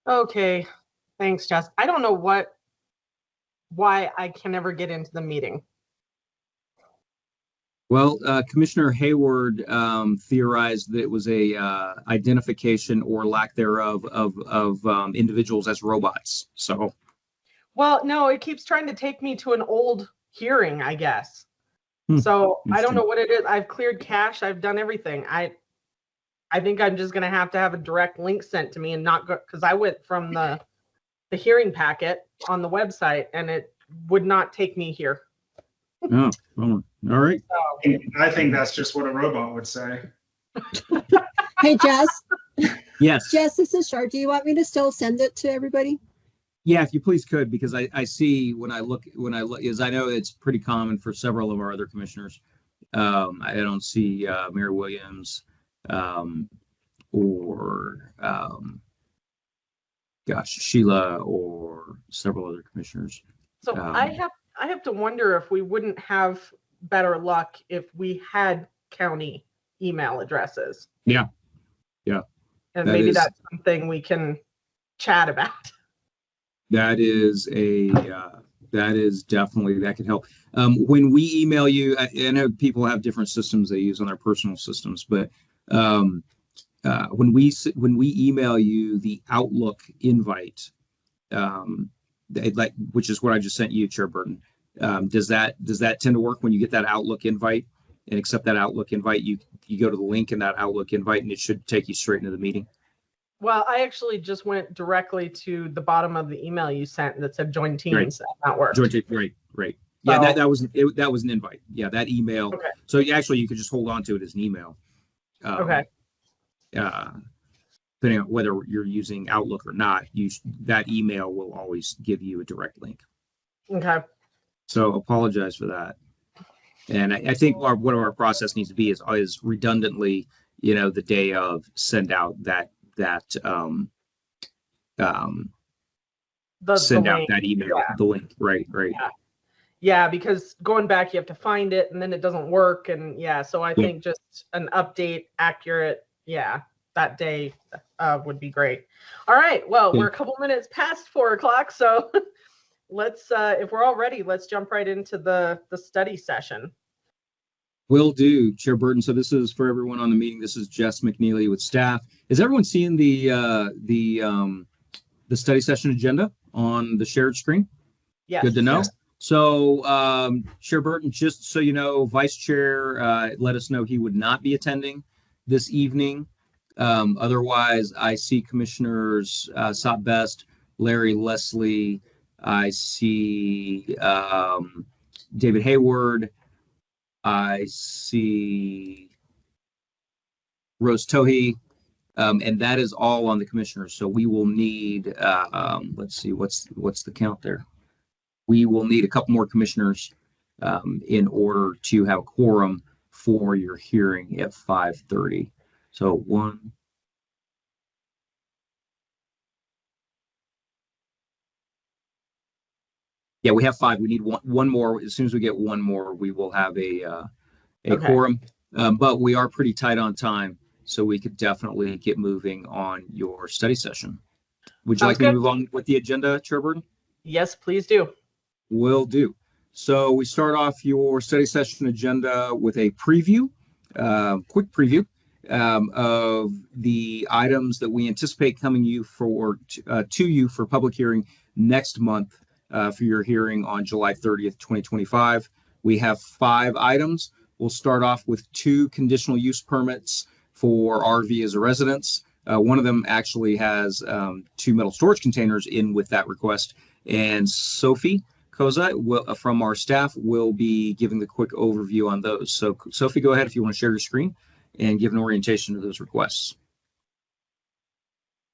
Okay, thanks, Jess. I don't know why I can never get into the meeting. Well, Commissioner Hayward theorized that it was a identification or lack thereof of individuals as robots. So, Well, no, it keeps trying to take me to an old hearing, I guess. So I don't interesting. know what it is. I've cleared cache. I've done everything. I think I'm just gonna have to have a direct link sent to me and not go, because I went from the hearing packet on the website and it would not take me here. Oh, all right. So, I think that's just what a robot would say. Hey, Jess. Yes. Jess, this is Char. Do you want me to still send it to everybody? Yeah, if you please could, because I see when I look, is I know it's pretty common for several of our other commissioners. I don't see Mayor Williams or Sheila or several other commissioners. so I have to wonder if we wouldn't have better luck if we had county email addresses. Yeah. And maybe that's something we can chat about. That is definitely, that could help. When we email you, I know people have different systems they use on their personal systems, but when we email you the Outlook invite, which is what I just sent you, Chair Burton, does that tend to work when you get that Outlook invite and accept that Outlook invite? You go to the link in that Outlook invite and it should take you straight into the meeting. Well, I actually just went directly to the bottom of the email you sent that said join Teams. Right. That worked. Right. Yeah, So, that was an invite. Yeah, that email. Okay. So actually, you could just hold on to it as an email. Okay. Depending on whether you're using Outlook or not, that email will always give you a direct link. Okay. So apologize for that. And I think what our process needs to be is redundantly, the day of send out that send out that email, the link. Right. Yeah, because going back, you have to find it and then it doesn't work. And so I think just an update, accurate, that day would be great. All right. Well, we're a couple minutes past 4 o'clock. So let's, if we're all ready, let's jump right into the study session. Will do, Chair Burton. So this is for everyone on the meeting. This is Jess McNeely with staff. Is everyone seeing the study session agenda on the shared screen? Yes. Good to know. Yes. So, Chair Burton, just so you know, Vice Chair let us know he would not be attending this evening. Otherwise, I see Commissioners Sot Best, Larry Leslie. I see David Hayward. I see Rose Tohi, and that is all on the commissioners. So we will need, let's see, what's the count there? We will need a couple more commissioners in order to have a quorum for your hearing at 5:30. So one. Yeah, we have 5. We need one more. As soon as we get one more, we will have a quorum. But we are pretty tight on time, so we could definitely get moving on your study session. Would you like me to move on with the agenda, Chair Burton? Yes, please do. Will do. So we start off your study session agenda with a preview, quick preview of the items that we anticipate coming to you for public hearing next month. For your hearing on July 30th, 2025. We have 5 items. We'll start off with 2 conditional use permits for RV as a residence. One of them actually has 2 metal storage containers in with that request. And Sophie Koza from our staff will be giving the quick overview on those. So Sophie, go ahead if you want to share your screen and give an orientation to those requests.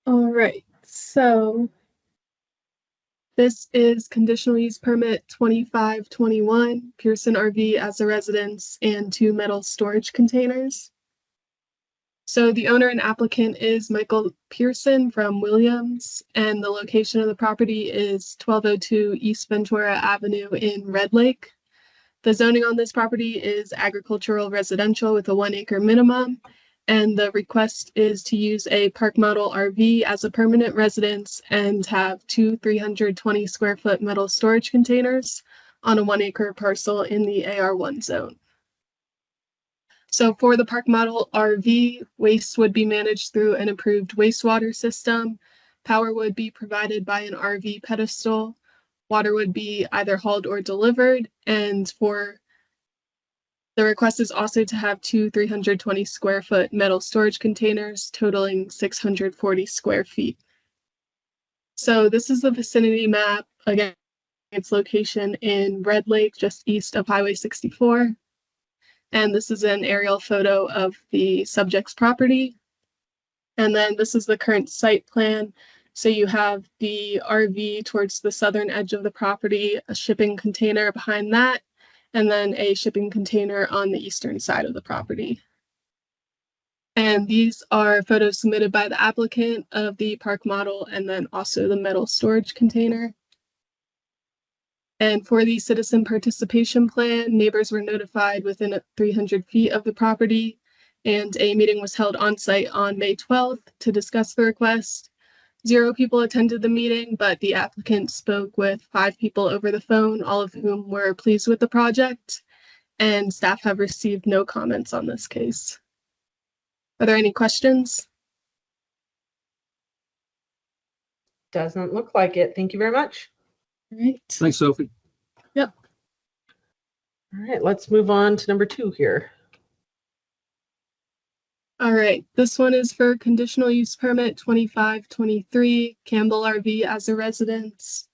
All right. So this is conditional use permit 2521, Pearson RV as a residence, and 2 metal storage containers. So the owner and applicant is Michael Pearson from Williams, and the location of the property is 1202 East Ventura Avenue in Red Lake. The zoning on this property is agricultural residential with a 1 acre minimum, and the request is to use a park model RV as a permanent residence and have two 320 square foot metal storage containers on a 1 acre parcel in the AR1 zone. So for the park model RV, waste would be managed through an approved wastewater system. Power would be provided by an RV pedestal. Water would be either hauled or delivered. And for the request is also to have two 320 square foot metal storage containers totaling 640 square feet. So this is the vicinity map. Again, its location in Red Lake, just east of Highway 64. And this is an aerial photo of the subject's property. And then this is the current site plan. So you have the RV towards the southern edge of the property, a shipping container behind that, and then a shipping container on the eastern side of the property. And these are photos submitted by the applicant of the park model and then also the metal storage container. And for the citizen participation plan, neighbors were notified within 300 feet of the property, and a meeting was held on site on May 12th to discuss the request. 0 people attended the meeting, but the applicant spoke with 5 people over the phone, all of whom were pleased with the project, and staff have received no comments on this case. Are there any questions? Doesn't look like it. Thank you very much. All right. Thanks, Sophie. Yep. All right, let's move on to number 2 here. All right, this one is for conditional use permit 2523, Campbell RV as a residence.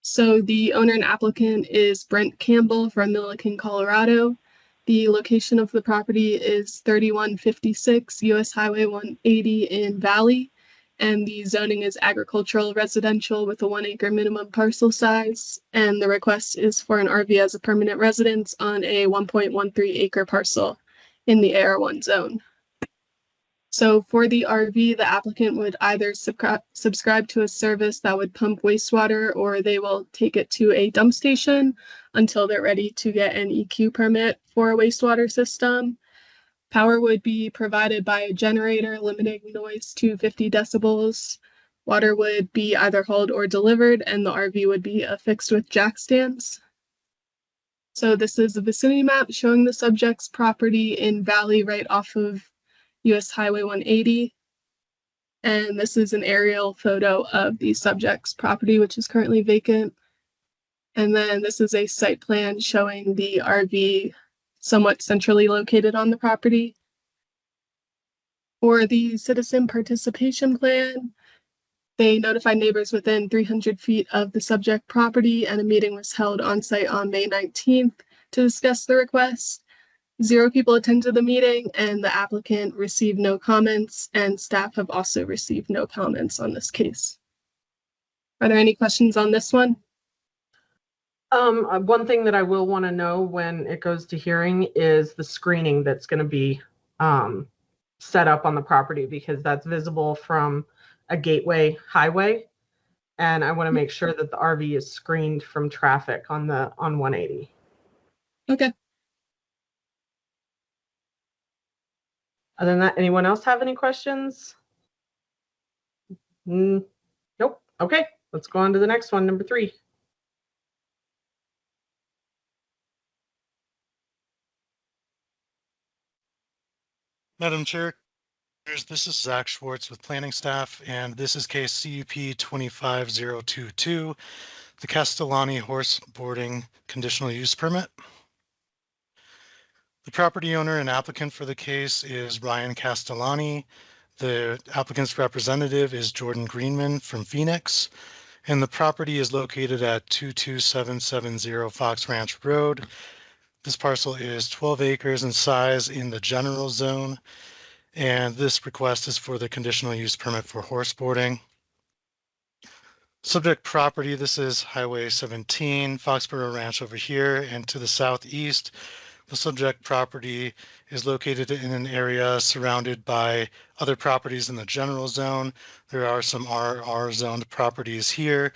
So the owner and applicant is Brent Campbell from Milliken, Colorado. The location of the property is 3156 US Highway 180 in Valley, and the zoning is agricultural residential with a 1 acre minimum parcel size. And the request is for an RV as a permanent residence on a 1.13 acre parcel in the AR1 zone. So for the RV, the applicant would either subscribe to a service that would pump wastewater, or they will take it to a dump station until they're ready to get an EQ permit for a wastewater system. Power would be provided by a generator limiting noise to 50 decibels. Water would be either hauled or delivered, and the RV would be affixed with jack stands. So this is a vicinity map showing the subject's property in Valley right off of US Highway 180. And this is an aerial photo of the subject's property, which is currently vacant. And then this is a site plan showing the RV somewhat centrally located on the property. For the citizen participation plan, they notified neighbors within 300 feet of the subject property, and a meeting was held on site on May 19th to discuss the request. 0 people attended the meeting, and the applicant received no comments, and staff have also received no comments on this case. Are there any questions on this one? One thing that I will want to know when it goes to hearing is the screening that's going to be set up on the property, because that's visible from a gateway highway, and I want to make sure that the RV is screened from traffic on 180. Okay. Other than that, anyone else have any questions? Nope. Okay, let's go on to the next one, number 3. Madam Chair, this is Zach Schwartz with planning staff, and this is case CUP 25022, the Castellani horse boarding conditional use permit. The property owner and applicant for the case is Ryan Castellani. The applicant's representative is Jordan Greenman from Phoenix, and the property is located at 22770 Fox Ranch Road. This parcel is 12 acres in size in the general zone, and this request is for the conditional use permit for horse boarding. Subject property, this is Highway 17, Foxborough Ranch over here, and to the southeast, the subject property is located in an area surrounded by other properties in the general zone. There are some RR zoned properties here,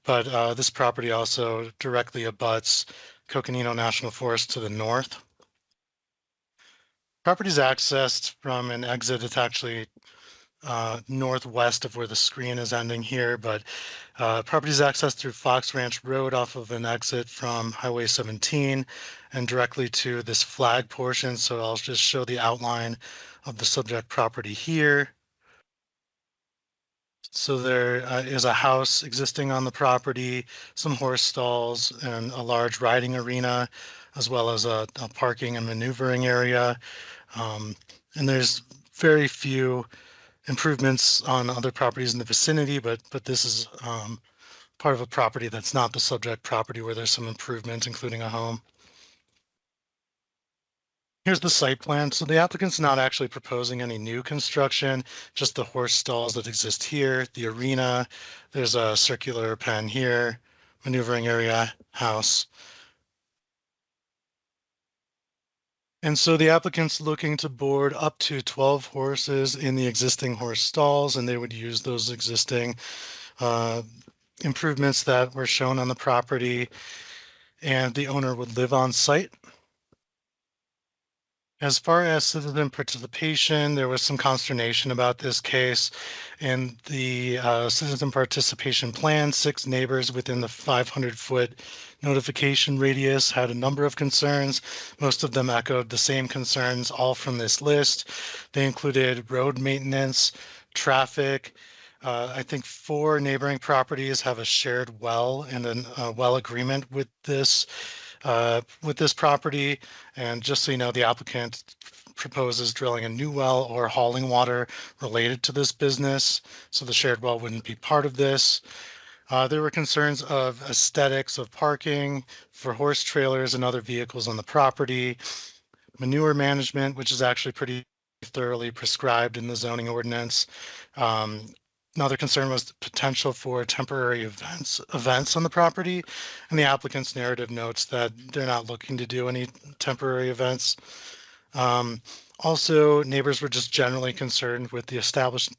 but this property also directly abuts Coconino National Forest to the north. Property is accessed from an exit. It's actually northwest of where the screen is ending here, but property is accessed through Fox Ranch Road off of an exit from Highway 17 and directly to this flag portion. So I'll just show the outline of the subject property here. So there is a house existing on the property, some horse stalls, and a large riding arena, as well as a parking and maneuvering area. And there's very few improvements on other properties in the vicinity, but this is part of a property that's not the subject property where there's some improvement, including a home. Here's the site plan. So the applicant's not actually proposing any new construction, just the horse stalls that exist here, the arena, there's a circular pen here, maneuvering area, house. And so the applicant's looking to board up to 12 horses in the existing horse stalls, and they would use those existing improvements that were shown on the property, and the owner would live on site. As far as citizen participation, there was some consternation about this case. In the citizen participation plan, 6 neighbors within the 500-foot notification radius had a number of concerns. Most of them echoed the same concerns, all from this list. They included road maintenance, traffic. I think 4 neighboring properties have a shared well and a well agreement with this property. And just so you know, the applicant proposes drilling a new well or hauling water related to this business. So the shared well wouldn't be part of this. There were concerns of aesthetics of parking for horse trailers and other vehicles on the property, manure management, which is actually pretty thoroughly prescribed in the zoning ordinance. Another concern was the potential for temporary events on the property, and the applicant's narrative notes that they're not looking to do any temporary events. Also, neighbors were just generally concerned with the established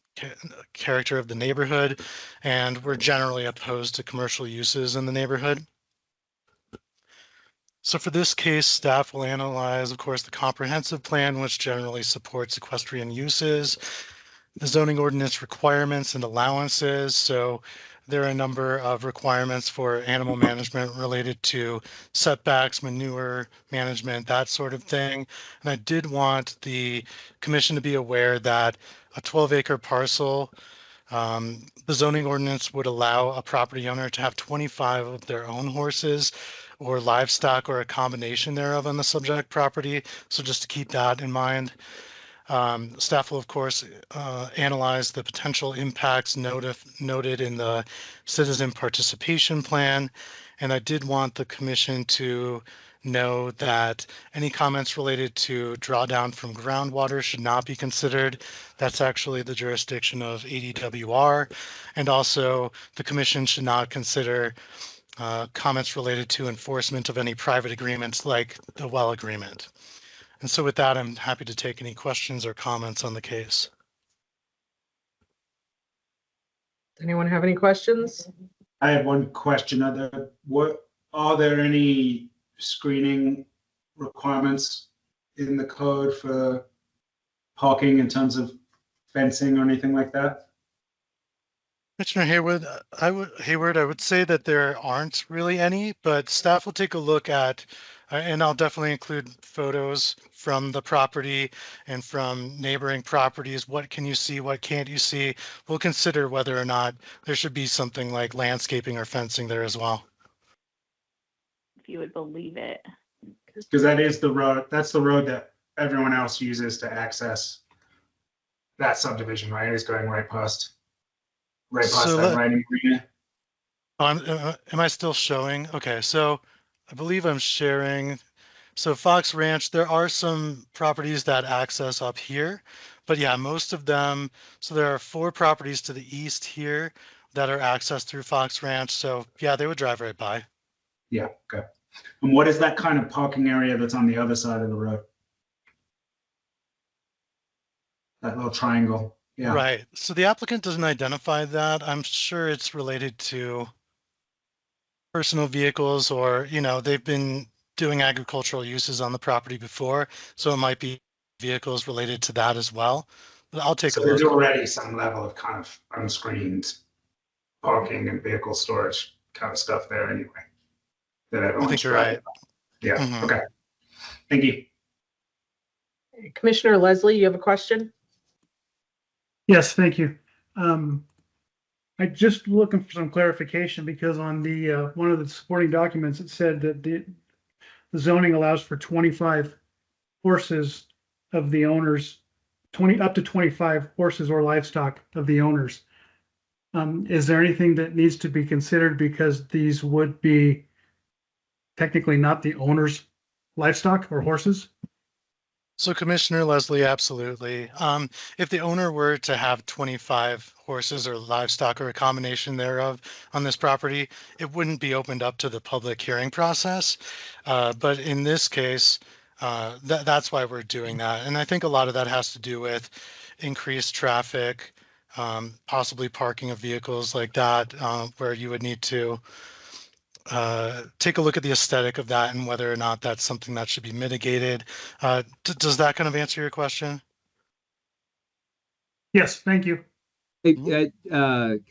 character of the neighborhood and were generally opposed to commercial uses in the neighborhood. So for this case, staff will analyze, of course, the comprehensive plan, which generally supports equestrian uses, the zoning ordinance requirements and allowances. So there are a number of requirements for animal management related to setbacks, manure management, that sort of thing. And I did want the commission to be aware that a 12-acre parcel, the zoning ordinance would allow a property owner to have 25 of their own horses or livestock or a combination thereof on the subject property. So just to keep that in mind. Staff will, of course, analyze the potential impacts noted in the citizen participation plan. And I did want the commission to know that any comments related to drawdown from groundwater should not be considered. That's actually the jurisdiction of ADWR. And also the commission should not consider comments related to enforcement of any private agreements like the well agreement. And so with that, I'm happy to take any questions or comments on the case. Does anyone have any questions? I have one question. Are there any screening requirements in the code for parking in terms of fencing or anything like that? Commissioner Hayward, I would say that there aren't really any, but staff will take a look at, and I'll definitely include photos from the property and from neighboring properties. What can you see? What can't you see? We'll consider whether or not there should be something like landscaping or fencing there as well. If you would believe it. Because that is the road, that's the road that everyone else uses to access that subdivision, right? It's going right past So that riding arena. Am I still showing? Okay, so I believe I'm sharing. So Fox Ranch, there are some properties that access up here, but yeah, most of them. So there are 4 properties to the east here that are accessed through Fox Ranch. So yeah, they would drive right by. Yeah, okay. And what is that kind of parking area that's on the other side of the road? That little triangle. Yeah. Right. So the applicant doesn't identify that. I'm sure it's related to personal vehicles or, they've been doing agricultural uses on the property before. So it might be vehicles related to that as well. But I'll take So a look. there's already some level of kind of unscreened parking and vehicle storage kind of stuff there anyway. That I everyone's think you're right. Yeah, Mhm. okay. Thank you. Commissioner Leslie, you have a question? Yes, thank you. I just looking for some clarification because on the one of the supporting documents, it said that the zoning allows for 25 horses of the owners, 20 up to 25 horses or livestock of the owners. Is there anything that needs to be considered because these would be technically not the owner's livestock or horses? So Commissioner Leslie, absolutely. If the owner were to have 25 horses or livestock or a combination thereof on this property, it wouldn't be opened up to the public hearing process. But in this case, that's why we're doing that. And I think a lot of that has to do with increased traffic, possibly parking of vehicles like that, where you would need to take a look at the aesthetic of that and whether or not that's something that should be mitigated. Does that kind of answer your question? Yes, thank you. Hey,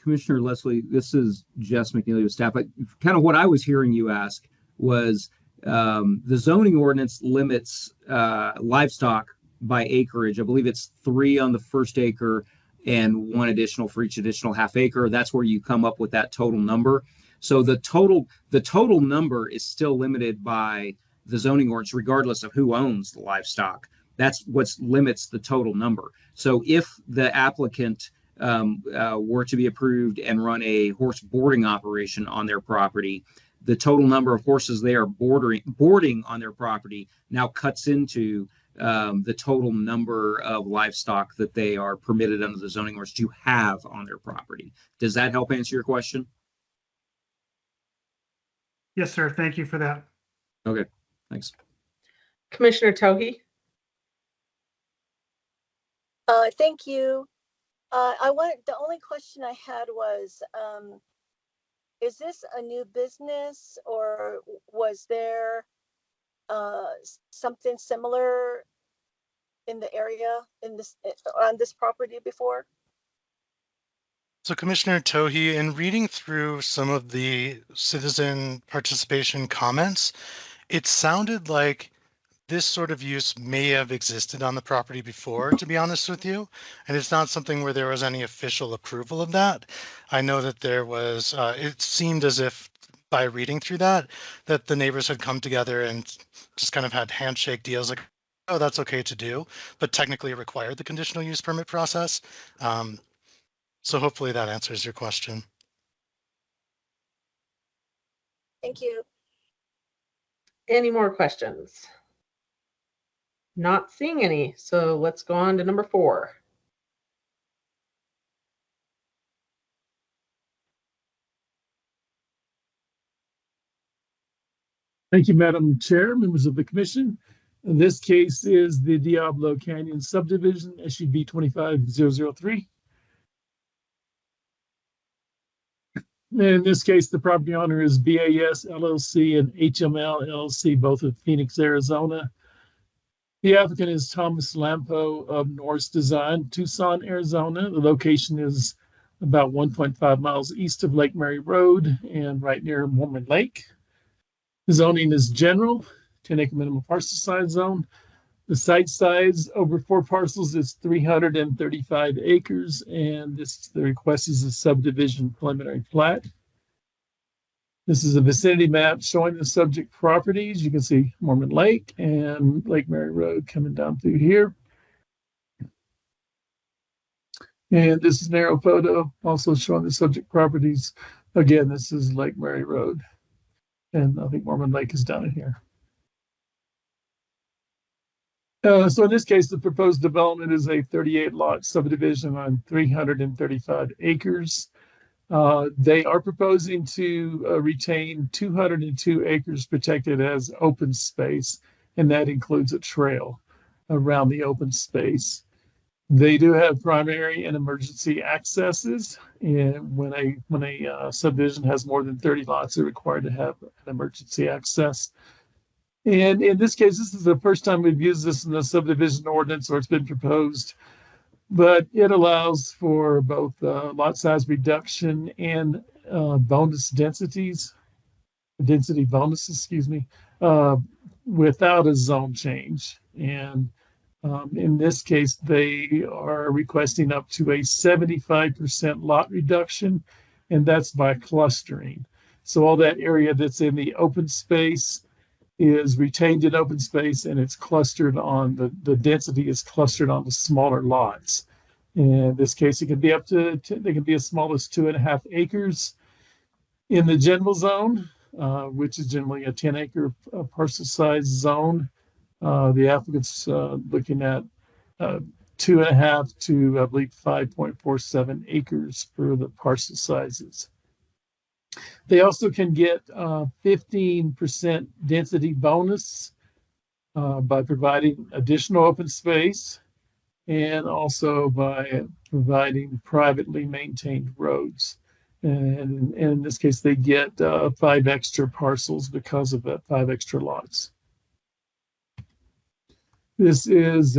Commissioner Leslie, this is Jess McNeely with staff. Kind of what I was hearing you ask was the zoning ordinance limits livestock by acreage. I believe it's 3 on the first acre and 1 additional for each additional half acre. That's where you come up with that total number. So the total number is still limited by the zoning ordinance, regardless of who owns the livestock. That's what limits the total number. So if the applicant were to be approved and run a horse boarding operation on their property, the total number of horses they are boarding on their property now cuts into the total number of livestock that they are permitted under the zoning ordinance to have on their property. Does that help answer your question? Yes, sir. Thank you for that. Okay, thanks. Commissioner Tohi? Thank you. The only question I had was, is this a new business or was there something similar in the area on this property before? So Commissioner Tohi, in reading through some of the citizen participation comments, it sounded like this sort of use may have existed on the property before, to be honest with you. And it's not something where there was any official approval of that. I know that there was, it seemed as if by reading through that the neighbors had come together and just kind of had handshake deals like, oh, that's okay to do, but technically it required the conditional use permit process. So hopefully that answers your question. Thank you. Any more questions? Not seeing any. So let's go on to number 4. Thank you, Madam Chair, members of the commission. In this case is the Diablo Canyon subdivision, SUB 25003. In this case, the property owner is BAS LLC and HML LLC, both of Phoenix, Arizona. The applicant is Thomas Lampo of Norse Design, Tucson, Arizona. The location is about 1.5 miles east of Lake Mary Road and right near Mormon Lake. The zoning is general, 10-acre minimum parcel size zone. The site size over 4 parcels is 335 acres, and the request is a subdivision preliminary plat. This is a vicinity map showing the subject properties. You can see Mormon Lake and Lake Mary Road coming down through here. And this is an aerial photo also showing the subject properties. Again, this is Lake Mary Road. And I think Mormon Lake is down in here. So in this case, the proposed development is a 38-lot subdivision on 335 acres. They are proposing to retain 202 acres protected as open space, and that includes a trail around the open space. They do have primary and emergency accesses, and when a subdivision has more than 30 lots, they're required to have an emergency access. And in this case, this is the first time we've used this in the subdivision ordinance, or it's been proposed. But it allows for both lot size reduction and bonus densities, density bonuses, excuse me, without a zone change. And in this case, they are requesting up to a 75% lot reduction, and that's by clustering. So all that area that's in the open space is retained in open space, and it's clustered on the density is clustered on the smaller lots. In this case, it can be up to, they can be as small as 2.5 acres in the general zone, which is generally a 10-acre parcel size zone. The applicant's looking at 2.5 to, I believe, 5.47 acres for the parcel sizes. They also can get 15% density bonus by providing additional open space, and also by providing privately maintained roads. And in this case, they get 5 extra parcels because of that, 5 extra lots. This is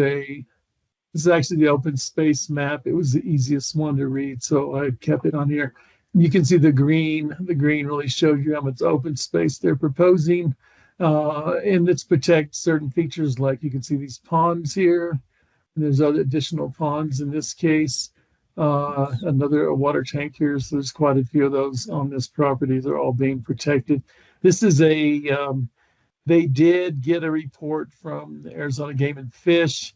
actually the open space map. It was the easiest one to read, so I kept it on here. You can see the green. The green really shows you how much open space they're proposing. And it's protect certain features, like you can see these ponds here. And there's other additional ponds in this case. Another water tank here. So there's quite a few of those on this property. They're all being protected. This is they did get a report from the Arizona Game and Fish.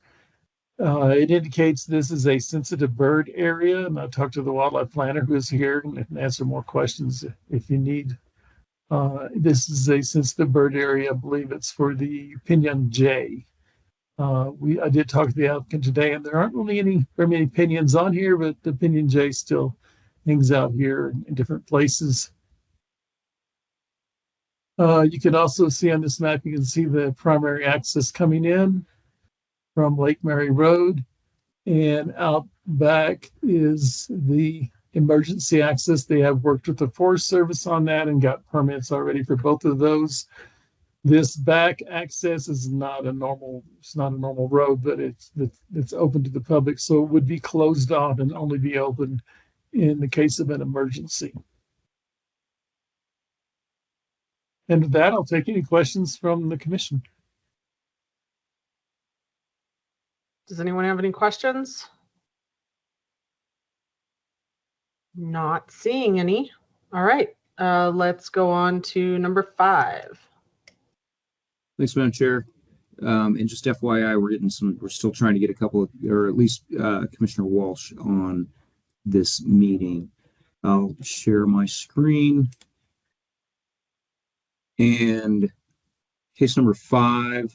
It indicates this is a sensitive bird area, and I talked to the wildlife planner who is here and can answer more questions if you need. This is a sensitive bird area. I believe it's for the Pinyon Jay. I did talk to the applicant today, and there aren't really very many pinions on here, but the Pinyon Jay still hangs out here in different places. You can also see on this map, you can see the primary access coming in from Lake Mary Road, and out back is the emergency access. They have worked with the Forest Service on that and got permits already for both of those. This back access is not a normal road, but it's open to the public, so it would be closed off and only be open in the case of an emergency. And with that, I'll take any questions from the commission. Does anyone have any questions? Not seeing any. All right, let's go on to number 5. Thanks, Madam Chair. And just FYI, we're still trying to get a couple of, or at least Commissioner Walsh on this meeting. I'll share my screen. And case number 5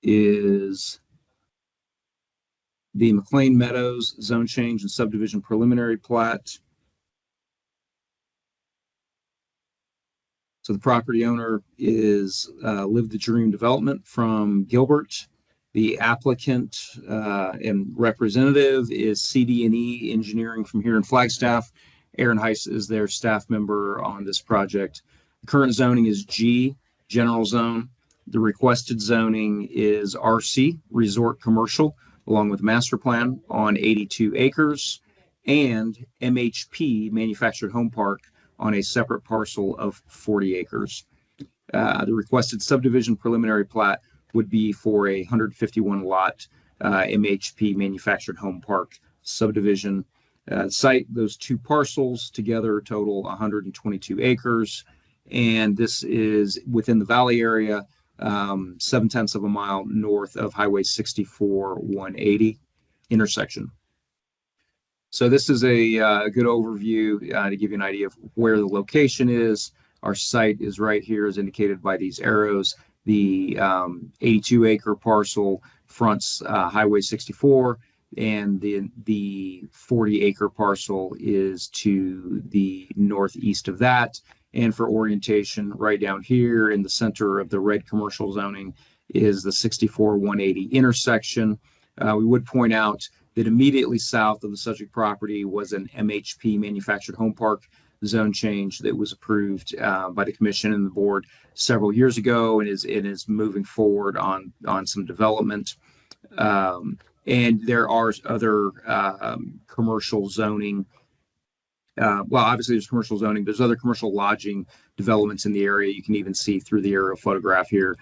is the McLean Meadows zone change and subdivision preliminary plat. So the property owner is Live the Dream Development from Gilbert. The applicant and representative is CD&E Engineering from here in Flagstaff. Aaron Heiss is their staff member on this project. The current zoning is G, general zone. The requested zoning is RC, resort commercial, along with master plan on 82 acres, and MHP, manufactured home park, on a separate parcel of 40 acres. The requested subdivision preliminary plat would be for a 151 lot MHP manufactured home park subdivision site. Those two parcels together total 122 acres. And this is within the valley area, 0.7 of a mile north of Highway 64-180 intersection. So this is a good overview to give you an idea of where the location is. Our site is right here, as indicated by these arrows. The 82-acre parcel fronts Highway 64, and the 40-acre parcel is to the northeast of that. And for orientation, right down here in the center of the red commercial zoning is the 64-180 intersection. We would point out that immediately south of the subject property was an MHP manufactured home park zone change that was approved by the commission and the board several years ago, and is moving forward on some development. And there are other commercial zoning. Well, obviously there's commercial zoning. There's other commercial lodging developments in the area. You can even see through the aerial photograph here,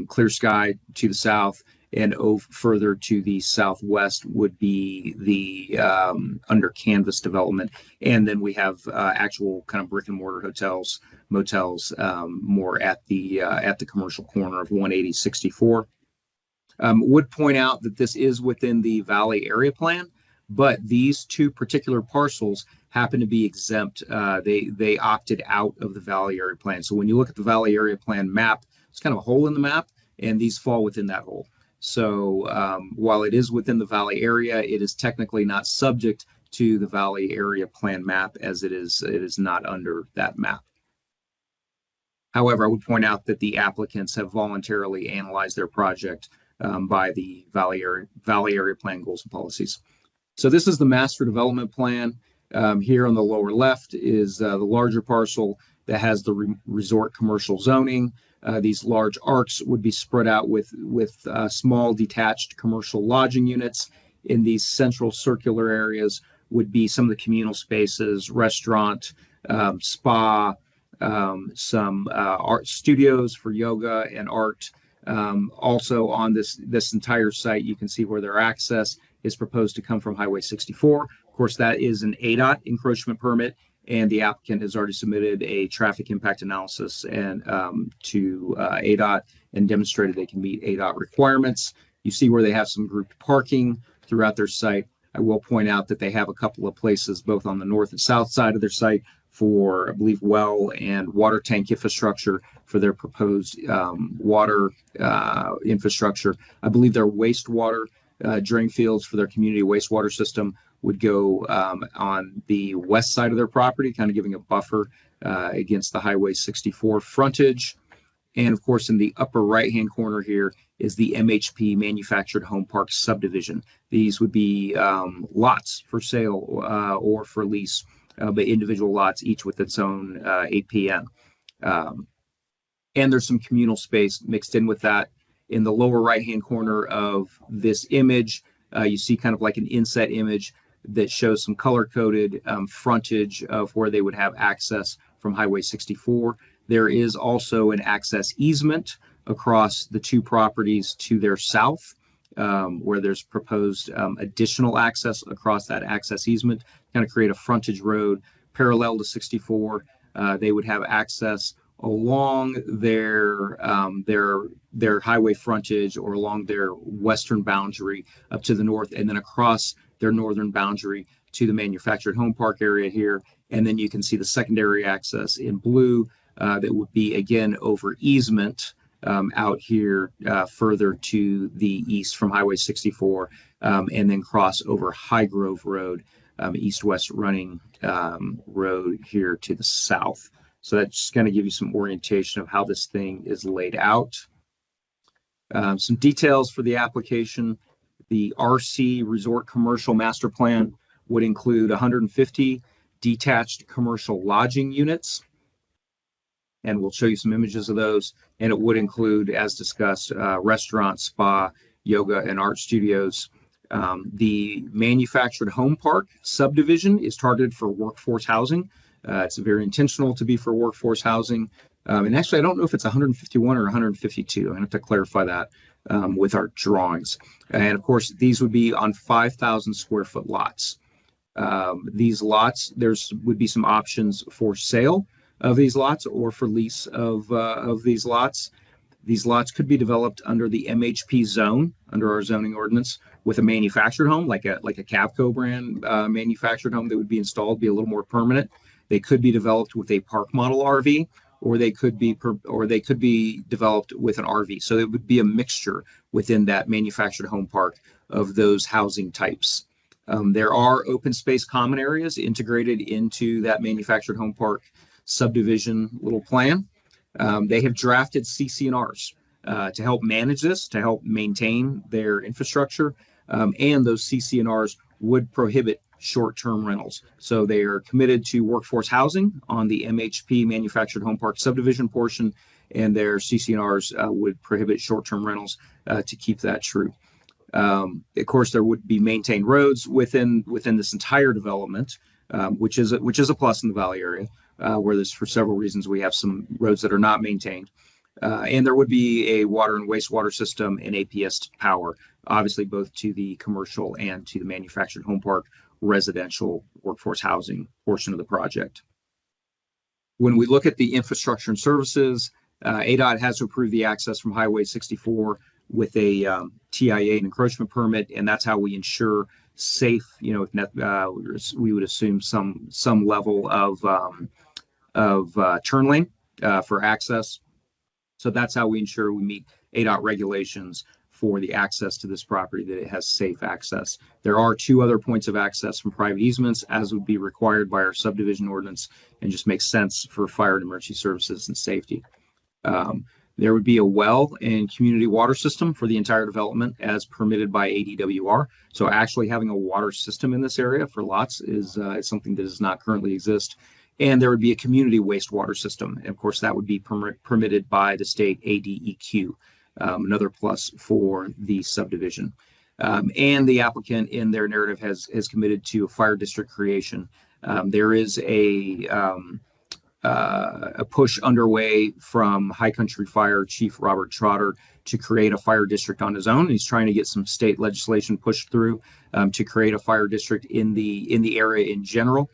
clear sky to the south, and further to the southwest would be the under canvas development. And then we have actual kind of brick and mortar hotels, motels, more at the commercial corner of 180-64. Would point out that this is within the Valley Area Plan, but these two particular parcels happen to be exempt. They opted out of the Valley Area Plan. So when you look at the Valley Area Plan map, it's kind of a hole in the map, and these fall within that hole. So while it is within the Valley area, it is technically not subject to the Valley Area Plan map, as it is not under that map. However, I would point out that the applicants have voluntarily analyzed their project by the Valley Area Plan goals and policies. So this is the master development plan. Here on the lower left is the larger parcel that has the resort commercial zoning. These large arcs would be spread out with small detached commercial lodging units. In these central circular areas would be some of the communal spaces, restaurant, spa, some art studios for yoga and art. Also on this entire site, you can see where their access is proposed to come from Highway 64. Of course, that is an ADOT encroachment permit, and the applicant has already submitted a traffic impact analysis and to ADOT and demonstrated they can meet ADOT requirements. You see where they have some grouped parking throughout their site. I will point out that they have a couple of places both on the north and south side of their site for, I believe, well and water tank infrastructure for their proposed water infrastructure. I believe their wastewater drain fields for their community wastewater system would go on the west side of their property, kind of giving a buffer against the Highway 64 frontage. And of course, in the upper right-hand corner here is the MHP Manufactured Home Park subdivision. These would be lots for sale or for lease, but individual lots, each with its own APN. And there's some communal space mixed in with that. In the lower right-hand corner of this image, you see kind of like an inset image that shows some color-coded frontage of where they would have access from Highway 64. There is also an access easement across the two properties to their south, where there's proposed additional access across that access easement, kind of create a frontage road parallel to 64. They would have access along their highway frontage or along their western boundary up to the north, and then across their northern boundary to the manufactured home park area here. And then you can see the secondary access in blue that would be again over easement out here further to the east from Highway 64, and then cross over High Grove Road, east-west running road here to the south. So that's just going to give you some orientation of how this thing is laid out. Some details for the application. The RC Resort Commercial Master Plan would include 150 detached commercial lodging units. And we'll show you some images of those. And it would include, as discussed, restaurants, spa, yoga, and art studios. The manufactured home park subdivision is targeted for workforce housing. It's very intentional to be for workforce housing. And actually, I don't know if it's 151 or 152. I have to clarify that with our drawings. And of course, these would be on 5,000 square foot lots. These lots, would be some options for sale of these lots or for lease of these lots. These lots could be developed under the MHP zone, under our zoning ordinance, with a manufactured home, like a Cavco brand manufactured home that would be installed, be a little more permanent. They could be developed with a park model RV, or they could be developed with an RV. So it would be a mixture within that manufactured home park of those housing types. There are open space common areas integrated into that manufactured home park subdivision little plan. They have drafted CC&Rs to help manage this, to help maintain their infrastructure, and those CC&Rs would prohibit short-term rentals. So they are committed to workforce housing on the MHP manufactured home park subdivision portion, and their CC&Rs would prohibit short-term rentals to keep that true. Of course, there would be maintained roads within this entire development, which is a plus in the Valley area, where there's, for several reasons, we have some roads that are not maintained. And there would be a water and wastewater system and APS power, obviously both to the commercial and to the manufactured home park residential workforce housing portion of the project. When we look at the infrastructure and services, ADOT has to approve the access from Highway 64 with a TIA and encroachment permit, and that's how we ensure safe, we would assume some level of turn lane for access. So that's how we ensure we meet ADOT regulations for the access to this property, that it has safe access. There are 2 other points of access from private easements, as would be required by our subdivision ordinance, and just makes sense for fire and emergency services and safety. There would be a well and community water system for the entire development as permitted by ADWR. So actually having a water system in this area for lots is something that does not currently exist. And there would be a community wastewater system. And of course, that would be permitted by the state ADEQ, another plus for the subdivision. And the applicant in their narrative has committed to a fire district creation. There is a push underway from High Country Fire Chief Robert Trotter to create a fire district on his own. He's trying to get some state legislation pushed through to create a fire district in the area in general.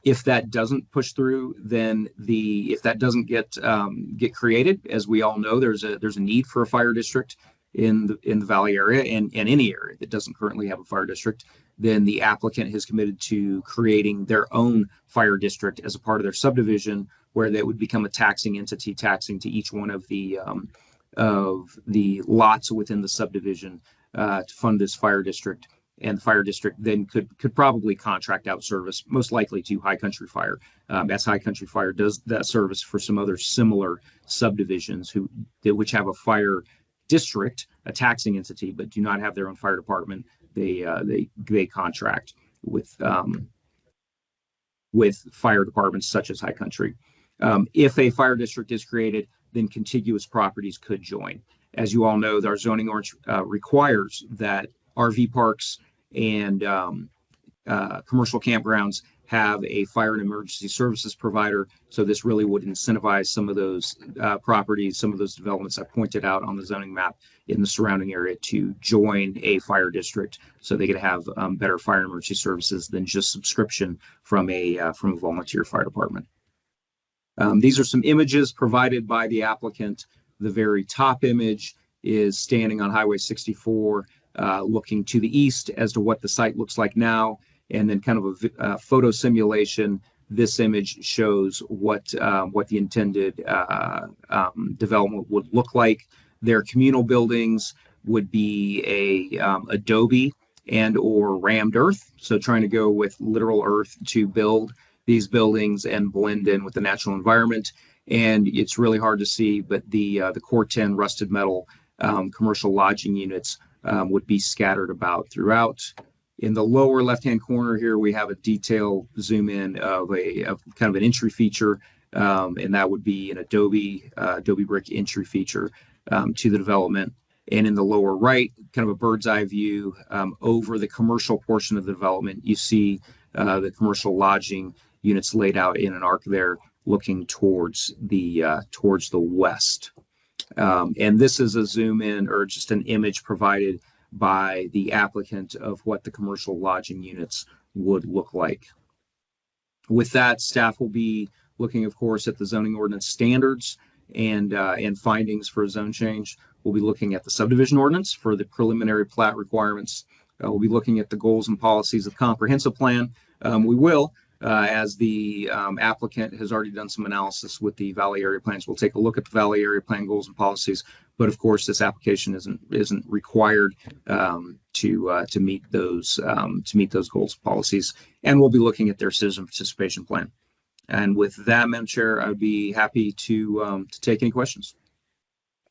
If that doesn't push through, then if that doesn't get created, as we all know, there's a need for a fire district in the Valley area and any area that doesn't currently have a fire district. Then the applicant has committed to creating their own fire district as a part of their subdivision, where they would become a taxing entity, taxing to each one of the lots within the subdivision to fund this fire district. And the fire district then could probably contract out service, most likely to High Country Fire, as High Country Fire does that service for some other similar subdivisions which have a fire district, a taxing entity, but do not have their own fire department. They contract with fire departments such as High Country. If a fire district is created, then contiguous properties could join. As you all know, our zoning ordinance requires that RV parks and commercial campgrounds have a fire and emergency services provider. So this really would incentivize some of those properties, some of those developments I pointed out on the zoning map in the surrounding area to join a fire district, so they could have better fire and emergency services than just subscription from a volunteer fire department. These are some images provided by the applicant. The very top image is standing on Highway 64, looking to the east as to what the site looks like now. And then kind of a photo simulation. This image shows what the intended development would look like. Their communal buildings would be a adobe and or rammed earth. So trying to go with literal earth to build these buildings and blend in with the natural environment. And it's really hard to see, but the Core 10 rusted metal commercial lodging units would be scattered about throughout. In the lower left-hand corner here, we have a detail zoom in of kind of an entry feature, and that would be an Adobe brick entry feature to the development. And in the lower right, kind of a bird's eye view over the commercial portion of the development, you see the commercial lodging units laid out in an arc there, looking towards the west. And this is a zoom in, or just an image provided by the applicant of what the commercial lodging units would look like. With that, staff will be looking, of course, at the zoning ordinance standards and findings for a zone change. We'll be looking at the subdivision ordinance for the preliminary plat requirements. We'll be looking at the goals and policies of comprehensive plan. We will, as the applicant has already done some analysis with the Valley Area Plans, we'll take a look at the Valley Area Plan goals and policies. But of course, this application isn't required to meet those goals and policies. And we'll be looking at their citizen participation plan. And with that, Madam Chair, I would be happy to take any questions.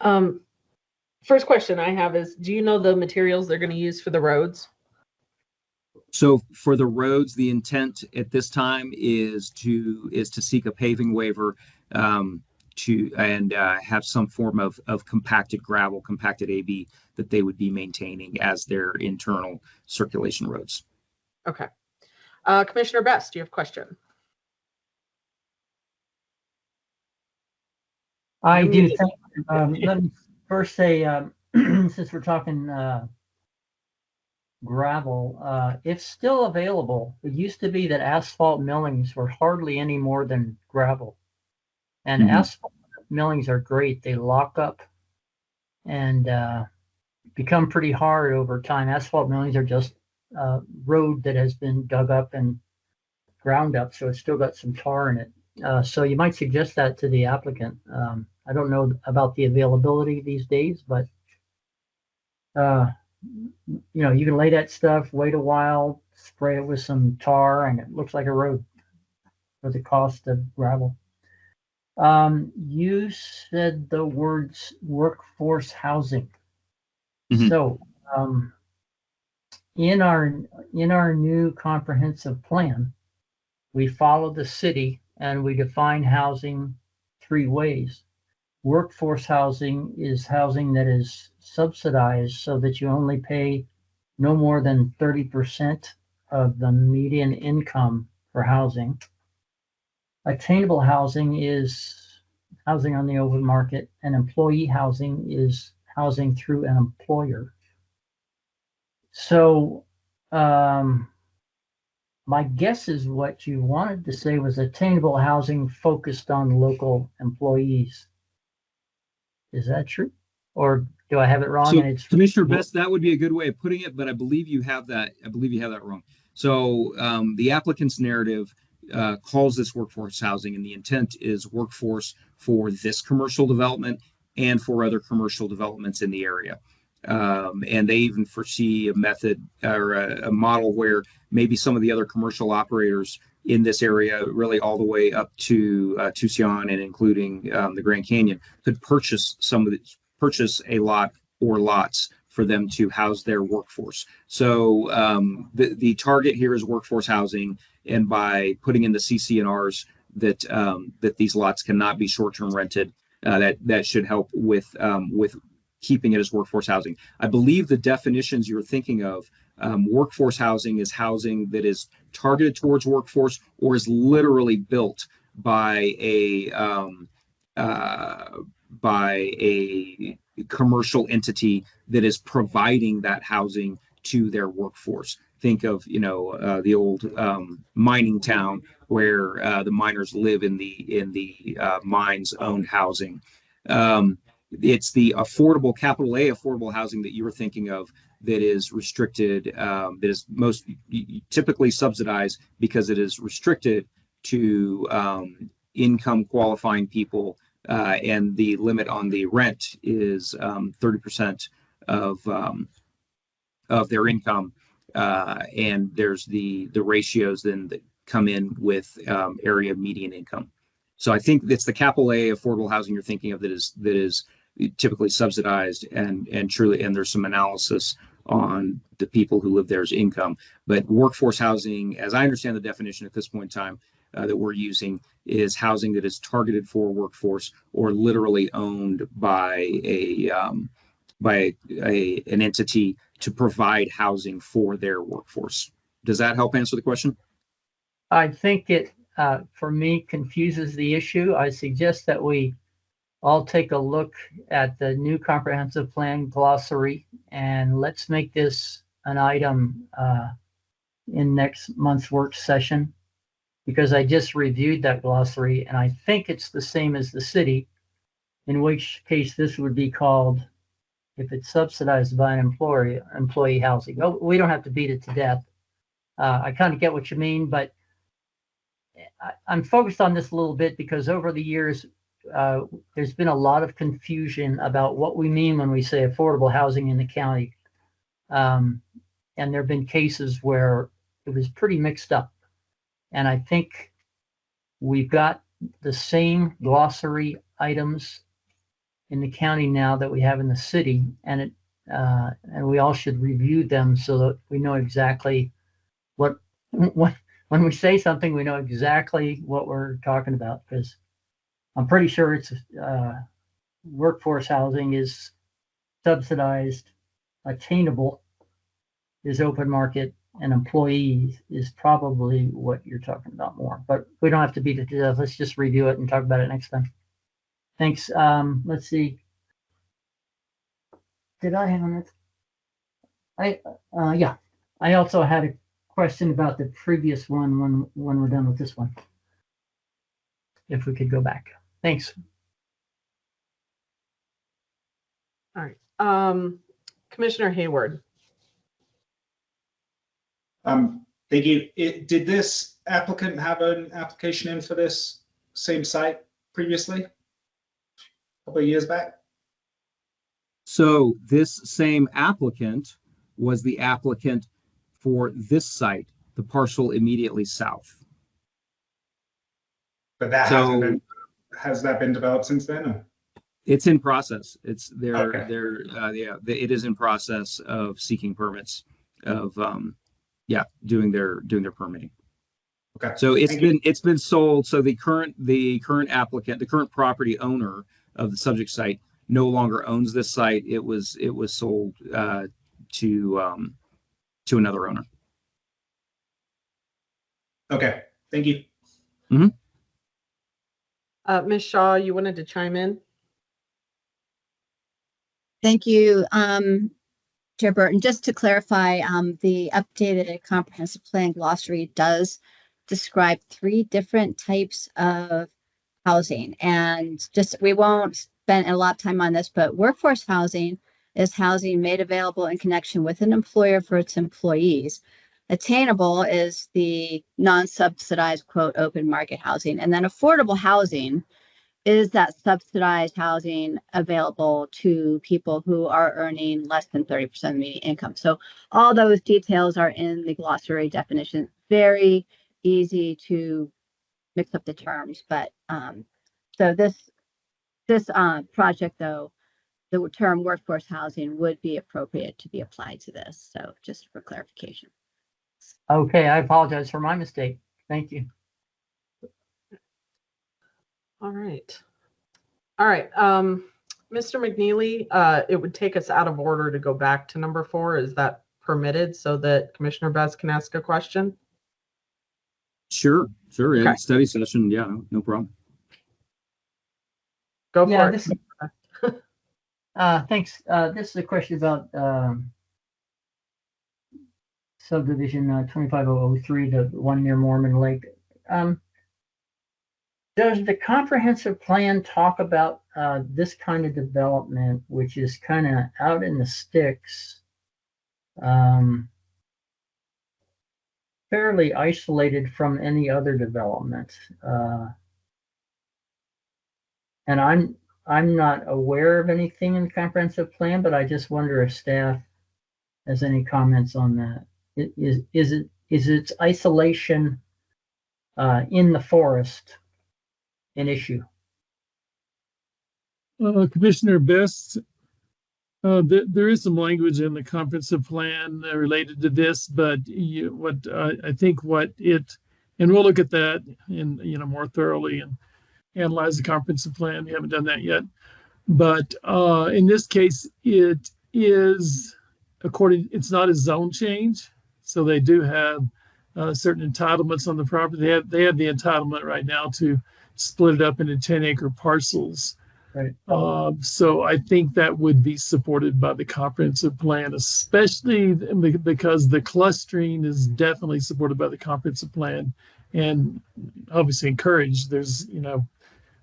First question I have is, do you know the materials they're going to use for the roads? So for the roads, the intent at this time is to seek a paving waiver have some form of compacted gravel, compacted AB that they would be maintaining as their internal circulation roads. Okay. Commissioner Best, do you have a question? I do. Let me first say, since we're talking gravel, it's still available. It used to be that asphalt millings were hardly any more than gravel. And asphalt millings are great. They lock up and become pretty hard over time. Asphalt millings are just road that has been dug up and ground up, so it's still got some tar in it. So you might suggest that to the applicant. I don't know about the availability these days, but you can lay that stuff, wait a while, spray it with some tar, and it looks like a road for the cost of gravel. You said the words workforce housing. So in our new comprehensive plan, we follow the city and we define housing 3 ways. Workforce housing is housing that is subsidized so that you only pay no more than 30% of the median income for housing. Attainable housing is housing on the open market, and employee housing is housing through an employer. So my guess is what you wanted to say was attainable housing focused on local employees. Is that true? Or do I have it wrong? So, Commissioner Best, that would be a good way of putting it, but I believe you have that. I believe you have that wrong. So the applicant's narrative calls this workforce housing, and the intent is workforce for this commercial development and for other commercial developments in the area. And they even foresee a method or a model where maybe some of the other commercial operators in this area, really all the way up to Tucson and including the Grand Canyon, could purchase a lot or lots for them to house their workforce. So the target here is workforce housing, and by putting in the CC&Rs that these lots cannot be short-term rented, that should help with keeping it as workforce housing. I believe the definitions you're thinking of, workforce housing is housing that is targeted towards workforce or is literally built by a commercial entity that is providing that housing to their workforce. Think of the old mining town where the miners live in the mines owned housing. It's the affordable, capital A affordable housing that you were thinking of that is restricted, that is most typically subsidized because it is restricted to income qualifying people, and the limit on the rent is 30% of their income, and there's the ratios then that come in with area median income. So I think it's the capital A affordable housing you're thinking of that is typically subsidized and truly, and there's some analysis on the people who live there's income. But workforce housing, as I understand the definition at this point in time that we're using, is housing that is targeted for workforce or literally owned by an entity to provide housing for their workforce. Does that help answer the question? I think it, for me, confuses the issue. I suggest that we all take a look at the new comprehensive plan glossary, and let's make this an item in next month's work session, because I just reviewed that glossary and I think it's the same as the city, in which case this would be called, if it's subsidized by an employee housing. Oh, we don't have to beat it to death. I kind of get what you mean, but I'm focused on this a little bit because over the years, there's been a lot of confusion about what we mean when we say affordable housing in the county. And there have been cases where it was pretty mixed up. And I think we've got the same glossary items in the county now that we have in the city, and we all should review them so that we know exactly what when we say something, we know exactly what we're talking about, because I'm pretty sure it's workforce housing is subsidized, attainable is open market, and employees is probably what you're talking about more. But we don't have to beat it to death. Let's just review it and talk about it next time. Thanks. Let's see. Did I have it? Yeah. I also had a question about the previous one when we're done with this one. If we could go back. Thanks. All right. Commissioner Hayward. Thank you. Did this applicant have an application in for this same site previously? A couple of years back? So this same applicant was the applicant for this site, the parcel immediately south. But that So- hasn't been, has that been developed since then? Or? It's in process. It's Okay. it is in process of seeking permits of doing their permitting. Okay. So Thank you. it's been sold. So the current applicant, the current property owner of the subject site no longer owns this site. It was sold to another owner. Okay. Thank you. Ms. Shaw, you wanted to chime in? Thank you, Chair Burton. Just to clarify, the updated comprehensive plan glossary does describe 3 different types of housing. And just, we won't spend a lot of time on this, but workforce housing is housing made available in connection with an employer for its employees. Attainable is the non-subsidized, quote, open market housing. And then affordable housing is that subsidized housing available to people who are earning less than 30% of median income. So all those details are in the glossary definition. Very easy to mix up the terms, but so this project, though, the term workforce housing would be appropriate to be applied to this. So just for clarification. Okay, I apologize for my mistake. Thank you. All right. All right. Mr. McNeely, it would take us out of order to go back to number 4. Is that permitted so that Commissioner Best can ask a question? Sure. Okay. In study session. Yeah, no problem. Go for Yeah, it. this thanks. This is a question about subdivision 25003, the one near Mormon Lake. Does the comprehensive plan talk about this kind of development, which is kind of out in the sticks, fairly isolated from any other development? And I'm not aware of anything in the comprehensive plan, but I just wonder if staff has any comments on that. Is its isolation in the forest an issue? Commissioner Best, there is some language in the comprehensive plan related to this, but I think and we'll look at that in more thoroughly and analyze the comprehensive plan. We haven't done that yet, but in this case, it is it's not a zone change, so they do have certain entitlements on the property. They have the entitlement right now to split it up into 10-acre parcels. Right. So I think that would be supported by the comprehensive plan, especially because the clustering is definitely supported by the comprehensive plan, and obviously encouraged. There's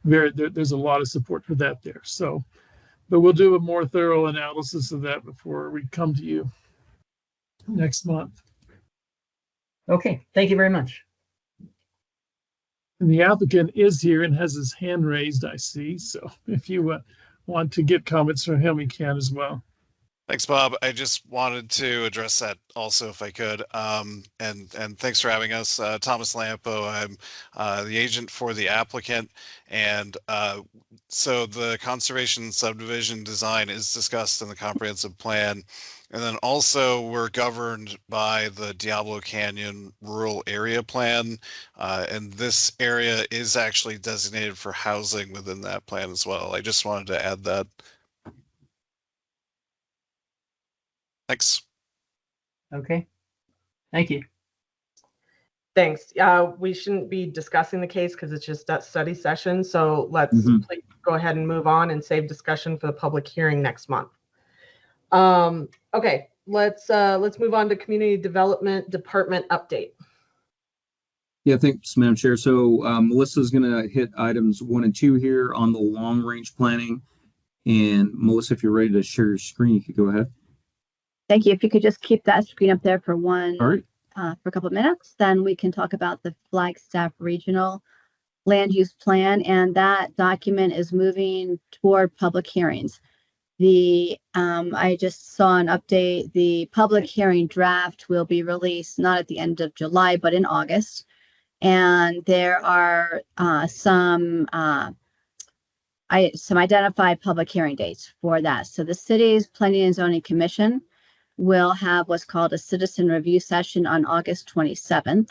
there's a lot of support for that there. So, but we'll do a more thorough analysis of that before we come to you next month. Okay, thank you very much. And the applicant is here and has his hand raised, I see. So if you want to get comments from him, you can as well. Thanks, Bob. I just wanted to address that also, if I could. And thanks for having us. Thomas Lampo, I'm the agent for the applicant. And so the conservation subdivision design is discussed in the comprehensive plan. And then also we're governed by the Diablo Canyon Rural Area Plan. And this area is actually designated for housing within that plan as well. I just wanted to add that. Thanks. Okay. Thank you. Thanks. We shouldn't be discussing the case because it's just that study session. So let's please go ahead and move on and save discussion for the public hearing next month. Okay, let's move on to Community Development Department update. Yeah, thanks, Madam Chair. So Melissa's going to hit items 1 and 2 here on the long range planning. And Melissa, if you're ready to share your screen, you could go ahead. Thank you. If you could just keep that screen up there for one. All right. For a couple of minutes, then we can talk about the Flagstaff Regional Land Use Plan, and that document is moving toward public hearings. I just saw an update. The public hearing draft will be released not at the end of July, but in August. And there are some identified public hearing dates for that. So the city's Planning and Zoning Commission will have what's called a citizen review session on August 27th.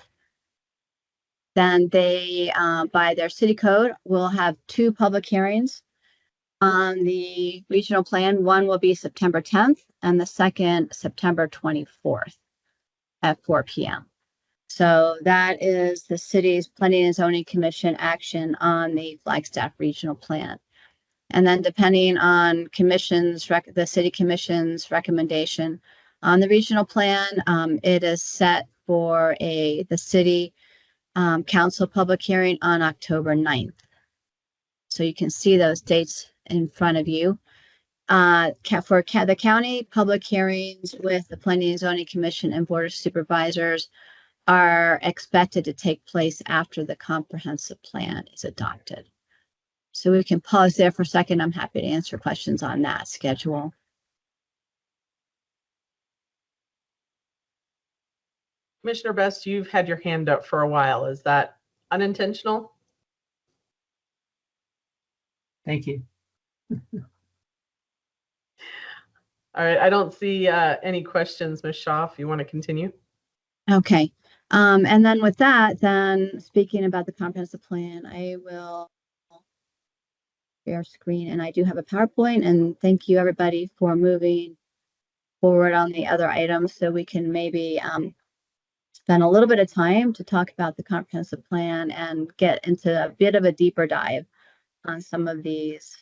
Then they, by their city code, will have 2 public hearings on the regional plan. One will be September 10th and the second September 24th at 4 p.m. So that is the city's Planning and Zoning Commission action on the Flagstaff Regional Plan. And then depending on the city commission's recommendation on the regional plan, it is set for the city council public hearing on October 9th. So you can see those dates in front of you. For the county, public hearings with the Planning and Zoning Commission and Board of Supervisors are expected to take place after the comprehensive plan is adopted. So we can pause there for a second. I'm happy to answer questions on that schedule. Commissioner Best, you've had your hand up for a while. Is that unintentional? Thank you. All right, I don't see any questions, Ms. Shaw, if you want to continue. Okay. And then with that, speaking about the comprehensive plan, I will share screen, and I do have a PowerPoint, and thank you everybody for moving forward on the other items so we can maybe spend a little bit of time to talk about the comprehensive plan and get into a bit of a deeper dive on some of these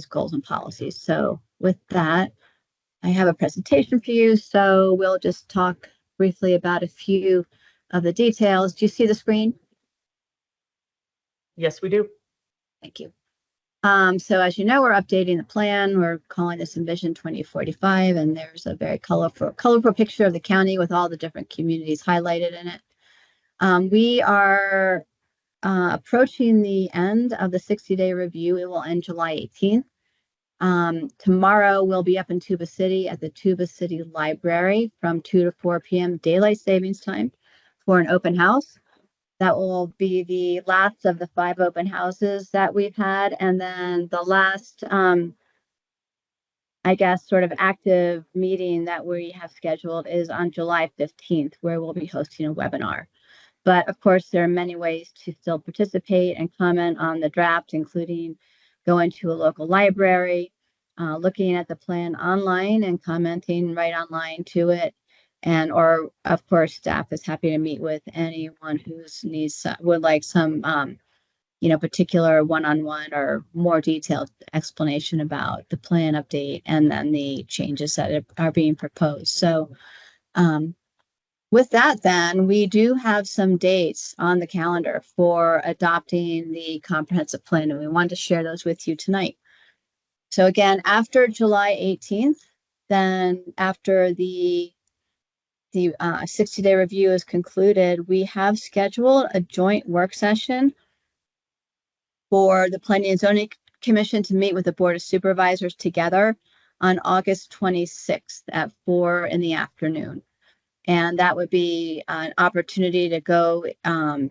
goals and policies. So with that, I have a presentation for you. So we'll just talk briefly about a few of the details. Do you see the screen? Yes, we do. Thank you. So as you know, we're updating the plan. We're calling this Envision 2045, and there's a very colorful picture of the county with all the different communities highlighted in it. We are approaching the end of the 60-day review. It will end July 18th. Tomorrow we'll be up in Tuba City at the Tuba City Library from 2 to 4 p.m. daylight savings time for an open house. That will be the last of the 5 open houses that we've had. And then the last, I guess, sort of active meeting that we have scheduled is on July 15th, where we'll be hosting a webinar. But of course, there are many ways to still participate and comment on the draft, including going to a local library, looking at the plan online and commenting right online to it. Or of course, staff is happy to meet with anyone who would like some, particular one-on-one or more detailed explanation about the plan update and then the changes that are being proposed. So with that, then we do have some dates on the calendar for adopting the comprehensive plan, and we wanted to share those with you tonight. So again, after July 18th, then after the 60-day review is concluded, we have scheduled a joint work session for the Planning and Zoning Commission to meet with the Board of Supervisors together on August 26th at 4 in the afternoon. And that would be an opportunity to go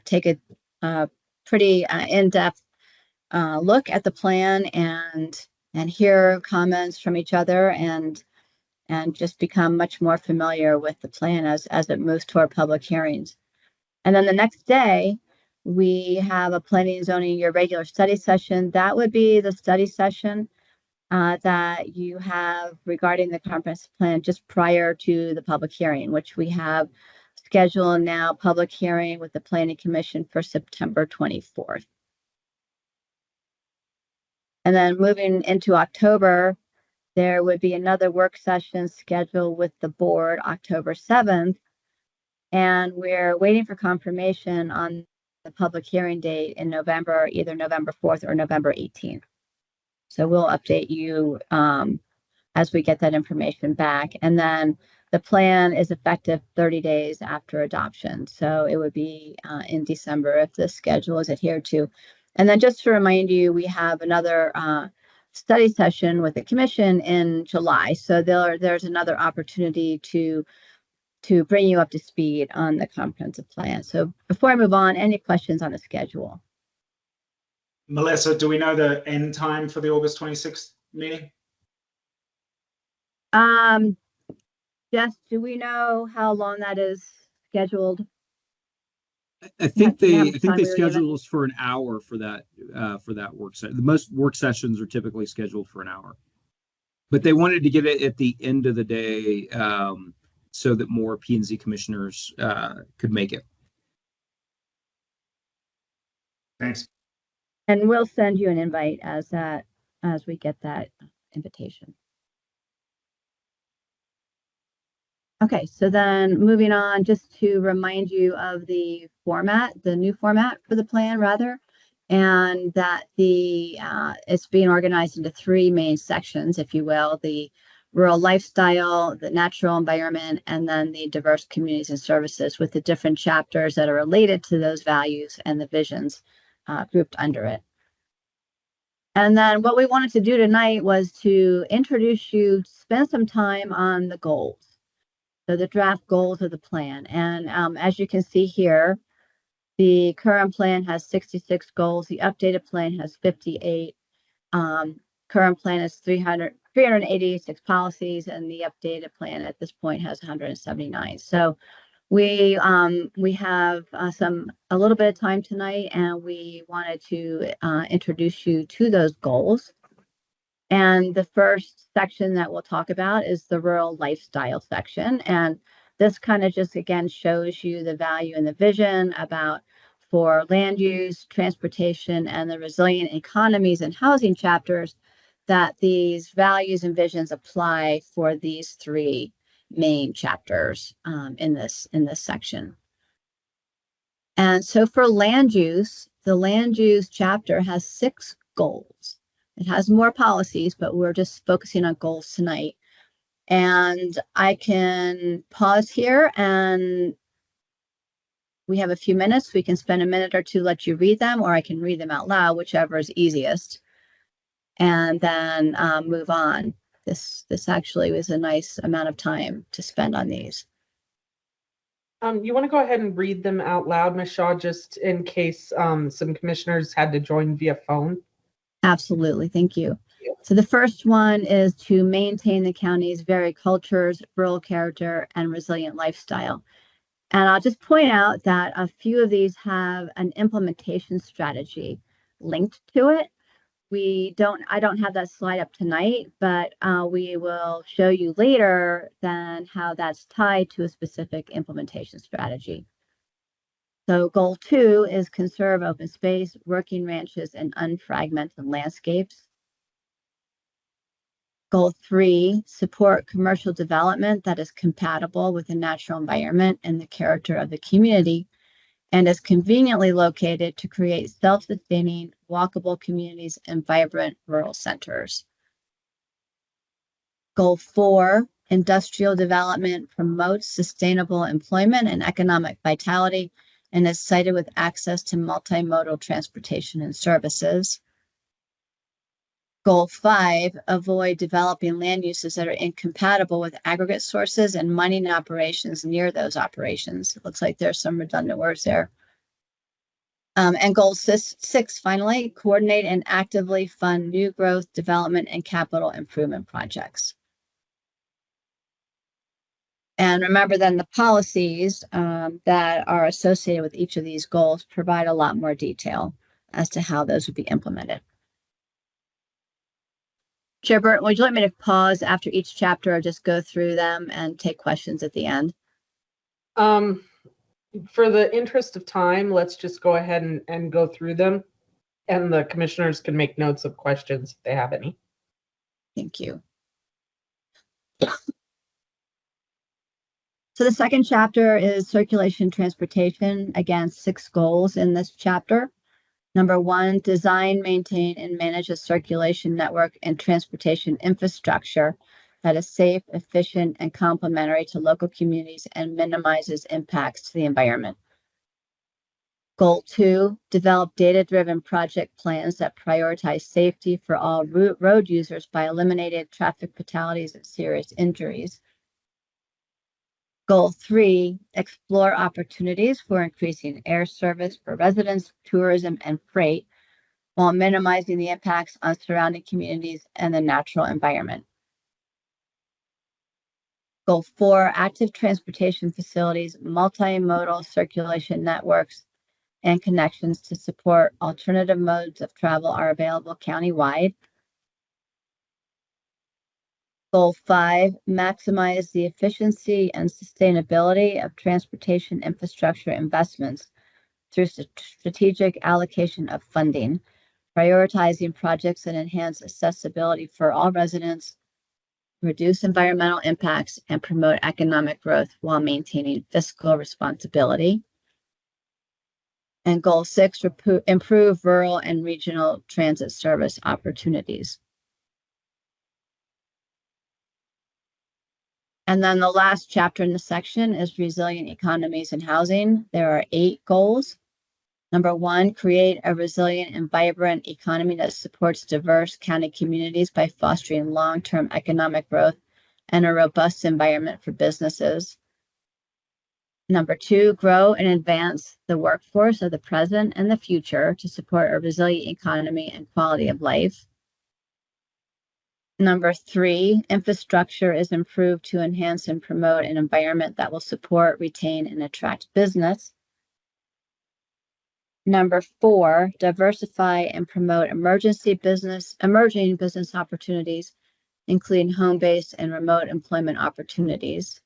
take a pretty in-depth look at the plan and hear comments from each other and just become much more familiar with the plan as it moves toward public hearings. And then the next day, we have a planning and zoning your regular study session. That would be the study session that you have regarding the comprehensive plan just prior to the public hearing, which we have scheduled now, public hearing with the Planning Commission for September 24th. And then moving into October, there would be another work session scheduled with the board October 7th. And we're waiting for confirmation on the public hearing date in November, either November 4th or November 18th. So we'll update you as we get that information back. And then the plan is effective 30 days after adoption. So it would be in December if the schedule is adhered to. And then just to remind you, we have another study session with the commission in July. So there's another opportunity to bring you up to speed on the comprehensive plan. So before I move on, any questions on the schedule? Melissa, do we know the end time for the August 26th meeting? Jess, do we know how long that is scheduled? I think they time we were given? schedule us for an hour for that work session. The most work sessions are typically scheduled for an hour, but they wanted to get it at the end of the day so that more P&Z commissioners could make it. Thanks. And we'll send you an invite as we get that invitation. Okay, so then moving on, just to remind you of the format, the new format for the plan rather, and that it's being organized into three main sections, if you will, the rural lifestyle, the natural environment, and then the diverse communities and services with the different chapters that are related to those values and the visions grouped under it. And then what we wanted to do tonight was to introduce you, spend some time on the goals. So the draft goals of the plan. And as you can see here, the current plan has 66 goals. The updated plan has 58. Current plan is 386 policies, and the updated plan at this point has 179. So we have a little bit of time tonight, and we wanted to introduce you to those goals. And the first section that we'll talk about is the rural lifestyle section. And this kind of just, again, shows you the value and the vision for land use, transportation, and the resilient economies and housing chapters that these values and visions apply for these three main chapters in this section. And so for land use, the land use chapter has 6 goals. It has more policies, but we're just focusing on goals tonight. And I can pause here, and we have a few minutes. We can spend a minute or two, let you read them, or I can read them out loud, whichever is easiest, and then move on. This actually was a nice amount of time to spend on these. You want to go ahead and read them out loud, Ms. Shaw, just in case some commissioners had to join via phone? Absolutely. Thank you. So the first one is to maintain the county's varied cultures, rural character, and resilient lifestyle. And I'll just point out that a few of these have an implementation strategy linked to it. I don't have that slide up tonight, but we will show you later then how that's tied to a specific implementation strategy. So goal 2 is conserve open space, working ranches, and unfragmented landscapes. Goal 3, support commercial development that is compatible with the natural environment and the character of the community, and is conveniently located to create self-sustaining, walkable communities and vibrant rural centers. Goal 4, industrial development promotes sustainable employment and economic vitality, and is cited with access to multimodal transportation and services. Goal 5, avoid developing land uses that are incompatible with aggregate sources and mining operations near those operations. It looks like there's some redundant words there. And goal six, finally, coordinate and actively fund new growth, development, and capital improvement projects. And remember then the policies that are associated with each of these goals provide a lot more detail as to how those would be implemented. Chair Burton, would you like me to pause after each chapter or just go through them and take questions at the end? For the interest of time, let's just go ahead and go through them, and the commissioners can make notes of questions if they have any. Thank you. So the second chapter is circulation transportation. Again, 6 goals in this chapter. Number 1, design, maintain, and manage a circulation network and transportation infrastructure that is safe, efficient, and complementary to local communities and minimizes impacts to the environment. Goal 2, develop data-driven project plans that prioritize safety for all road users by eliminating traffic fatalities and serious injuries. Goal 3, explore opportunities for increasing air service for residents, tourism, and freight while minimizing the impacts on surrounding communities and the natural environment. Goal 4, active transportation facilities, multimodal circulation networks, and connections to support alternative modes of travel are available countywide. Goal 5, maximize the efficiency and sustainability of transportation infrastructure investments through strategic allocation of funding, prioritizing projects that enhance accessibility for all residents, reduce environmental impacts, and promote economic growth while maintaining fiscal responsibility. And Goal 6, improve rural and regional transit service opportunities. And then the last chapter in the section is resilient economies and housing. There are 8 goals. Number 1, create a resilient and vibrant economy that supports diverse county communities by fostering long-term economic growth and a robust environment for businesses. Number 2, grow and advance the workforce of the present and the future to support a resilient economy and quality of life. Number 3, infrastructure is improved to enhance and promote an environment that will support, retain, and attract business. Number 4, diversify and promote emerging business opportunities, including home-based and remote employment opportunities.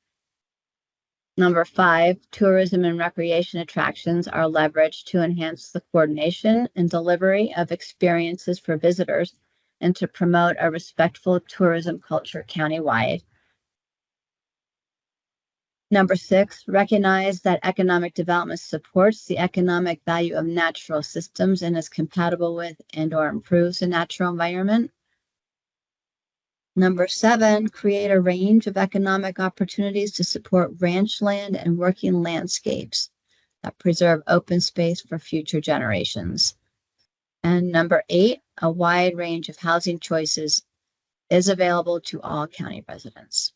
Number 5, tourism and recreation attractions are leveraged to enhance the coordination and delivery of experiences for visitors and to promote a respectful tourism culture countywide. Number 6, recognize that economic development supports the economic value of natural systems and is compatible with and/or improves the natural environment. Number 7, create a range of economic opportunities to support ranch land and working landscapes that preserve open space for future generations. And number 8, a wide range of housing choices is available to all county residents.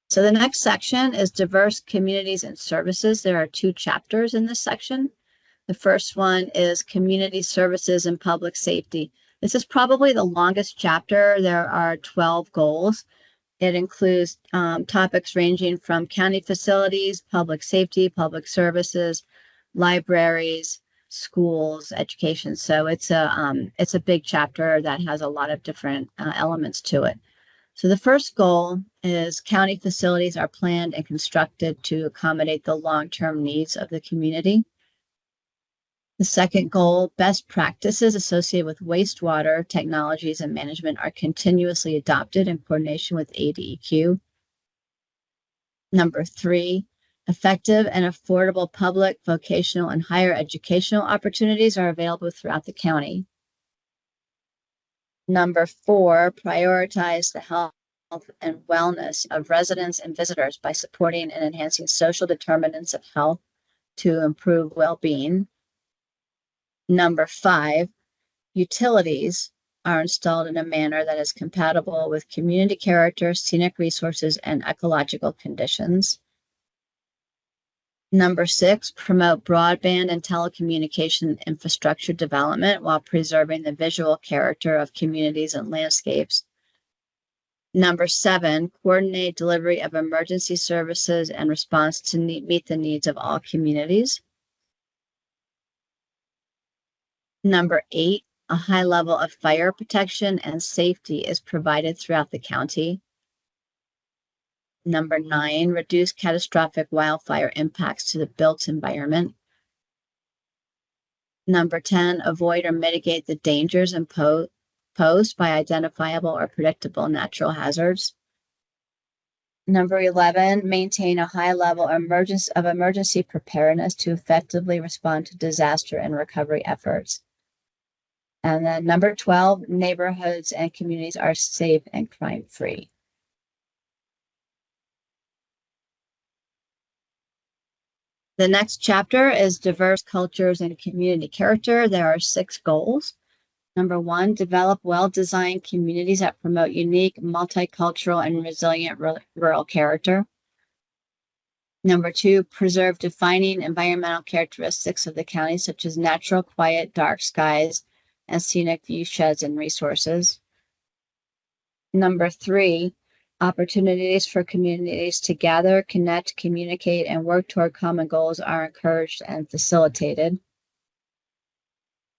So the next section is diverse communities and services. There are 2 chapters in this section. The first one is community services and public safety. This is probably the longest chapter. There are 12 goals. It includes topics ranging from county facilities, public safety, public services, libraries, schools, education. So it's a big chapter that has a lot of different elements to it. So the first goal is county facilities are planned and constructed to accommodate the long-term needs of the community. The second goal, best practices associated with wastewater technologies and management are continuously adopted in coordination with ADEQ. Number 3, effective and affordable public, vocational, and higher educational opportunities are available throughout the county. Number 4, prioritize the health and wellness of residents and visitors by supporting and enhancing social determinants of health to improve well-being. Number 5, utilities are installed in a manner that is compatible with community character, scenic resources, and ecological conditions. Number 6, promote broadband and telecommunication infrastructure development while preserving the visual character of communities and landscapes. Number 7, coordinate delivery of emergency services and response to meet the needs of all communities. Number 8, a high level of fire protection and safety is provided throughout the county. Number 9, reduce catastrophic wildfire impacts to the built environment. Number 10, avoid or mitigate the dangers posed by identifiable or predictable natural hazards. Number 11, maintain a high level of emergency preparedness to effectively respond to disaster and recovery efforts. And then number 12, neighborhoods and communities are safe and crime-free. The next chapter is diverse cultures and community character. There are 6 goals. Number 1, develop well-designed communities that promote unique, multicultural, and resilient rural character. Number 2, preserve defining environmental characteristics of the county, such as natural, quiet, dark skies, and scenic viewsheds and resources. Number 3, opportunities for communities to gather, connect, communicate, and work toward common goals are encouraged and facilitated.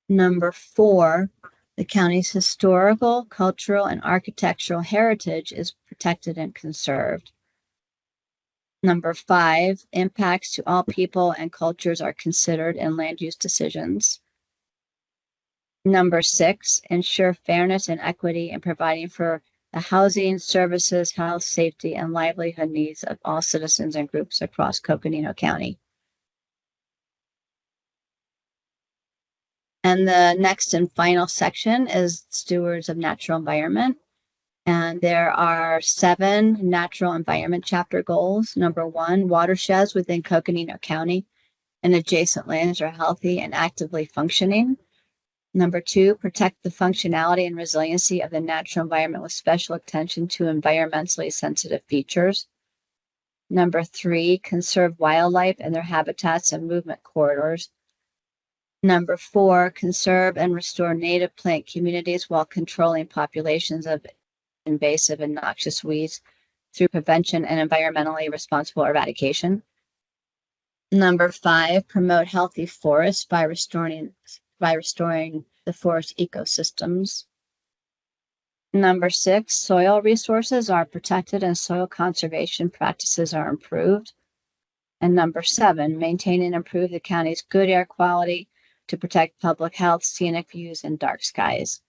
Number 4, the county's historical, cultural, and architectural heritage is protected and conserved. Number 5, impacts to all people and cultures are considered in land use decisions. Number 6, ensure fairness and equity in providing for the housing, services, health, safety, and livelihood needs of all citizens and groups across Coconino County. And the next and final section is stewards of natural environment. And there are 7 natural environment chapter goals. Number 1, watersheds within Coconino County and adjacent lands are healthy and actively functioning. Number 2, protect the functionality and resiliency of the natural environment with special attention to environmentally sensitive features. Number 3, conserve wildlife and their habitats and movement corridors. Number 4, conserve and restore native plant communities while controlling populations of invasive and noxious weeds through prevention and environmentally responsible eradication. Number 5, promote healthy forests by restoring the forest ecosystems. Number 6, soil resources are protected and soil conservation practices are improved. And number 7, maintain and improve the county's good air quality to protect public health, scenic views, and dark skies.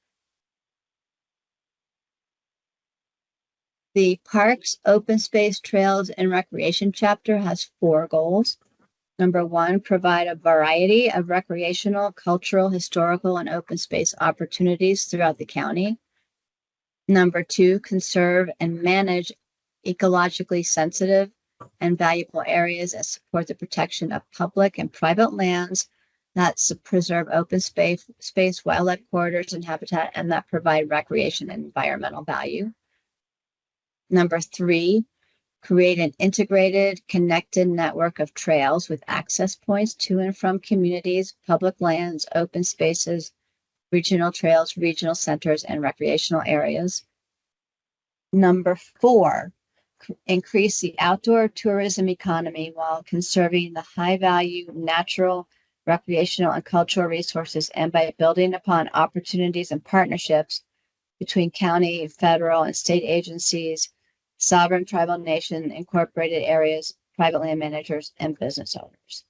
The Parks, Open Space, Trails, and Recreation chapter has 4 goals. Number 1, provide a variety of recreational, cultural, historical, and open space opportunities throughout the county. Number 2, conserve and manage ecologically sensitive and valuable areas that support the protection of public and private lands that preserve open space, wildlife corridors, and habitat, and that provide recreation and environmental value. Number 3, create an integrated, connected network of trails with access points to and from communities, public lands, open spaces, regional trails, regional centers, and recreational areas. Number 4, increase the outdoor tourism economy while conserving the high-value natural, recreational, and cultural resources, and by building upon opportunities and partnerships between county, federal, and state agencies, sovereign tribal nation, incorporated areas, private land managers, and business owners.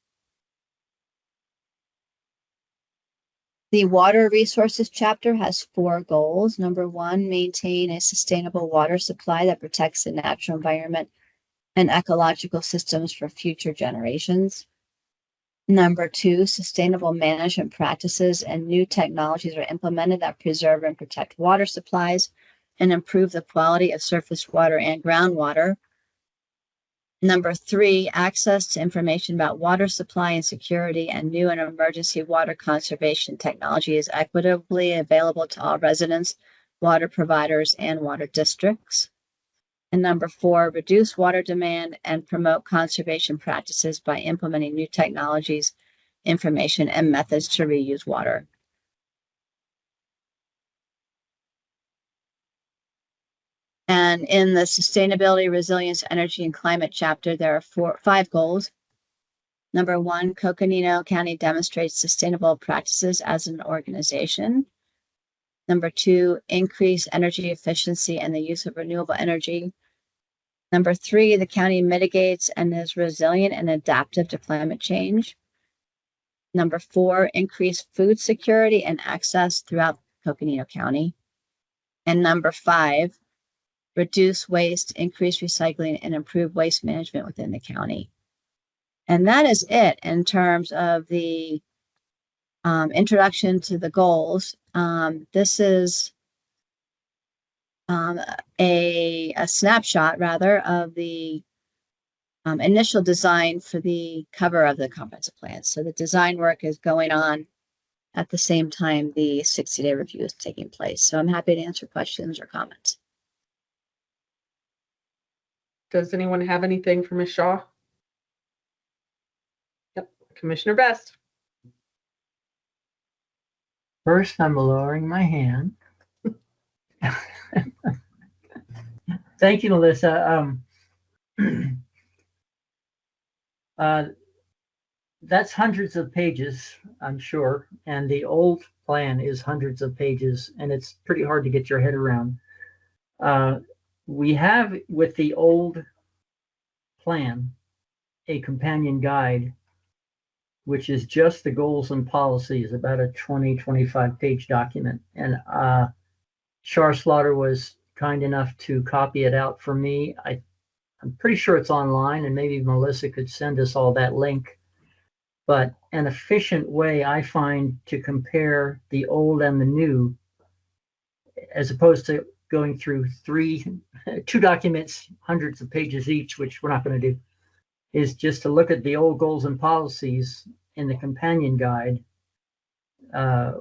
The Water Resources chapter has 4 goals. Number 1, maintain a sustainable water supply that protects the natural environment and ecological systems for future generations. Number 2, sustainable management practices and new technologies are implemented that preserve and protect water supplies and improve the quality of surface water and groundwater. Number 3, access to information about water supply and security and new and emergency water conservation technology is equitably available to all residents, water providers, and water districts. And number 4, reduce water demand and promote conservation practices by implementing new technologies, information, and methods to reuse water. And in the sustainability, resilience, energy, and climate chapter, there are 5 goals. Number 1, Coconino County demonstrates sustainable practices as an organization. Number 2, increase energy efficiency and the use of renewable energy. Number 3, the county mitigates and is resilient and adaptive to climate change. Number 4, increase food security and access throughout Coconino County. And number 5, reduce waste, increase recycling, and improve waste management within the county. And that is it in terms of the introduction to the goals. This is a snapshot, rather, of the initial design for the cover of the comprehensive plan. So the design work is going on at the same time the 60-day review is taking place. So I'm happy to answer questions or comments. Does anyone have anything for Ms. Shaw? Yep, Commissioner Best. First, I'm lowering my hand. Thank you, Melissa. That's hundreds of pages, I'm sure, and the old plan is hundreds of pages, and it's pretty hard to get your head around. We have, with the old plan, a companion guide, which is just the goals and policies, about a 20-25 page document. And Char Slaughter was kind enough to copy it out for me. I'm pretty sure it's online, and maybe Melissa could send us all that link. But an efficient way I find to compare the old and the new, as opposed to going through two documents, hundreds of pages each, which we're not going to do, is just to look at the old goals and policies in the companion guide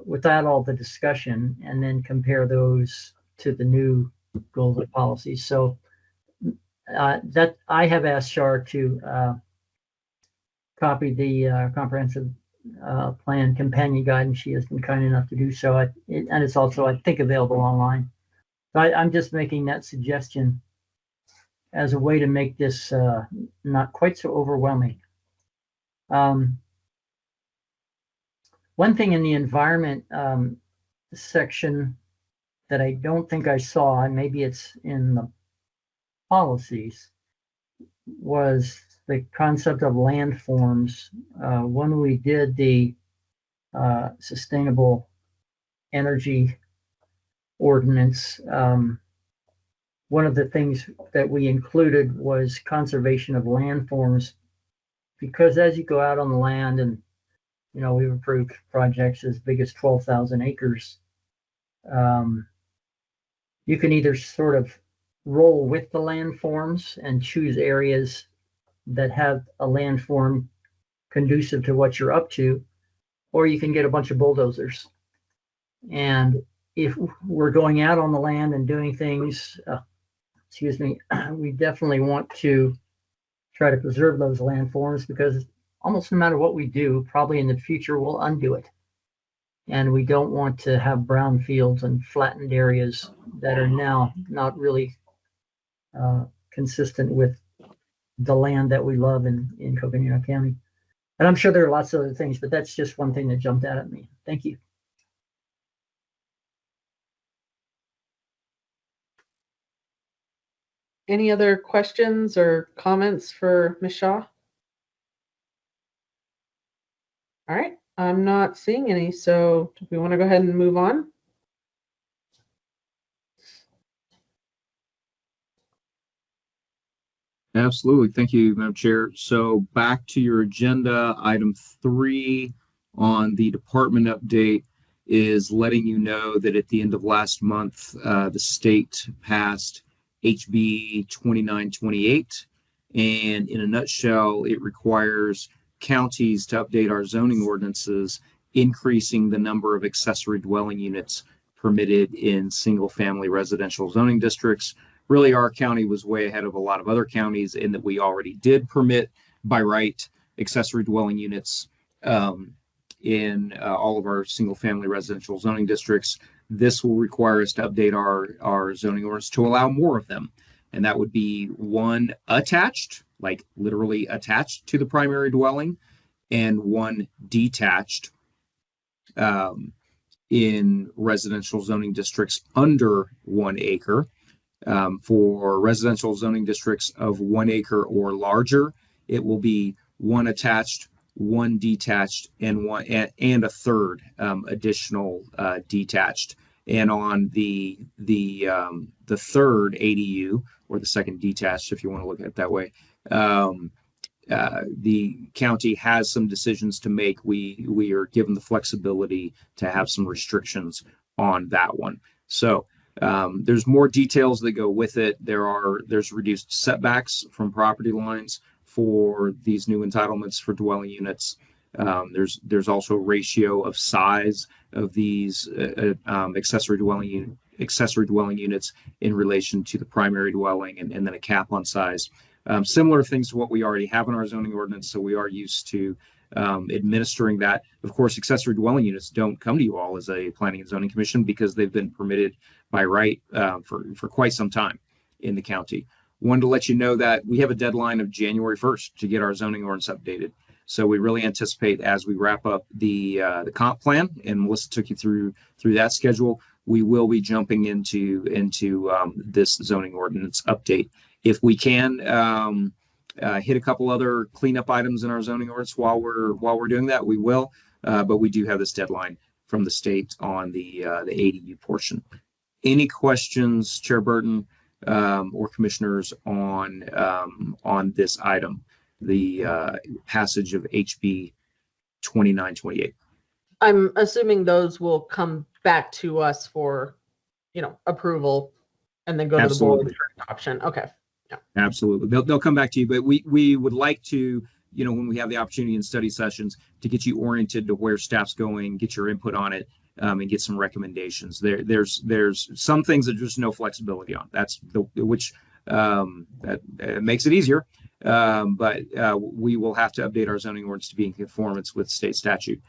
without all the discussion, and then compare those to the new goals and policies. So that I have asked Char to copy the comprehensive plan companion guide, and she has been kind enough to do so. And it's also, I think, available online. So I'm just making that suggestion as a way to make this not quite so overwhelming. One thing in the environment section that I don't think I saw, and maybe it's in the policies, was the concept of landforms. When we did the sustainable energy ordinance, one of the things that we included was conservation of landforms, because as you go out on the land, and we've approved projects as big as 12,000 acres, you can either sort of roll with the landforms and choose areas that have a landform conducive to what you're up to, or you can get a bunch of bulldozers. And if we're going out on the land and doing things, we definitely want to try to preserve those landforms, because almost no matter what we do, probably in the future we'll undo it. And we don't want to have brown fields and flattened areas that are now not really consistent with the land that we love in Coconino County. And I'm sure there are lots of other things, but that's just one thing that jumped out at me. Thank you. Any other questions or comments for Ms. Shaw? All right, I'm not seeing any, so do we want to go ahead and move on? Absolutely. Thank you, Madam Chair. So back to your agenda, item 3 on the department update is letting you know that at the end of last month, the state passed HB 2928. And in a nutshell, it requires counties to update our zoning ordinances, increasing the number of accessory dwelling units permitted in single-family residential zoning districts, really our county was way ahead of a lot of other counties in that we already did permit by right accessory dwelling units in all of our single family residential zoning districts. This will require us to update our zoning ordinance to allow more of them. And that would be one attached, like literally attached to the primary dwelling, and one detached in residential zoning districts under 1 acre. For residential zoning districts of 1 acre or larger, it will be one attached, one detached, and a third additional detached. And on the third ADU, or the second detached, if you want to look at it that way, the county has some decisions to make. We are given the flexibility to have some restrictions on that one. So there's more details that go with it. There's reduced setbacks from property lines for these new entitlements for dwelling units. There's also a ratio of size of these accessory dwelling units in relation to the primary dwelling, and then a cap on size. Similar things to what we already have in our zoning ordinance, so we are used to administering that. Of course, accessory dwelling units don't come to you all as a planning and zoning commission because they've been permitted by right for quite some time in the county. Wanted to let you know that we have a deadline of January 1st to get our zoning ordinance updated. So we really anticipate, as we wrap up the comp plan, and Melissa took you through that schedule, we will be jumping into this zoning ordinance update. If we can hit a couple other cleanup items in our zoning ordinance while we're doing that, we will. But we do have this deadline from the state on the ADU portion. Any questions, Chair Burton or commissioners, on this item, the passage of HB 2928? I'm assuming those will come back to us for, approval, and then go to the board for adoption. Okay. Yeah. Absolutely. They'll come back to you, but we would like to, when we have the opportunity in study sessions, to get you oriented to where staff's going, get your input on it, and get some recommendations. There's some things that there's no flexibility on. That's that makes it easier. But we will have to update our zoning ordinance to be in conformance with state statute.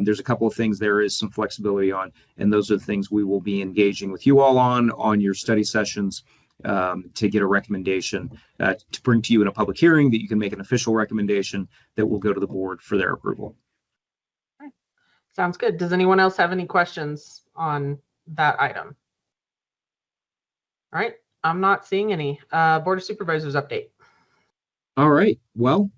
There's a couple of things there is some flexibility on, and those are the things we will be engaging with you all on your study sessions to get a recommendation to bring to you in a public hearing that you can make an official recommendation that will go to the board for their approval. Okay. Sounds good. Does anyone else have any questions on that item? All right. I'm not seeing any. Board of Supervisors update. All right. Well,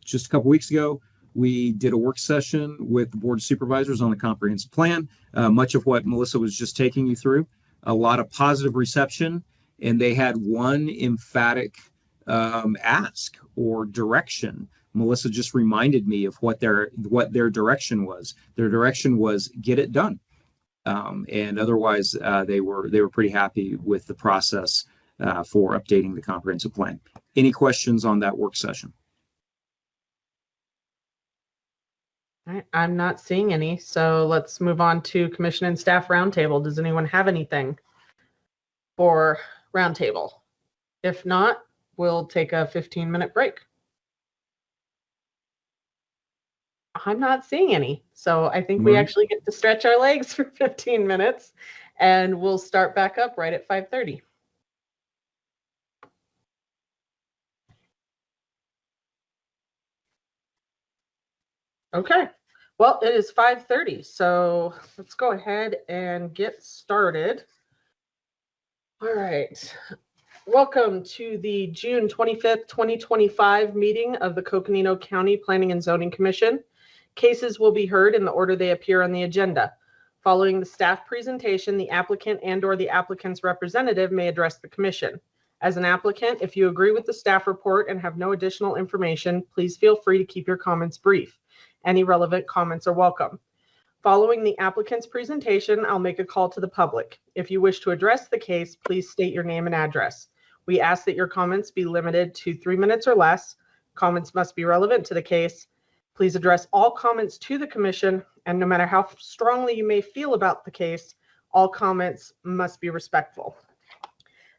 just a couple weeks ago, we did a work session with the Board of Supervisors on the comprehensive plan, much of what Melissa was just taking you through. A lot of positive reception, and they had one emphatic ask or direction. Melissa just reminded me of what their direction was. Their direction was get it done, and otherwise they were pretty happy with the process for updating the comprehensive plan. Any questions on that work session? All right, I'm not seeing any, so let's move on to Commission and Staff Roundtable. Does anyone have anything for Roundtable? If not, we'll take a 15-minute break. I'm not seeing any, so I think we actually get to stretch our legs for 15 minutes, and we'll start back up right at 5:30. Okay, well, it is 5:30, so let's go ahead and get started. All right, welcome to the June 25th, 2025 meeting of the Coconino County Planning and Zoning Commission. Cases will be heard in the order they appear on the agenda. Following the staff presentation, the applicant and/or the applicant's representative may address the commission. As an applicant, if you agree with the staff report and have no additional information, please feel free to keep your comments brief. Any relevant comments are welcome. Following the applicant's presentation, I'll make a call to the public. If you wish to address the case, please state your name and address. We ask that your comments be limited to 3 minutes or less. Comments must be relevant to the case. Please address all comments to the commission, and no matter how strongly you may feel about the case, all comments must be respectful.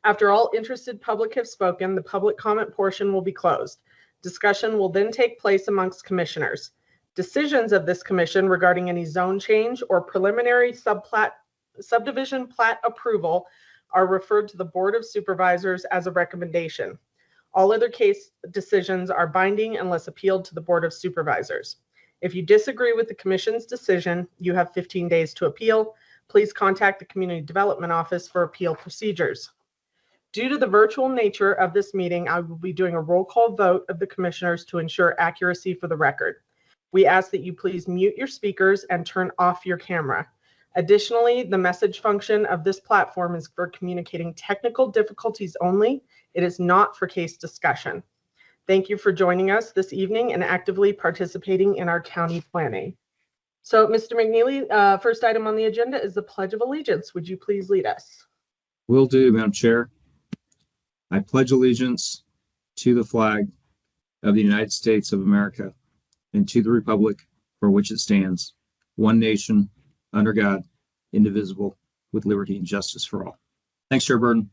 After all interested public have spoken, the public comment portion will be closed. Discussion will then take place amongst commissioners. Decisions of this commission regarding any zone change or preliminary subdivision plat approval are referred to the Board of Supervisors as a recommendation. All other case decisions are binding unless appealed to the Board of Supervisors. If you disagree with the commission's decision, you have 15 days to appeal. Please contact the Community Development Office for appeal procedures. Due to the virtual nature of this meeting, I will be doing a roll call vote of the commissioners to ensure accuracy for the record. We ask that you please mute your speakers and turn off your camera. Additionally, the message function of this platform is for communicating technical difficulties only. It is not for case discussion. Thank you for joining us this evening and actively participating in our county planning. So, Mr. McNeely, first item on the agenda is the Pledge of Allegiance. Would you please lead us? Will do, Madam Chair. I pledge allegiance to the flag of the United States of America and to the republic for which it stands, one nation, under God, indivisible, with liberty and justice for all. Thanks, Chair Burton.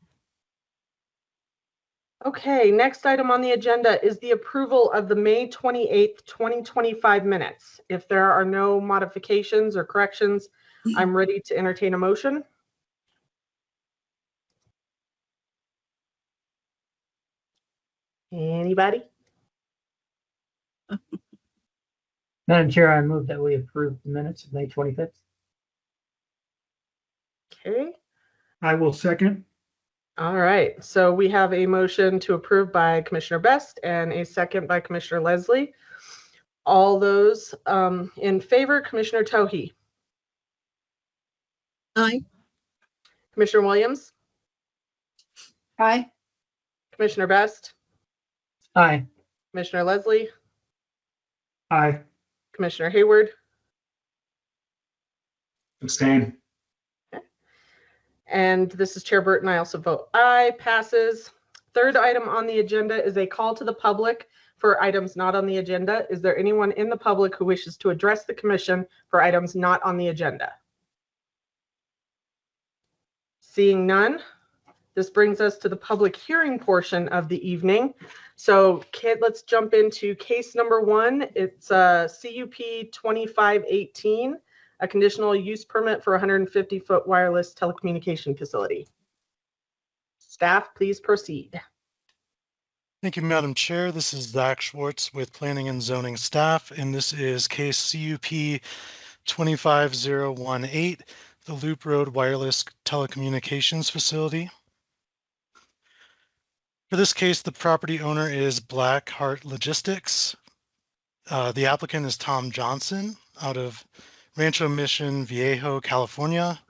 Okay, next item on the agenda is the approval of the May 28th, 2025 minutes. If there are no modifications or corrections, I'm ready to entertain a motion. Anybody? Madam Chair, I move that we approve the minutes of May 25th. Okay. I will second. All right. So we have a motion to approve by Commissioner Best and a second by Commissioner Leslie. All those in favor, Commissioner Tohi. Aye. Commissioner Williams. Aye. Commissioner Best. Aye. Commissioner Leslie. Aye. Commissioner Hayward. Abstain. And this is Chair Burton. I also vote aye. Passes. Third item on the agenda is a call to the public for items not on the agenda. Is there anyone in the public who wishes to address the commission for items not on the agenda? Seeing none, this brings us to the public hearing portion of the evening. So let's jump into case number one. It's CUP 2518. A conditional use permit for a 150-foot wireless telecommunication facility. Staff, please proceed. Thank you, Madam Chair. This is Zach Schwartz with Planning and Zoning staff, and this is case CUP 25018, the Loop Road Wireless Telecommunications Facility. For this case, the property owner is Blackheart Logistics. The applicant is Tom Johnson out of Rancho Mission Viejo, California.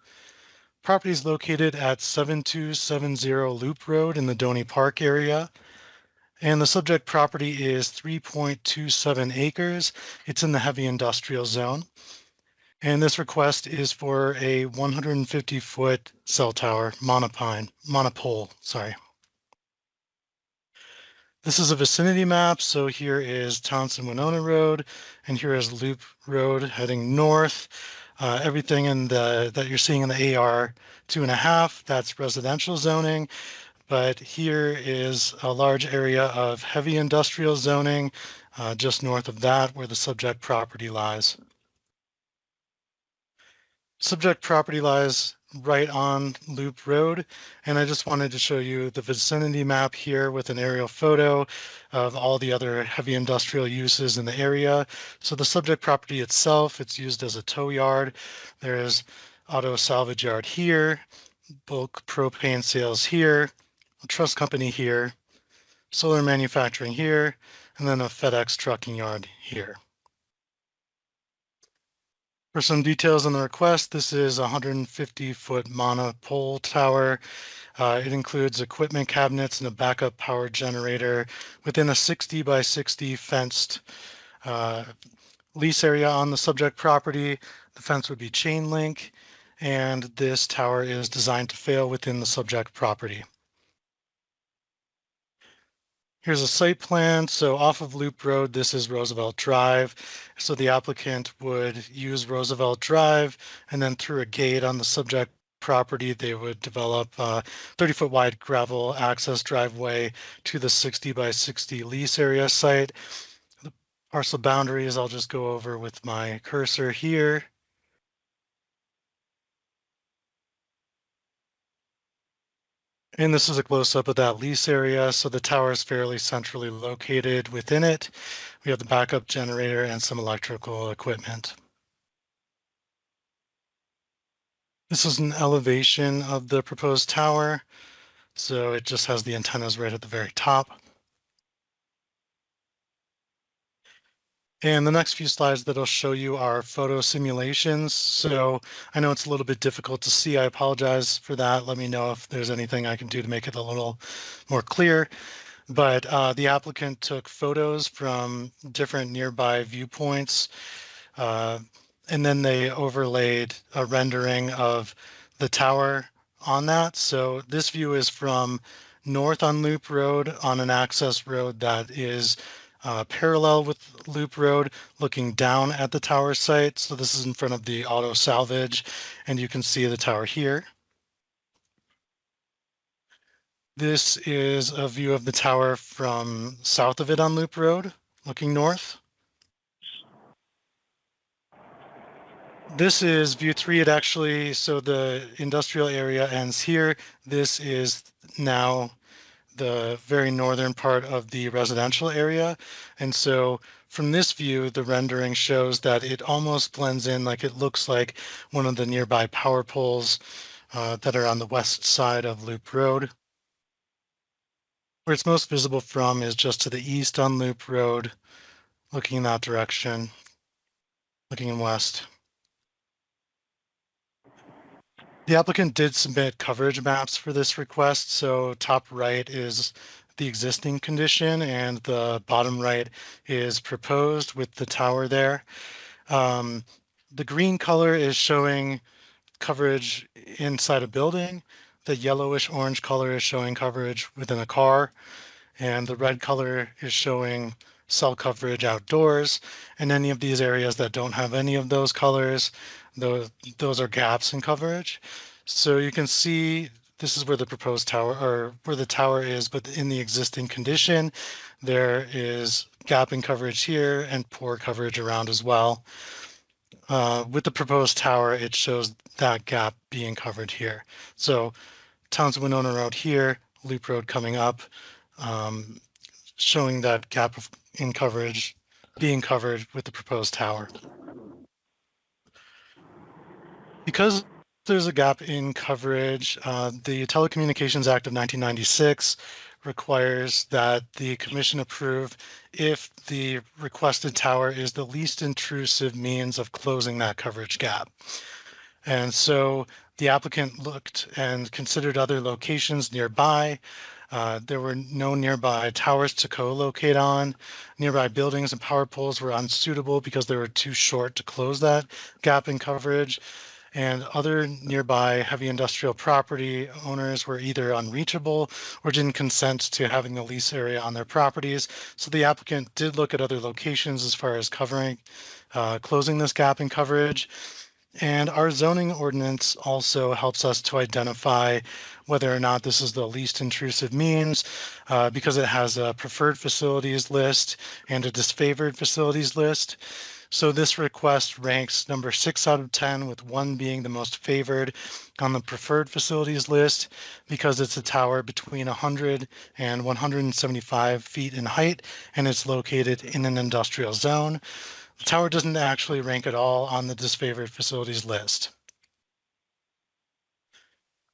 Property is located at 7270 Loop Road in the Donny Park area. And the subject property is 3.27 acres. It's in the heavy industrial zone. And this request is for a 150-foot cell tower, monopole, sorry. This is a vicinity map. So here is Townsend-Winona Road, and here is Loop Road heading north. Everything that you're seeing in the AR 2.5, that's residential zoning. But here is a large area of heavy industrial zoning just north of that where the subject property lies. Subject property lies right on Loop Road, and I just wanted to show you the vicinity map here with an aerial photo of all the other heavy industrial uses in the area. So the subject property itself, it's used as a tow yard. There's auto salvage yard here, bulk propane sales here, a trust company here, solar manufacturing here, and then a FedEx trucking yard here. For some details on the request, this is a 150-foot monopole tower. It includes equipment cabinets and a backup power generator within a 60 by 60 fenced lease area on the subject property. The fence would be chain link, and this tower is designed to fail within the subject property. Here's a site plan. So off of Loop Road, this is Roosevelt Drive. So the applicant would use Roosevelt Drive and then through a gate on the subject property, they would develop a 30-foot wide gravel access driveway to the 60 by 60 lease area site. The parcel boundaries I'll just go over with my cursor here. And this is a close-up of that lease area. So the tower is fairly centrally located within it. We have the backup generator and some electrical equipment. This is an elevation of the proposed tower. So it just has the antennas right at the very top. And the next few slides that I'll show you are photo simulations. So I know it's a little bit difficult to see. I apologize for that. Let me know if there's anything I can do to make it a little more clear. But the applicant took photos from different nearby viewpoints, and then they overlaid a rendering of the tower on that. So this view is from north on Loop Road on an access road that is parallel with Loop Road, looking down at the tower site. So this is in front of the auto salvage, and you can see the tower here. This is a view of the tower from south of it on Loop Road, looking north. This is view 3. It actually, so the industrial area ends here. This is now the very northern part of the residential area. And so from this view, the rendering shows that it almost blends in, like it looks like one of the nearby power poles that are on the west side of Loop Road. Where it's most visible from is just to the east on Loop Road, looking in that direction, looking in west. The applicant did submit coverage maps for this request. So top right is the existing condition and the bottom right is proposed with the tower there. The green color is showing coverage inside a building. The yellowish orange color is showing coverage within a car. And the red color is showing cell coverage outdoors. And any of these areas that don't have any of those colors, those are gaps in coverage. So you can see this is where the proposed tower, or where the tower is, but in the existing condition, there is gap in coverage here and poor coverage around as well. With the proposed tower, it shows that gap being covered here. So Townsend Winona Road here, Loop Road coming up, showing that gap in coverage being covered with the proposed tower. Because there's a gap in coverage, the Telecommunications Act of 1996 requires that the commission approve if the requested tower is the least intrusive means of closing that coverage gap. And so the applicant looked and considered other locations nearby. There were no nearby towers to co-locate on. Nearby buildings and power poles were unsuitable because they were too short to close that gap in coverage. And other nearby heavy industrial property owners were either unreachable or didn't consent to having the lease area on their properties. So the applicant did look at other locations as far as closing this gap in coverage. And our zoning ordinance also helps us to identify whether or not this is the least intrusive means, because it has a preferred facilities list and a disfavored facilities list. So this request ranks number 6 out of 10, with 1 being the most favored on the preferred facilities list, because it's a tower between 100 and 175 feet in height, and it's located in an industrial zone. The tower doesn't actually rank at all on the disfavored facilities list.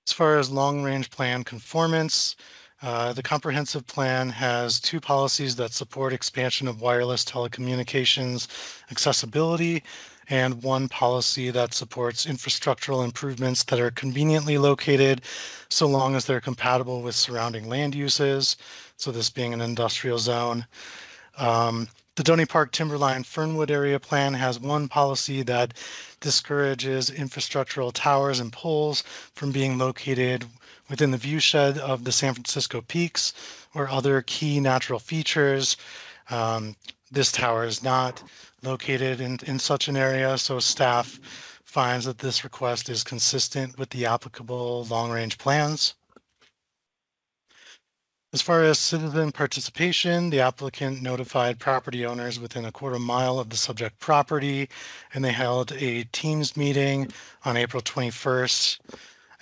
As far as long-range plan conformance, the comprehensive plan has 2 policies that support expansion of wireless telecommunications accessibility, and 1 policy that supports infrastructural improvements that are conveniently located so long as they're compatible with surrounding land uses. So this being an industrial zone. The Donny Park Timberline Fernwood area plan has 1 policy that discourages infrastructural towers and poles from being located within the viewshed of the San Francisco Peaks or other key natural features. This tower is not located in such an area, so staff finds that this request is consistent with the applicable long-range plans. As far as citizen participation, the applicant notified property owners within a quarter mile of the subject property, and they held a Teams meeting on April 21st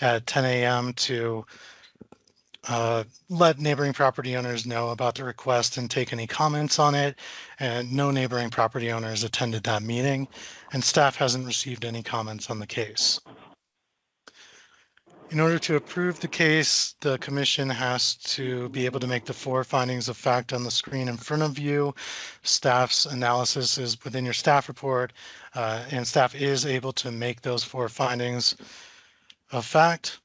at 10 a.m. to let neighboring property owners know about the request and take any comments on it. And no neighboring property owners attended that meeting, and staff hasn't received any comments on the case. In order to approve the case, the commission has to be able to make the 4 findings of fact on the screen in front of you. Staff's analysis is within your staff report, and staff is able to make those 4 findings of fact.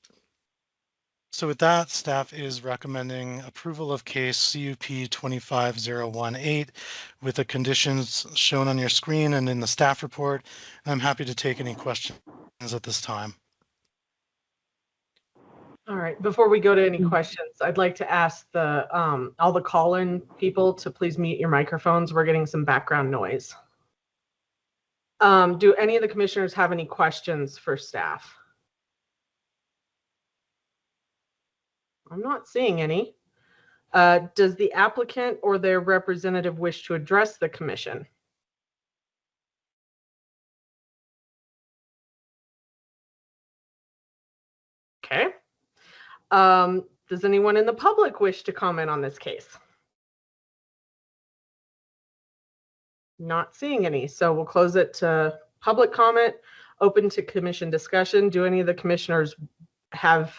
So with that, staff is recommending approval of case CUP 25018 with the conditions shown on your screen and in the staff report. And I'm happy to take any questions at this time. All right, before we go to any questions, I'd like to ask the all the call-in people to please mute your microphones. We're getting some background noise. Do any of the commissioners have any questions for staff? I'm not seeing any. Does the applicant or their representative wish to address the commission? Okay. Does anyone in the public wish to comment on this case? Not seeing any, so we'll close it to public comment, open to commission discussion. Do any of the commissioners have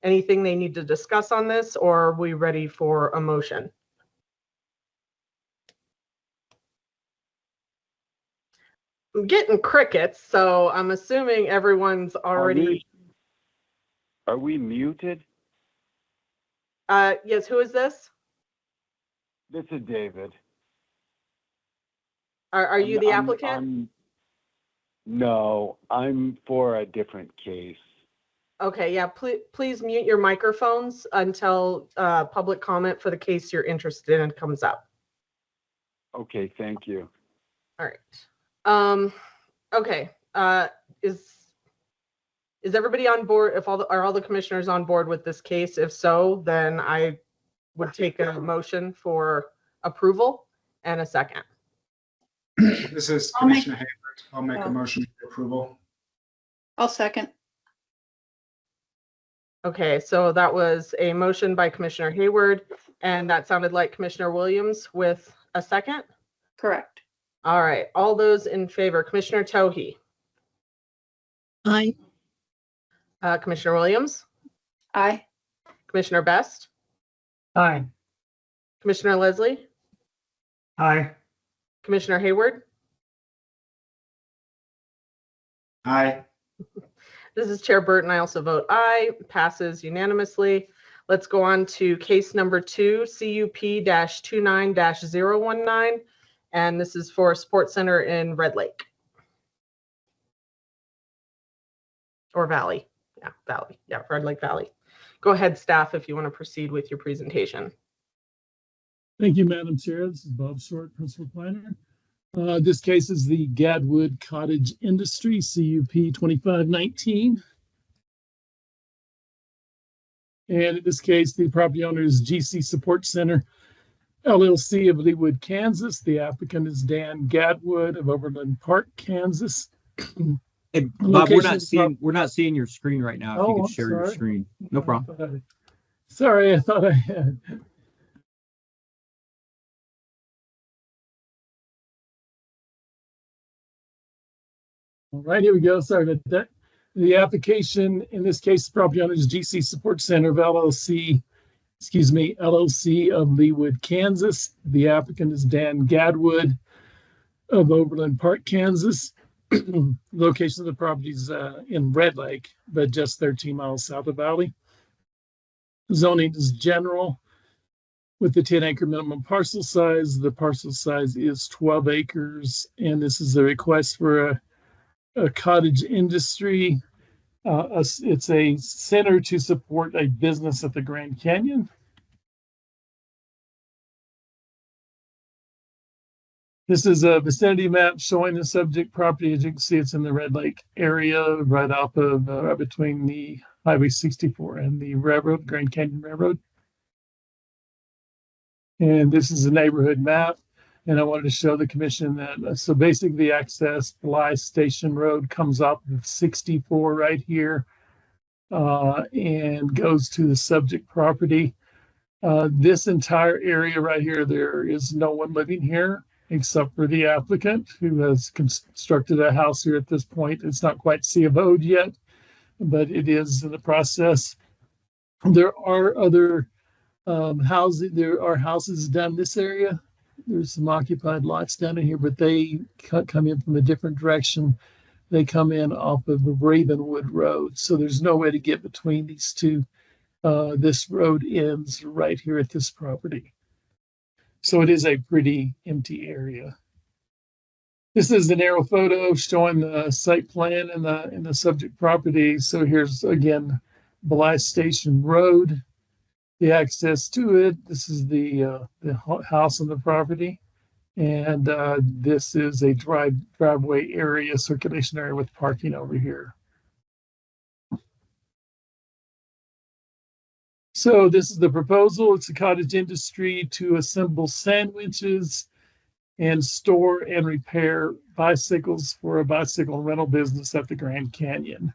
anything they need to discuss on this, or are we ready for a motion? I'm getting crickets, so I'm assuming everyone's already. Are we muted? Yes, who is this? This is David. Are you the applicant? No, I'm for a different case. Okay, yeah, please mute your microphones until public comment for the case you're interested in comes up. Okay, thank you. All right. Okay. Is everybody on board? Are all the commissioners on board with this case? If so, then I would take a motion for approval and a second. This is Commissioner Hayward. I'll make a motion for approval. I'll second. Okay, so that was a motion by Commissioner Hayward, and that sounded like Commissioner Williams with a second? Correct. All right, all those in favor, Commissioner Towhee. Aye. Commissioner Williams. Aye. Commissioner Best. Aye. Commissioner Leslie. Aye. Commissioner Hayward. Aye. This is Chair Burton. I also vote aye. Passes unanimously. Let's go on to case number 2, CUP-29-019, and this is for a sports center in Red Lake. Or Valley. Yeah, Valley. Yeah, Red Lake Valley. Go ahead, staff, if you want to proceed with your presentation. Thank you, Madam Chair. This is Bob Short, Principal Planner. This case is the Gadwood Cottage Industry, CUP 2519. And in this case, the property owner is GC Support Center, LLC of Leawood, Kansas. The applicant is Dan Gadwood of Overland Park, Kansas. Hey, Bob, we're not seeing your screen right now. If you could share your screen. No problem. Sorry, I thought I had. All right, here we go. Sorry about that. The application, in this case, the property owner is GC Support Center of LLC of Leawood, Kansas. The applicant is Dan Gadwood of Overland Park, Kansas. Location of the property is in Red Lake, but just 13 miles south of Valley. Zoning is general with the 10-acre minimum parcel size. The parcel size is 12 acres, and this is the request for a cottage industry. It's a center to support a business at the Grand Canyon. This is a vicinity map showing the subject property. As you can see, it's in the Red Lake area, right off of right between the Highway 64 and the railroad, Grand Canyon Railroad. And this is a neighborhood map. And I wanted to show the commission that, so basically the access Blythe Station Road comes up of 64 right here and goes to the subject property. This entire area right here, there is no one living here except for the applicant who has constructed a house here at this point. It's not quite C of O'd yet, but it is in the process. There are other houses. There are houses down this area. There's some occupied lots down in here, but they come in from a different direction. They come in off of Ravenwood Road. So there's no way to get between these two. This road ends right here at this property. So it is a pretty empty area. This is an aerial photo showing the site plan and the subject property. So here's again Blythe Station Road, the access to it. This is the house on the property, and this is a driveway area, circulation area with parking over here. So this is the proposal. It's a cottage industry to assemble sandwiches and store and repair bicycles for a bicycle rental business at the Grand Canyon.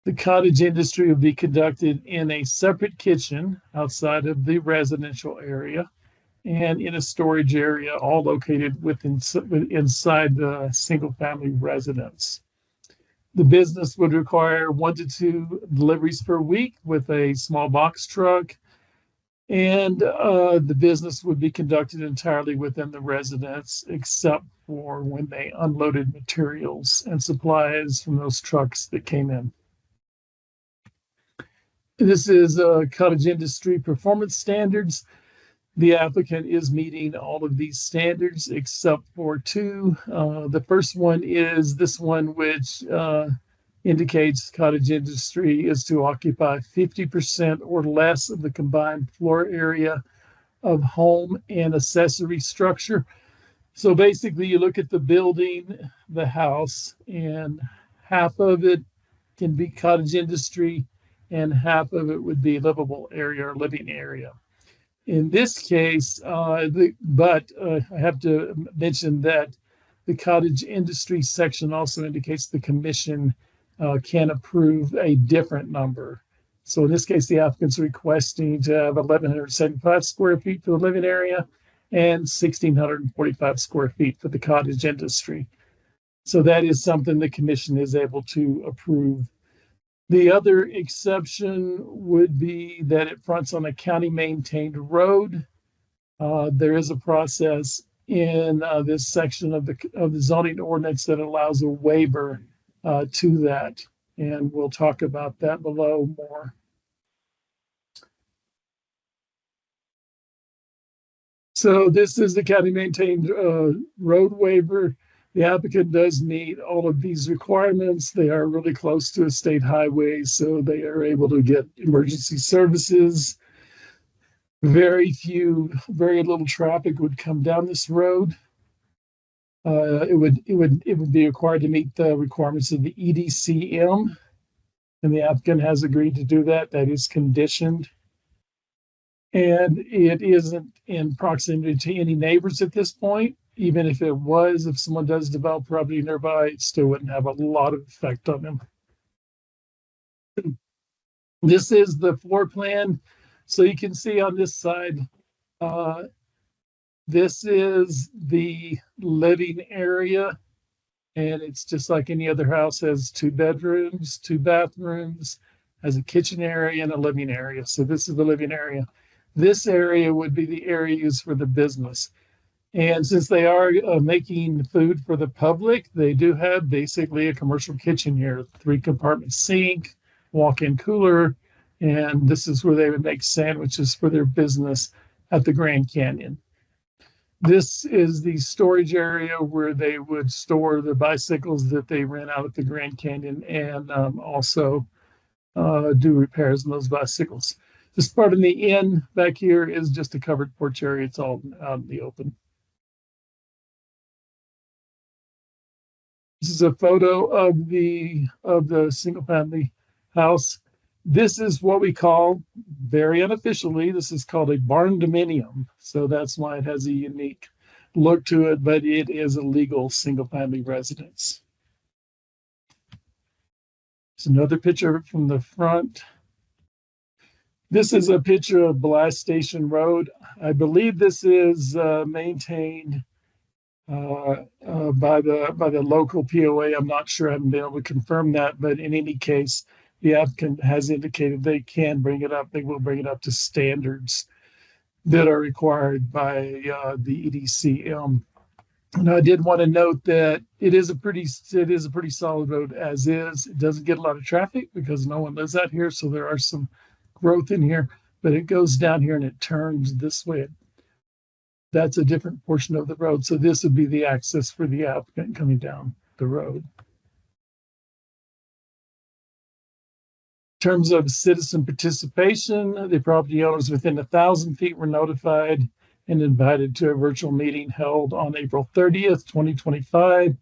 The cottage industry will be conducted in a separate kitchen outside of the residential area and in a storage area, all located inside the single family residence. The business would require 1 to 2 deliveries per week with a small box truck. And the business would be conducted entirely within the residence, except for when they unloaded materials and supplies from those trucks that came in. This is cottage industry performance standards. The applicant is meeting all of these standards except for 2. The first one is this one, which indicates cottage industry is to occupy 50% or less of the combined floor area of home and accessory structure. So basically you look at the building, the house, and half of it can be cottage industry and half of it would be livable area or living area. In this case, I have to mention that the cottage industry section also indicates the commission can approve a different number. So in this case, the applicant's requesting to have 1,175 square feet for the living area and 1,645 square feet for the cottage industry. So that is something the commission is able to approve. The other exception would be that it fronts on a county maintained road. There is a process in this section of the zoning ordinance that allows a waiver to that, and we'll talk about that below more. So this is the county maintained road waiver. The applicant does meet all of these requirements. They are really close to a state highway, so they are able to get emergency services. Very little traffic would come down this road. It would be required to meet the requirements of the EDCM, and the applicant has agreed to do that. That is conditioned. And it isn't in proximity to any neighbors at this point. Even if it was, if someone does develop property nearby, it still wouldn't have a lot of effect on them. This is the floor plan. So you can see on this side, this is the living area. And it's just like any other house, has 2 bedrooms, 2 bathrooms, has a kitchen area and a living area. So this is the living area. This area would be the area used for the business. And since they are making food for the public, they do have basically a commercial kitchen here, 3-compartment sink, walk-in cooler, and this is where they would make sandwiches for their business at the Grand Canyon. This is the storage area where they would store the bicycles that they rent out at the Grand Canyon and also do repairs on those bicycles. This part in the inn back here is just a covered porch area. It's all out in the open. This is a photo of the single family house. This is what we call, very unofficially, this is called a barn dominium. So that's why it has a unique look to it, but it is a legal single family residence. There's another picture from the front. This is a picture of Blast Station Road. I believe this is maintained by the local POA. I'm not sure. I haven't been able to confirm that, but in any case, the applicant has indicated they can bring it up. They will bring it up to standards that are required by the EDCM. And I did want to note that it is a pretty solid road as is. It doesn't get a lot of traffic because no one lives out here, so there are some growth in here. But it goes down here and it turns this way. That's a different portion of the road. So this would be the access for the applicant coming down the road. In terms of citizen participation, the property owners within 1,000 feet were notified and invited to a virtual meeting held on April 30th, 2025.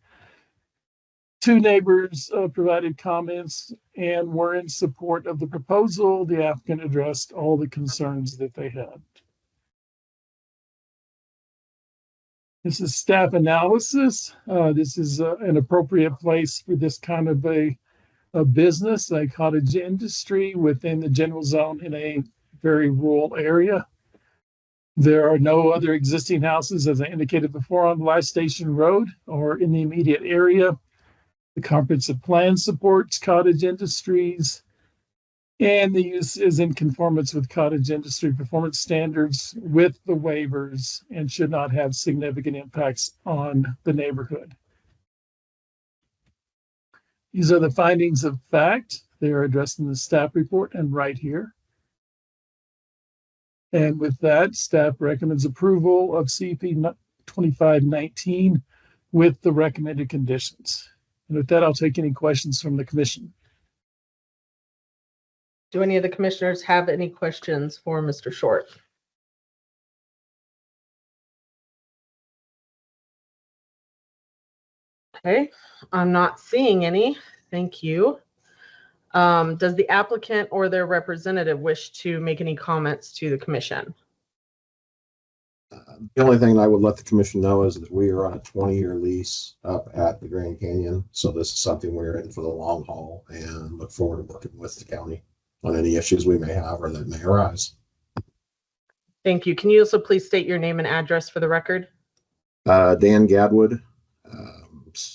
2 neighbors provided comments and were in support of the proposal. The applicant addressed all the concerns that they had. This is staff analysis. This is an appropriate place for this kind of a business, a cottage industry within the general zone in a very rural area. There are no other existing houses, as I indicated before, on Blast Station Road or in the immediate area. The comprehensive plan supports cottage industries, and the use is in conformance with cottage industry performance standards with the waivers and should not have significant impacts on the neighborhood. These are the findings of fact. They are addressed in the staff report and right here. And with that, staff recommends approval of CP 2519 with the recommended conditions. And with that, I'll take any questions from the commission. Do any of the commissioners have any questions for Mr. Short? Okay, I'm not seeing any. Thank you. Does the applicant or their representative wish to make any comments to the commission? The only thing I would let the commission know is that we are on a 20-year lease up at the Grand Canyon. So this is something we're in for the long haul and look forward to working with the county on any issues we may have or that may arise. Thank you. Can you also please state your name and address for the record? Dan Gadwood.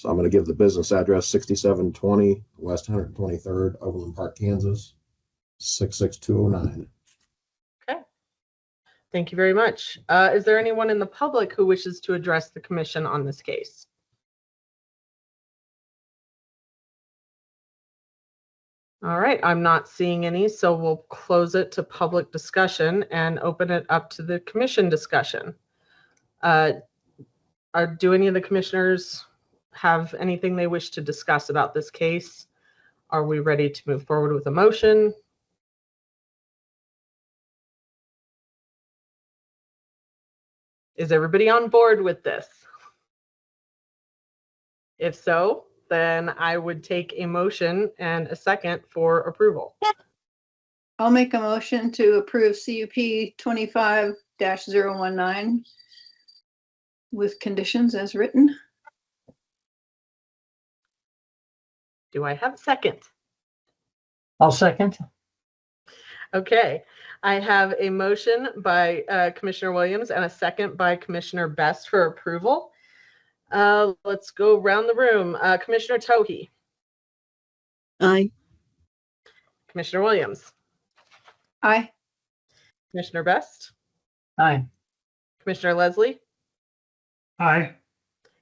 I'm going to give the business address 6720 West 123rd, Overland Park, Kansas, 66209. Okay. Thank you very much. Is there anyone in the public who wishes to address the commission on this case? All right, I'm not seeing any, so we'll close it to public discussion and open it up to the commission discussion. Do any of the commissioners have anything they wish to discuss about this case? Are we ready to move forward with a motion? Is everybody on board with this? If so, then I would take a motion and a second for approval. I'll make a motion to approve CUP 25-019 with conditions as written. Do I have a second? I'll second. Okay, I have a motion by Commissioner Williams and a second by Commissioner Best for approval. Let's go around the room. Commissioner Tohi. Aye. Commissioner Williams. Aye. Commissioner Best. Aye. Commissioner Leslie. Aye.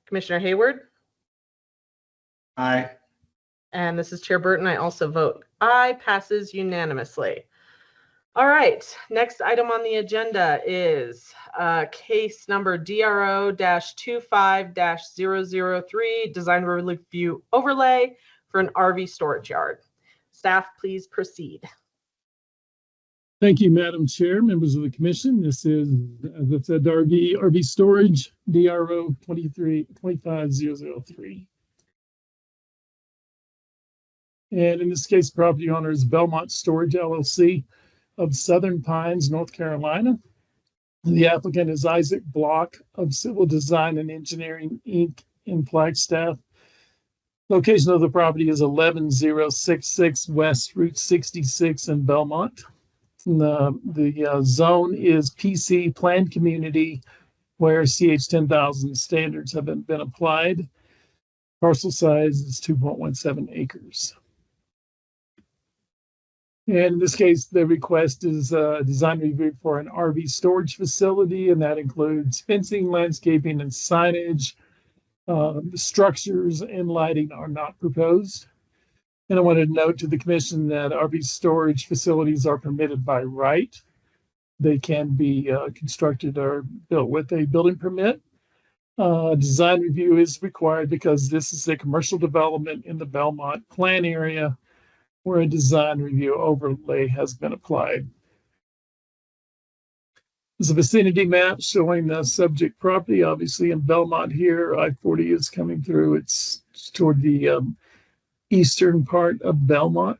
Commissioner Hayward. Aye. And this is Chair Burton. I also vote aye. Passes unanimously. All right. Next item on the agenda is case number DRO-25-003, design review overlay for an RV storage yard. Staff, please proceed. Thank you, Madam Chair, members of the commission. This is, as I said, RV storage, DRO 25-003. And in this case, property owner is Belmont Storage LLC of Southern Pines, North Carolina. The applicant is Isaac Block of Civil Design and Engineering, Inc. in Flagstaff. Location of the property is 11066 West Route 66 in Belmont. The zone is PC planned community where CH 10,000 standards have been applied. Parcel size is 2.17 acres. And in this case, the request is a design review for an RV storage facility, and that includes fencing, landscaping, and signage. Structures and lighting are not proposed. And I wanted to note to the commission that RV storage facilities are permitted by right. They can be constructed or built with a building permit. Design review is required because this is a commercial development in the Belmont plan area where a design review overlay has been applied. There's a vicinity map showing the subject property, obviously in Belmont here. I-40 is coming through. It's toward the eastern part of Belmont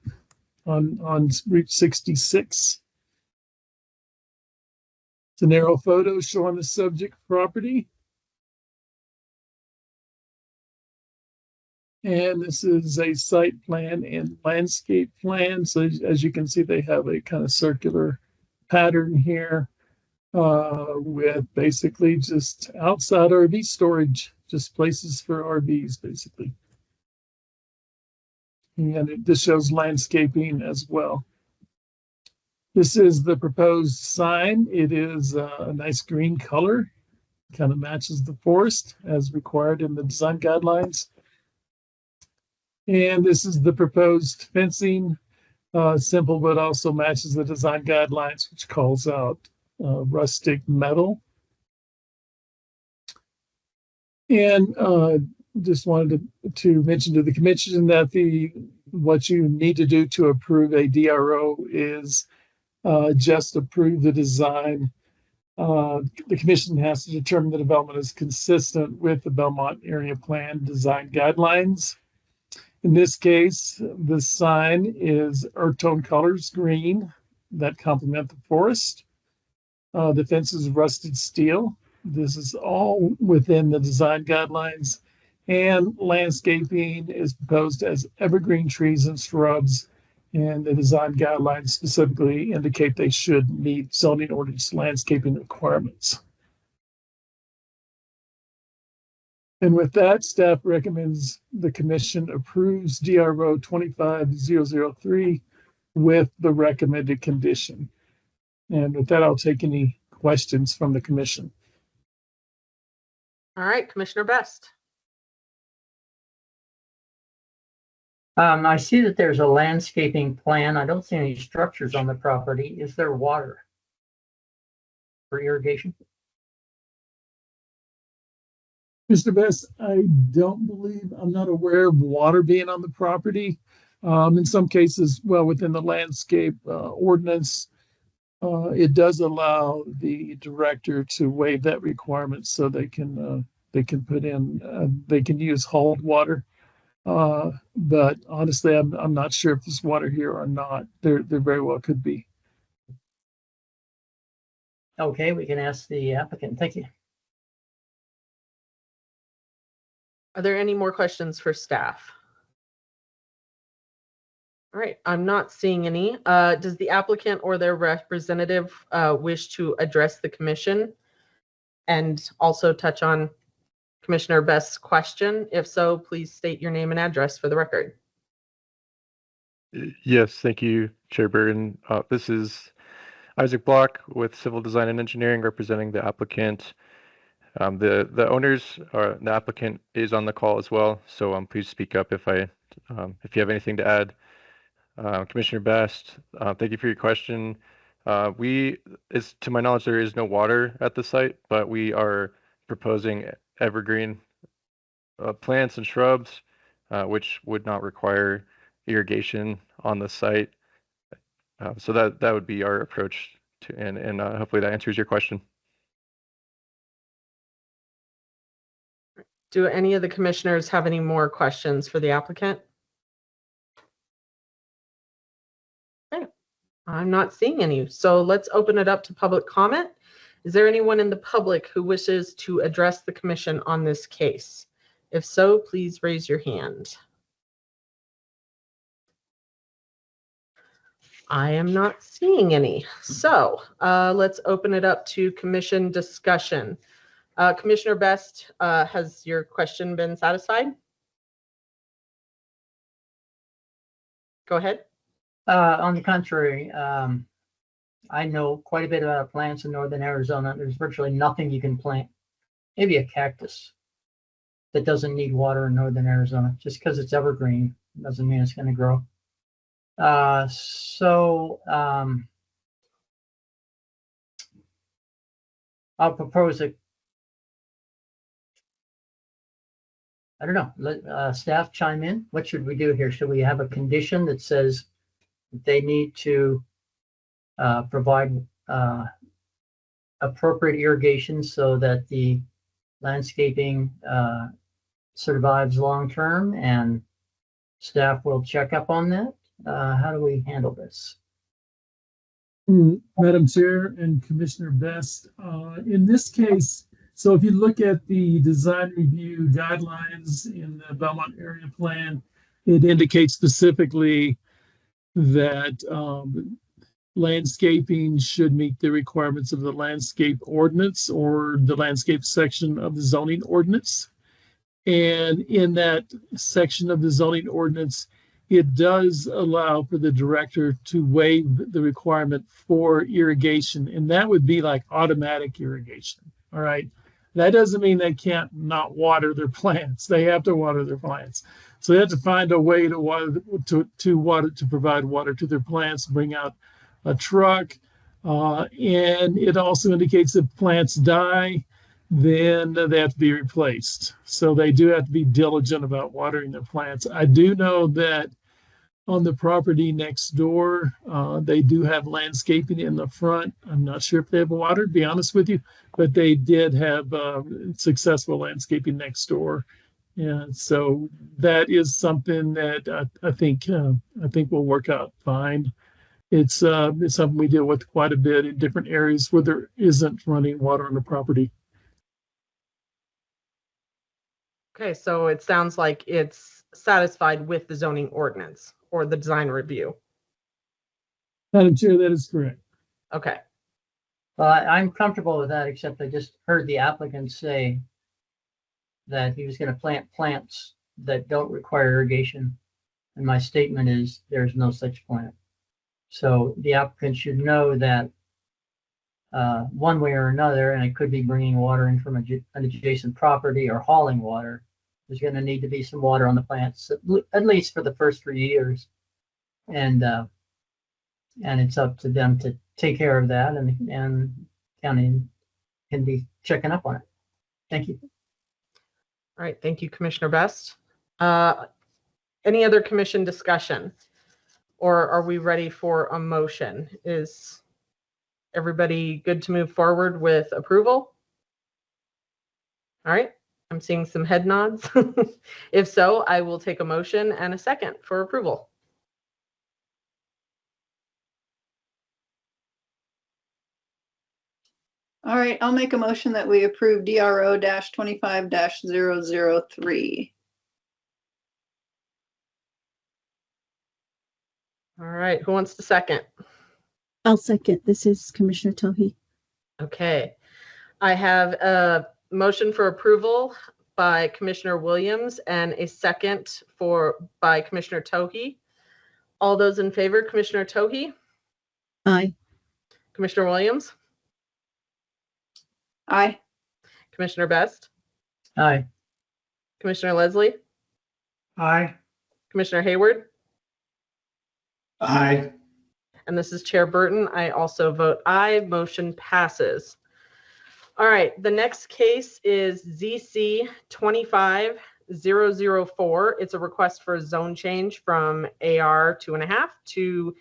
on Route 66. It's an aerial photo showing the subject property. And this is a site plan and landscape plan. So as you can see, they have a kind of circular pattern here with basically just outside RV storage, just places for RVs, basically. And this shows landscaping as well. This is the proposed sign. It is a nice green color, kind of matches the forest as required in the design guidelines. And this is the proposed fencing, simple, but also matches the design guidelines, which calls out rustic metal. And just wanted to mention to the commission that what you need to do to approve a DRO is just approve the design. The commission has to determine the development is consistent with the Belmont Area Plan design guidelines. In this case, the sign is earth tone colors, green, that complement the forest. The fence is rusted steel. This is all within the design guidelines. And landscaping is proposed as evergreen trees and shrubs. And the design guidelines specifically indicate they should meet zoning ordinance landscaping requirements. And with that, staff recommends the commission approves DRO 25003 with the recommended condition. And with that, I'll take any questions from the commission. All right, Commissioner Best. I see that there's a landscaping plan. I don't see any structures on the property. Is there water for irrigation? Mr. Best, I don't believe, I'm not aware of water being on the property. In some cases, well, within the landscape ordinance, it does allow the director to waive that requirement so they can put in, they can use hauled water. But honestly, I'm not sure if there's water here or not. There very well could be. Okay, we can ask the applicant. Thank you. Are there any more questions for staff? All right, I'm not seeing any. Does the applicant or their representative wish to address the commission and also touch on Commissioner Best's question? If so, please state your name and address for the record. Yes, thank you, Chair Burton. This is Isaac Block with Civil Design and Engineering representing the applicant. The owners or the applicant is on the call as well, so please speak up if you have anything to add. Commissioner Best, thank you for your question. To my knowledge, there is no water at the site, but we are proposing evergreen plants and shrubs, which would not require irrigation on the site. So that would be our approach to, and hopefully that answers your question. Do any of the commissioners have any more questions for the applicant? I'm not seeing any. So let's open it up to public comment. Is there anyone in the public who wishes to address the commission on this case? If so, please raise your hand. I am not seeing any. So let's open it up to commission discussion. Commissioner Best, has your question been satisfied? Go ahead. On the contrary, I know quite a bit about plants in northern Arizona. There's virtually nothing you can plant. Maybe a cactus that doesn't need water in northern Arizona. Just because it's evergreen doesn't mean it's going to grow. I'll propose I don't know, let staff chime in. What should we do here? Should we have a condition that says that they need to provide appropriate irrigation so that the landscaping survives long term, and staff will check up on that? How do we handle this? Madam Chair and Commissioner Best, in this case, so if you look at the design review guidelines in the Belmont area plan, it indicates specifically that landscaping should meet the requirements of the landscape ordinance or the landscape section of the zoning ordinance. And in that section of the zoning ordinance, it does allow for the director to waive the requirement for irrigation, and that would be like automatic irrigation. All right. That doesn't mean they can't not water their plants. They have to water their plants. So they have to find a way to water, to provide water to their plants, bring out a truck. And it also indicates that plants die, then they have to be replaced. So they do have to be diligent about watering their plants. I do know that on the property next door, they do have landscaping in the front. I'm not sure if they have water, to be honest with you, but they did have successful landscaping next door. And so that is something that I think will work out fine. It's something we deal with quite a bit in different areas where there isn't running water on the property. Okay, so it sounds like it's satisfied with the zoning ordinance or the design review. Madam Chair, that is correct. Okay. Well, I'm comfortable with that, except I just heard the applicant say that he was going to plant plants that don't require irrigation. And my statement is there's no such plant. So the applicant should know that one way or another, and it could be bringing water in from an adjacent property or hauling water, there's going to need to be some water on the plants, at least for the first 3 years. And it's up to them to take care of that, and county can be checking up on it. Thank you. All right, thank you, Commissioner Best. Any other commission discussion? Or are we ready for a motion? Is everybody good to move forward with approval? All right, I'm seeing some head nods. If so, I will take a motion and a second for approval. All right, I'll make a motion that we approve DRO-25-003. All right, who wants to second? I'll second. This is Commissioner Tohi. Okay, I have a motion for approval by Commissioner Williams and a second by Commissioner Tohi. All those in favor, Commissioner Tohi? Aye. Commissioner Williams? Aye. Commissioner Best? Aye. Commissioner Leslie? Aye. Commissioner Hayward? Aye. And this is Chair Burton. I also vote aye. Motion passes. All right, the next case is ZC 25004. It's a request for a zone change from AR 2.5 to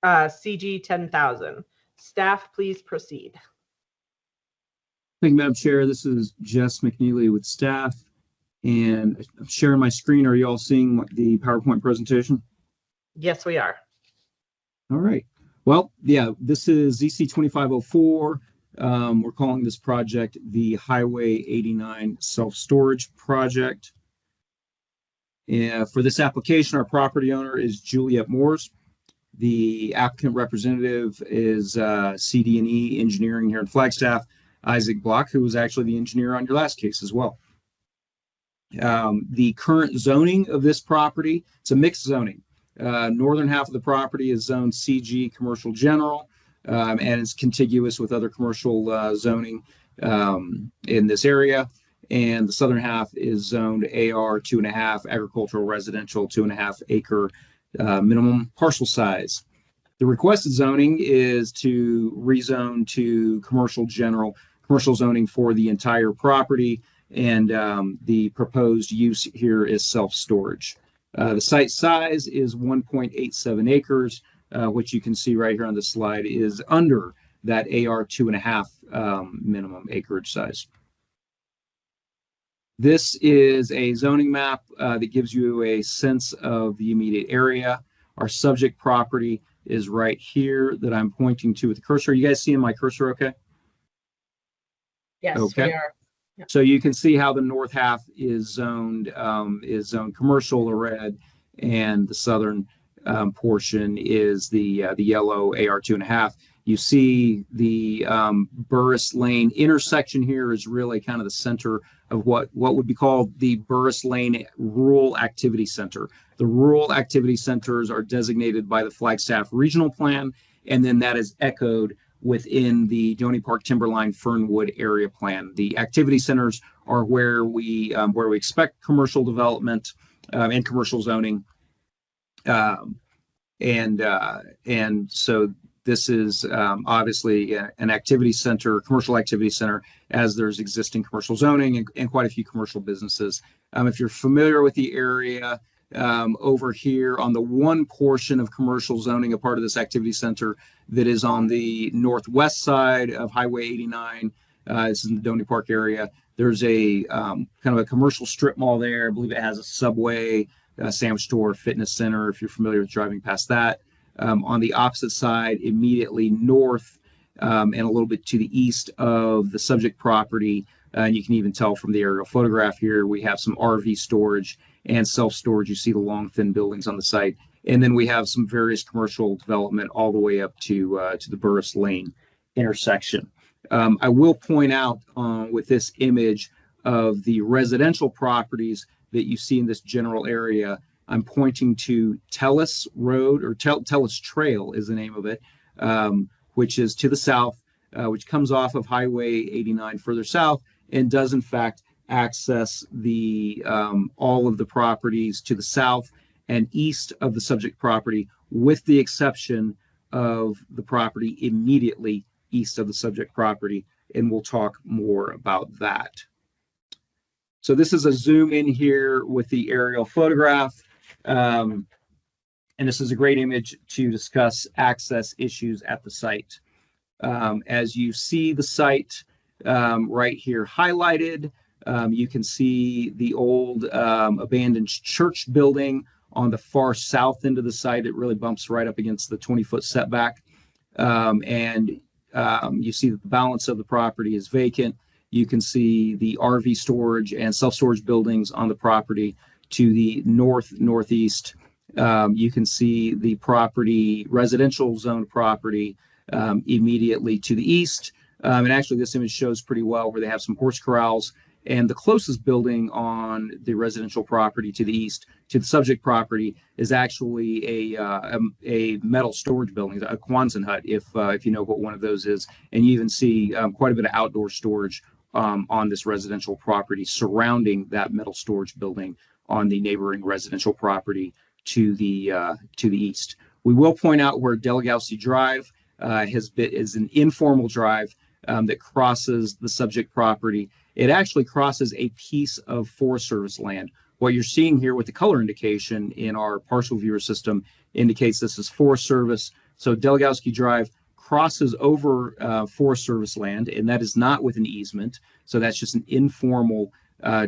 CG 10,000. Staff, please proceed. Thank you, Madam Chair. This is Jess McNeely with staff, and I'm sharing my screen. Are you all seeing the PowerPoint presentation? Yes, we are. All right. Well, yeah, this is ZC 2504. We're calling this project the Highway 89 Self-Storage Project. For this application, our property owner is Juliet Moores. The applicant representative is CD&E Engineering here in Flagstaff, Isaac Block, who was actually the engineer on your last case as well. The current zoning of this property, it's a mixed zoning. Northern half of the property is zoned CG Commercial General, and it's contiguous with other commercial zoning in this area. And the southern half is zoned AR 2.5, agricultural residential 2.5 acre minimum parcel size. The requested zoning is to rezone to commercial zoning for the entire property, and the proposed use here is self-storage. The site size is 1.87 acres, which you can see right here on the slide is under that AR 2.5 minimum acreage size. This is a zoning map that gives you a sense of the immediate area. Our subject property is right here that I'm pointing to with the cursor. You guys seeing my cursor okay? Yes, okay. we are. Yeah. So you can see how the north half is zoned commercial, the red, and the southern portion is the yellow AR 2.5. You see the Burris Lane intersection here is really kind of the center of what would be called the Burris Lane Rural Activity Center. The rural activity centers are designated by the Flagstaff Regional Plan, and then that is echoed within the Donny Park Timberline Fernwood Area Plan. The activity centers are where we expect commercial development and commercial zoning, and so this is obviously an activity center, commercial activity center, as there's existing commercial zoning and quite a few commercial businesses. If you're familiar with the area, over here on the one portion of commercial zoning, a part of this activity center that is on the northwest side of Highway 89, this is in the Donny Park area. There's a kind of a commercial strip mall there. I believe it has a Subway, a sandwich store, fitness center, if you're familiar with driving past that. On the opposite side, immediately north and a little bit to the east of the subject property, and you can even tell from the aerial photograph here, we have some RV storage and self-storage. You see the long, thin buildings on the site. And then we have some various commercial development all the way up to the Burris Lane intersection. I will point out with this image of the residential properties that you see in this general area, I'm pointing to Tellis Road, or Tellis Trail is the name of it, which is to the south, which comes off of Highway 89 further south and does in fact access the all of the properties to the south and east of the subject property, with the exception of the property immediately east of the subject property, and we'll talk more about that. So this is a zoom in here with the aerial photograph. And this is a great image to discuss access issues at the site. As you see the site right here highlighted, you can see the old abandoned church building on the far south end of the site. It really bumps right up against the 20-foot setback. And you see that the balance of the property is vacant. You can see the RV storage and self-storage buildings on the property to the northeast. You can see the property, residential zone property, immediately to the east. And actually this image shows pretty well where they have some horse corrals, and the closest building on the residential property to the east to the subject property is actually a metal storage building, a Quonset hut, if you know what one of those is. And you even see quite a bit of outdoor storage on this residential property surrounding that metal storage building on the neighboring residential property to the east. We will point out where Delegowski Drive is an informal drive that crosses the subject property. It actually crosses a piece of Forest Service land. What you're seeing here with the color indication in our partial viewer system indicates this is Forest Service. So Delegowski Drive crosses over Forest Service land, and that is not with an easement. So that's just an informal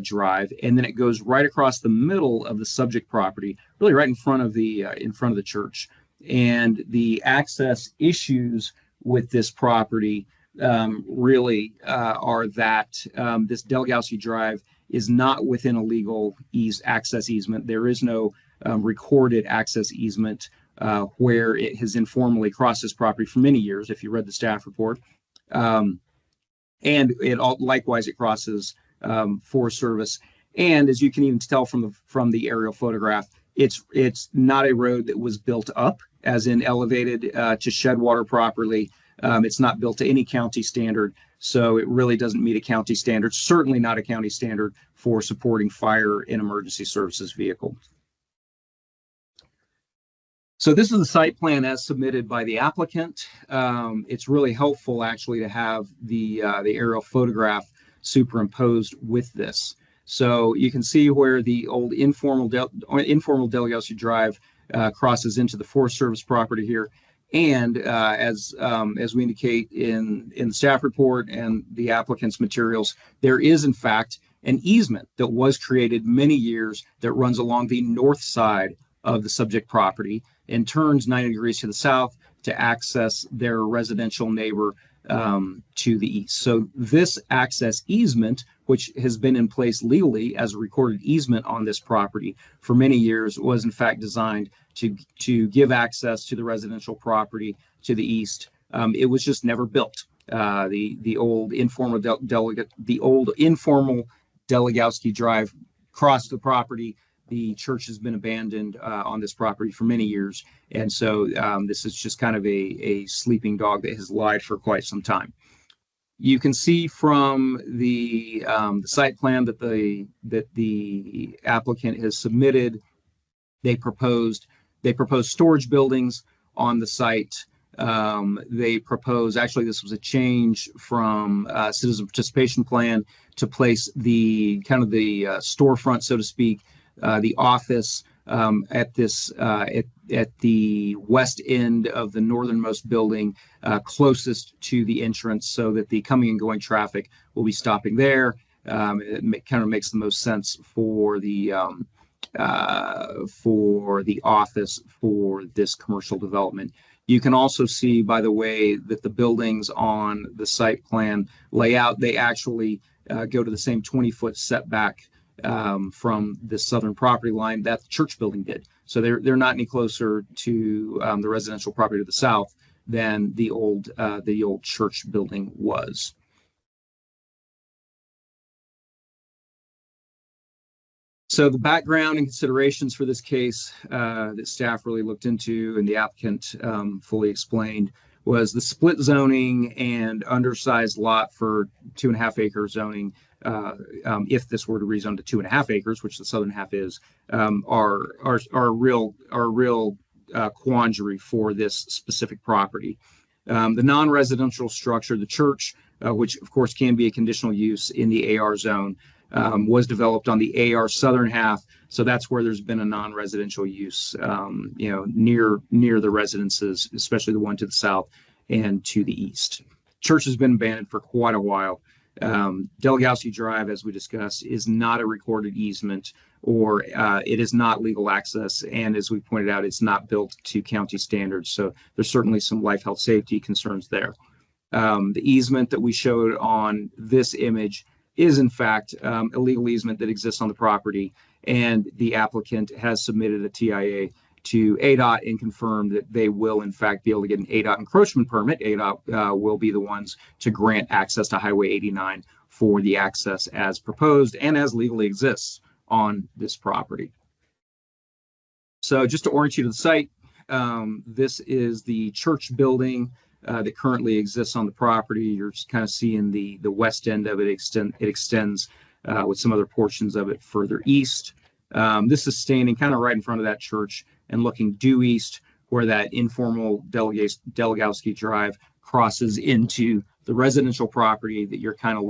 drive, and then it goes right across the middle of the subject property, really right in front of the church. And the access issues with this property really are that this Delgowski Drive is not within a legal access easement. There is no recorded access easement where it has informally crossed this property for many years, if you read the staff report. And likewise, it crosses Forest Service. And as you can even tell from the aerial photograph, it's not a road that was built up, as in elevated to shed water properly. It's not built to any county standard, so it really doesn't meet a county standard, certainly not a county standard for supporting fire and emergency services vehicle. So this is the site plan as submitted by the applicant. It's really helpful actually to have the aerial photograph superimposed with this. So you can see where the old informal Delgowski Drive crosses into the Forest Service property here. And as we indicate in the staff report and the applicant's materials, there is in fact an easement that was created many years that runs along the north side of the subject property and turns 90 degrees to the south to access their residential neighbor to the east. So this access easement, which has been in place legally as a recorded easement on this property for many years, was in fact designed to give access to the residential property to the east. It was just never built. The old informal Delgowski Drive crossed the property. The church has been abandoned on this property for many years. And so this is just kind of a sleeping dog that has lied for quite some time. You can see from the site plan that the applicant has submitted. They proposed storage buildings on the site. They propose, actually this was a change from citizen participation plan to place the kind of the storefront, so to speak, the office at the west end of the northernmost building, closest to the entrance, so that the coming and going traffic will be stopping there. It kind of makes the most sense for the office for this commercial development. You can also see by the way that the buildings on the site plan layout, they actually go to the same 20-foot setback from the southern property line that the church building did. So they're not any closer to the residential property to the south than the old church building was. So the background and considerations for this case that staff really looked into and the applicant fully explained was the split zoning and undersized lot for 2.5 acre zoning. If this were to rezone to 2.5 acres, which the southern half is, are a real quandary for this specific property. The non-residential structure, the church, which of course can be a conditional use in the AR zone, was developed on the AR southern half, so that's where there's been a non-residential use, near the residences, especially the one to the south and to the east. Church has been abandoned for quite a while. Delgowski Drive, as we discussed, is not a recorded easement, or it is not legal access, and as we pointed out, it's not built to county standards. So there's certainly some life, health, safety concerns there. The easement that we showed on this image is in fact a legal easement that exists on the property, and the applicant has submitted a TIA to ADOT and confirmed that they will in fact be able to get an ADOT encroachment permit. ADOT will be the ones to grant access to Highway 89 for the access as proposed and as legally exists on this property. So just to orient you to the site, this is the church building that currently exists on the property. You're just kind of seeing the west end of it. It extends with some other portions of it further east. This is standing kind of right in front of that church and looking due east, where that informal Delgowski Drive crosses into the residential property that you're kind of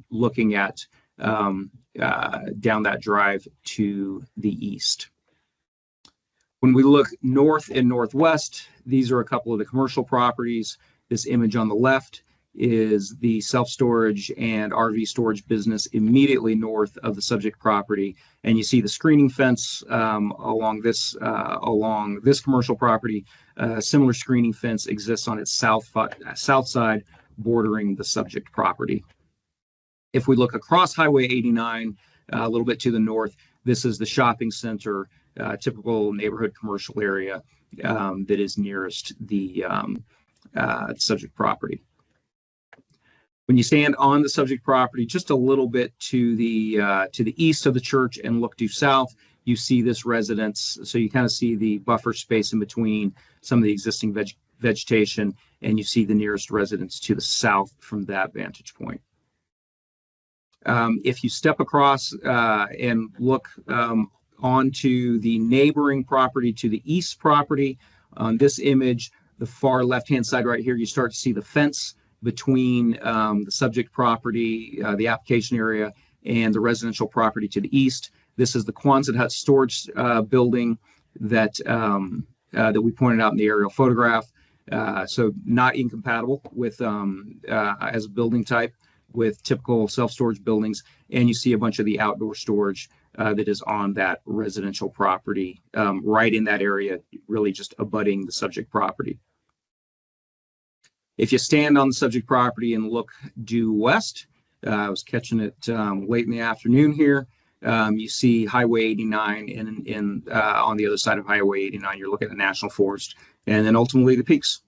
looking at down that drive to the east. When we look north and northwest, these are a couple of the commercial properties. This image on the left is the self-storage and RV storage business immediately north of the subject property. And you see the screening fence along this commercial property. Similar screening fence exists on its south side, bordering the subject property. If we look across Highway 89, a little bit to the north, this is the shopping center, typical neighborhood commercial area that is nearest the subject property. When you stand on the subject property, just a little bit to the east of the church and look due south, you see this residence. So you kind of see the buffer space in between some of the existing vegetation, and you see the nearest residence to the south from that vantage point. If you step across and look onto the neighboring property to the east property, on this image, the far left-hand side right here, you start to see the fence between the subject property, the application area, and the residential property to the east. This is the Quonset hut storage building that we pointed out in the aerial photograph. So not incompatible with as a building type with typical self-storage buildings. And you see a bunch of the outdoor storage that is on that residential property right in that area, really just abutting the subject property. If you stand on the subject property and look due west, I was catching it late in the afternoon here. You see Highway 89, and on the other side of Highway 89, you're looking at the National Forest, and then ultimately the peaks.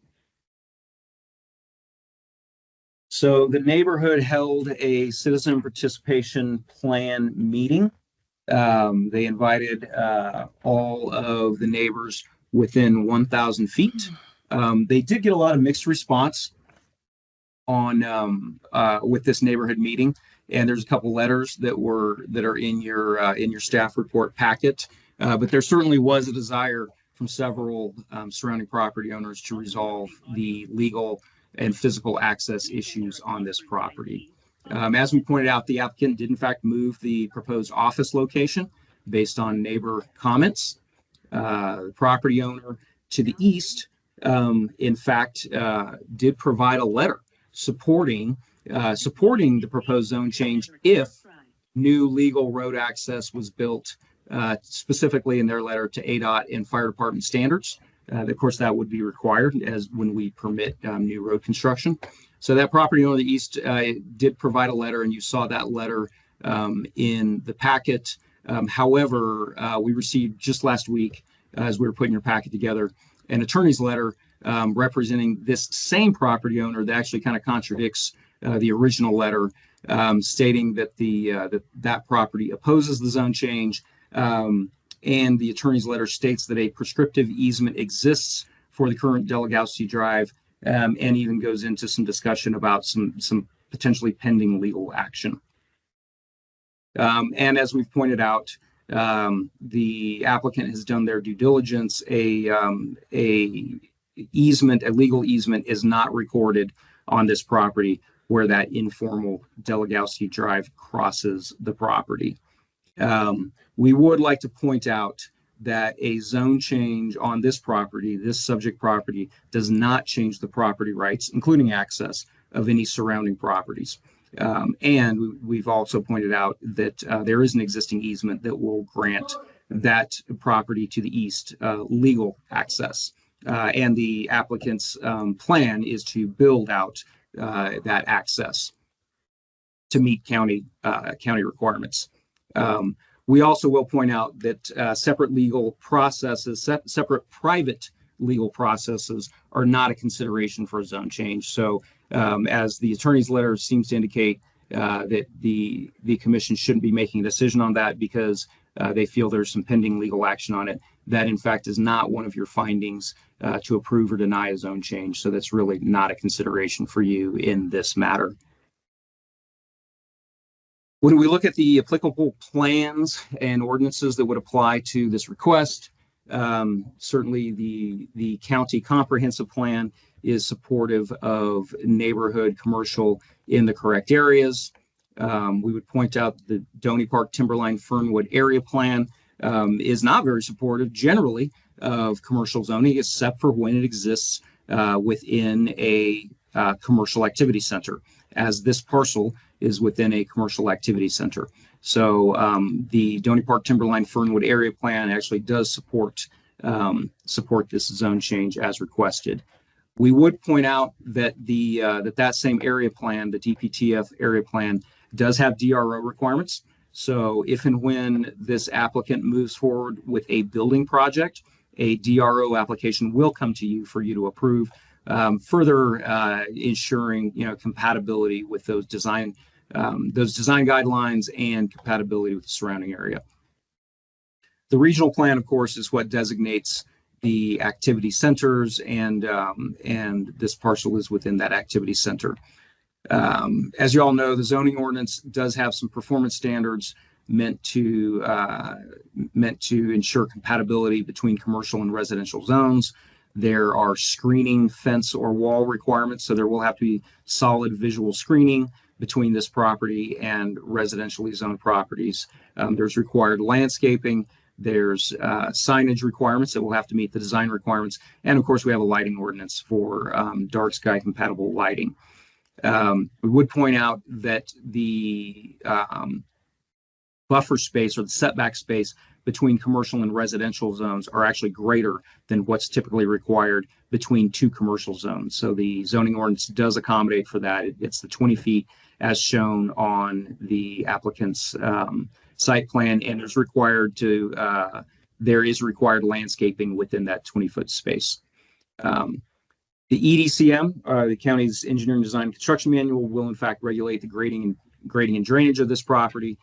So the neighborhood held a citizen participation plan meeting. They invited all of the neighbors within 1,000 feet. They did get a lot of mixed response on with this neighborhood meeting, and there's a couple letters that are in your staff report packet. But there certainly was a desire from several surrounding property owners to resolve the legal and physical access issues on this property. As we pointed out, the applicant did in fact move the proposed office location based on neighbor comments. The property owner to the east, in fact, did provide a letter supporting the proposed zone change if new legal road access was built, specifically in their letter to ADOT and fire department standards. Of course, that would be required as when we permit new road construction. So that property owner to the east did provide a letter, and you saw that letter in the packet. However, we received just last week, as we were putting your packet together, an attorney's letter representing this same property owner that actually kind of contradicts the original letter, stating that that property opposes the zone change. And the attorney's letter states that a prescriptive easement exists for the current Delegowski Drive, and even goes into some discussion about some potentially pending legal action. And as we've pointed out, the applicant has done their due diligence. A legal easement is not recorded on this property where that informal Delegowski Drive crosses the property. We would like to point out that a zone change on this property, this subject property, does not change the property rights, including access, of any surrounding properties. And we've also pointed out that there is an existing easement that will grant that property to the east legal access. And the applicant's plan is to build out that access to meet county requirements. We also will point out that separate legal processes, separate private legal processes are not a consideration for a zone change. So as the attorney's letter seems to indicate, that the commission shouldn't be making a decision on that because they feel there's some pending legal action on it. That in fact is not one of your findings to approve or deny a zone change. So that's really not a consideration for you in this matter. When we look at the applicable plans and ordinances that would apply to this request, certainly the county comprehensive plan is supportive of neighborhood commercial in the correct areas. We would point out the Donny Park Timberline Fernwood area plan is not very supportive generally of commercial zoning, except for when it exists within a commercial activity center, as this parcel is within a commercial activity center. So the Donny Park Timberline Fernwood area plan actually does support support this zone change as requested. We would point out that that same area plan, the DPTF area plan, does have DRO requirements. So if and when this applicant moves forward with a building project, a DRO application will come to you for you to approve, further ensuring compatibility with those design guidelines and compatibility with the surrounding area. The regional plan, of course, is what designates the activity centers, and this parcel is within that activity center. As you all know, the zoning ordinance does have some performance standards meant to ensure compatibility between commercial and residential zones. There are screening, fence, or wall requirements, so there will have to be solid visual screening between this property and residentially zoned properties. There's required landscaping. There's signage requirements that will have to meet the design requirements. And of course, we have a lighting ordinance for dark sky compatible lighting. We would point out that the buffer space or the setback space between commercial and residential zones are actually greater than what's typically required between two commercial zones. So the zoning ordinance does accommodate for that. It's the 20 feet as shown on the applicant's site plan, and there is required landscaping within that 20-foot space. The EDCM, the county's engineering design and construction manual, will in fact regulate the grading and drainage of this property,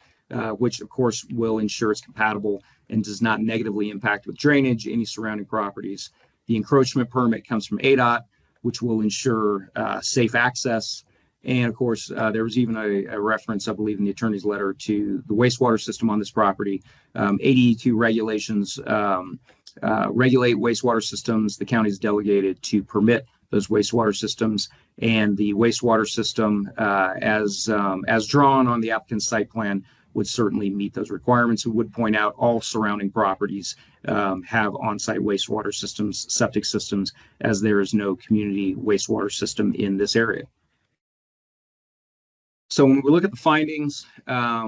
which of course will ensure it's compatible and does not negatively impact with drainage any surrounding properties. The encroachment permit comes from ADOT, which will ensure safe access. And of course, there was even a reference, I believe, in the attorney's letter to the wastewater system on this property. ADEQ regulations regulate wastewater systems. The county is delegated to permit those wastewater systems, and the wastewater system, as drawn on the applicant's site plan, would certainly meet those requirements. We would point out all surrounding properties have on-site wastewater systems, septic systems, as there is no community wastewater system in this area. So when we look at the findings,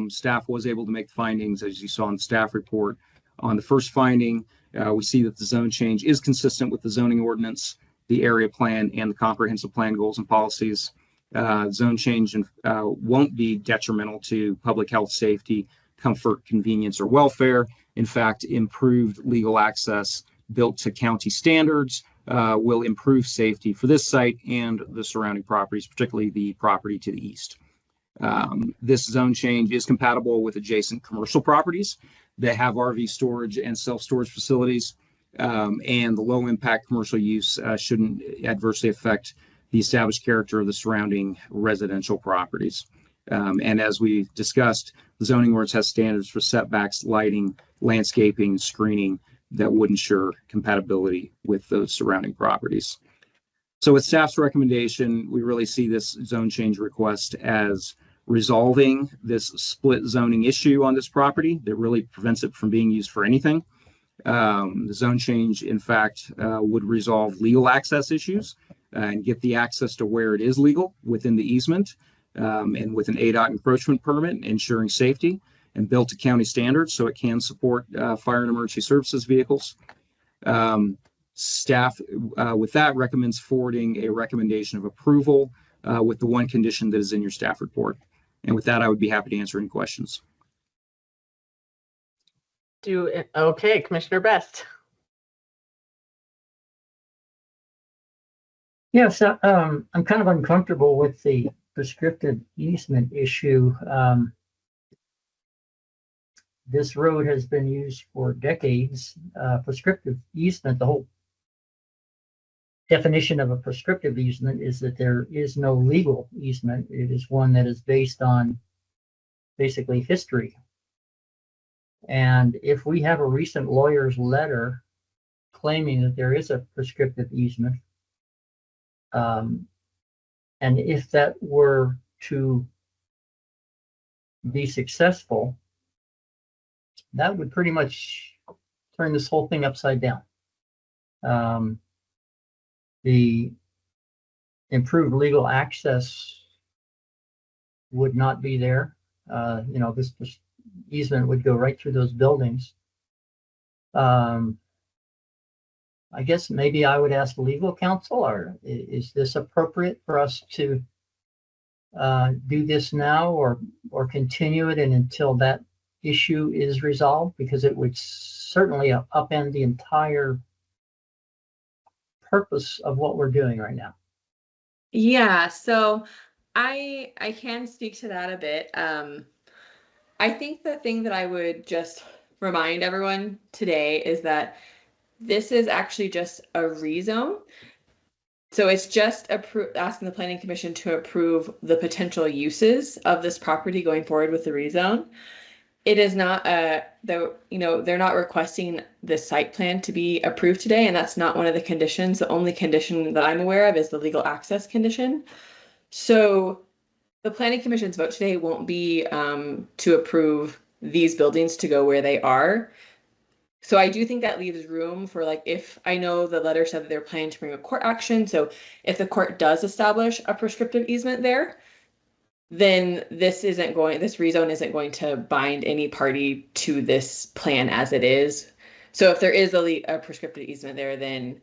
staff was able to make the findings, as you saw in the staff report. On the first finding, we see that the zone change is consistent with the zoning ordinance, the area plan, and the comprehensive plan goals and policies. Zone change won't be detrimental to public health, safety, comfort, convenience, or welfare. In fact, improved legal access built to county standards will improve safety for this site and the surrounding properties, particularly the property to the east. This zone change is compatible with adjacent commercial properties that have RV storage and self-storage facilities, and the low impact commercial use shouldn't adversely affect the established character of the surrounding residential properties. And as we discussed, the zoning ordinance has standards for setbacks, lighting, landscaping, screening that would ensure compatibility with those surrounding properties. So with staff's recommendation, we really see this zone change request as resolving this split zoning issue on this property that really prevents it from being used for anything. The zone change, in fact, would resolve legal access issues and get the access to where it is legal within the easement, and with an ADOT encroachment permit, ensuring safety, and built to county standards so it can support fire and emergency services vehicles. Staff, with that, recommends forwarding a recommendation of approval with the one condition that is in your staff report. And with that, I would be happy to answer any questions. Okay, Commissioner Best. Yes, I'm kind of uncomfortable with the prescriptive easement issue. This road has been used for decades. Prescriptive easement, the whole definition of a prescriptive easement is that there is no legal easement. It is one that is based on basically history. And if we have a recent lawyer's letter claiming that there is a prescriptive easement, and if that were to be successful, that would pretty much turn this whole thing upside down. The improved legal access would not be there. This easement would go right through those buildings. I guess maybe I would ask legal counsel, or is this appropriate for us to do this now or continue it and until that issue is resolved? Because it would certainly upend the entire purpose of what we're doing right now. Yeah, so I can speak to that a bit. I think the thing that I would just remind everyone today is that this is actually just a rezone. So it's just asking the Planning Commission to approve the potential uses of this property going forward with the rezone. It is not they're not requesting the site plan to be approved today, and that's not one of the conditions. The only condition that I'm aware of is the legal access condition. So the Planning Commission's vote today won't be to approve these buildings to go where they are. So I do think that leaves room for, like, if I know the letter said that they're planning to bring a court action. So if the court does establish a prescriptive easement there, then this rezone isn't going to bind any party to this plan as it is. So if there is a prescriptive easement there, then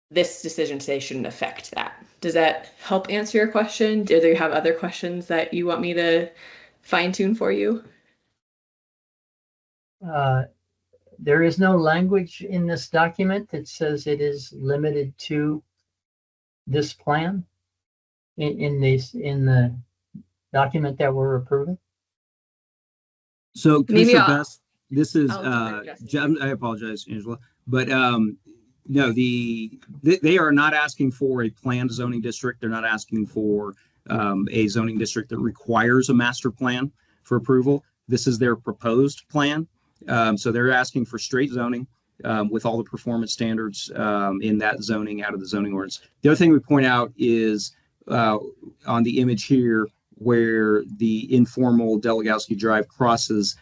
this decision today shouldn't affect that. Does that help answer your question? Do you have other questions that you want me to fine tune for you? There is no language in this document that says it is limited to this plan in the document that we're approving. So Commissioner Best, this is I apologize, Angela, but no, they are not asking for a planned zoning district. They're not asking for a zoning district that requires a master plan for approval. This is their proposed plan. So they're asking for straight zoning with all the performance standards in that zoning out of the zoning ordinance. The other thing we point out is on the image here where the informal Delegowski Drive crosses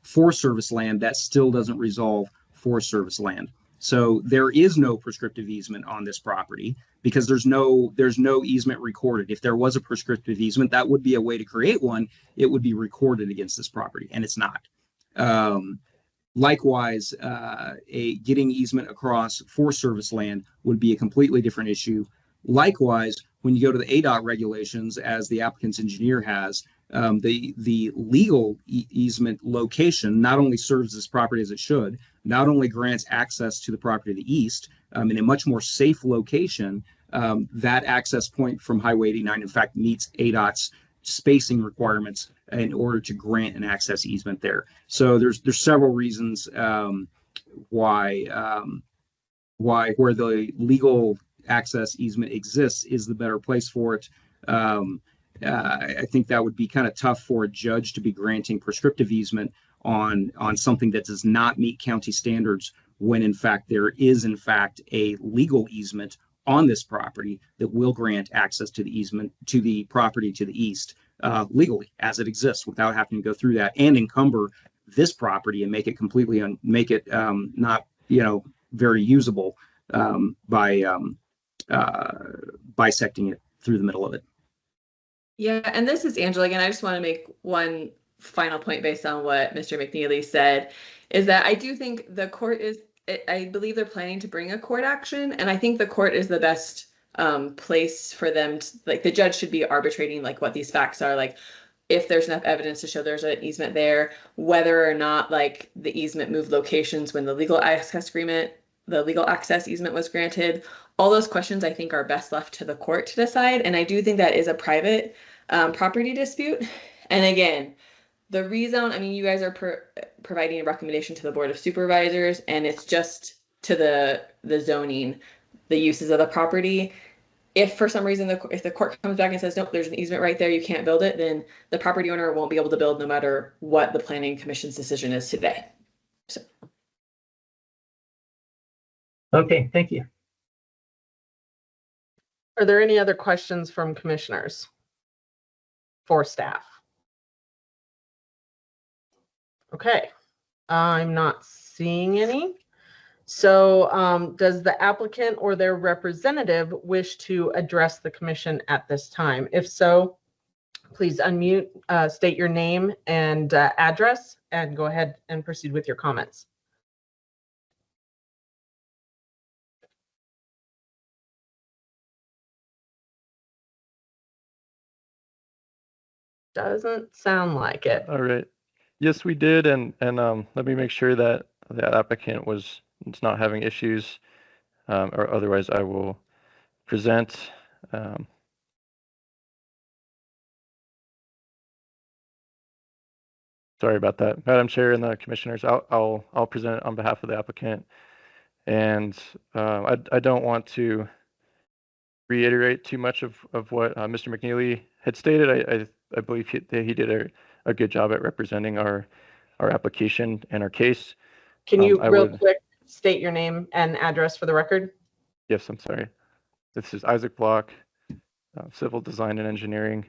Forest Service land, that still doesn't resolve Forest Service land. So there is no prescriptive easement on this property because there's no easement recorded. If there was a prescriptive easement, that would be a way to create one. It would be recorded against this property, and it's not. Likewise, getting easement across Forest Service land would be a completely different issue. Likewise, when you go to the ADOT regulations, as the applicant's engineer has, the legal easement location not only serves this property as it should, not only grants access to the property to the east in a much more safe location. That access point from Highway 89, in fact, meets ADOT's spacing requirements in order to grant an access easement there. So there's several reasons why where the legal access easement exists is the better place for it. I think that would be kind of tough for a judge to be granting prescriptive easement on something that does not meet county standards when in fact there is in fact a legal easement on this property that will grant access to the easement to the property to the east legally as it exists without having to go through that and encumber this property and make it completely not very usable by bisecting it through the middle of it. Yeah, and this is Angela again. I just want to make one final point based on what Mr. McNeely said, is that I do think the court I believe they're planning to bring a court action, and I think the court is the best place for them to, like, the judge should be arbitrating like what these facts are, like if there's enough evidence to show there's an easement there, whether or not like the easement moved locations when the legal access easement was granted. All those questions I think are best left to the court to decide, and I do think that is a private property dispute. And again, the rezone, I mean, you guys are providing a recommendation to the Board of Supervisors, and it's just to the zoning, the uses of the property. If for some reason, if the court comes back and says, nope, there's an easement right there, you can't build it, then the property owner won't be able to build no matter what the Planning Commission's decision is today. So. Okay, thank you. Are there any other questions from commissioners for staff? Okay, I'm not seeing any. So does the applicant or their representative wish to address the commission at this time? If so, please unmute, state your name and address, and go ahead and proceed with your comments. Doesn't sound like it. All right. Yes, we did, and let me make sure that the applicant was not having issues, or otherwise I will present. Sorry about that, Madam Chair and the commissioners. I'll present on behalf of the applicant, and I don't want to reiterate too much of what Mr. McNeely had stated. I believe he did a good job at representing our application and our case. Can you real quick state your name and address for the record? Yes, I'm sorry. This is Isaac Block, Civil Design and Engineering.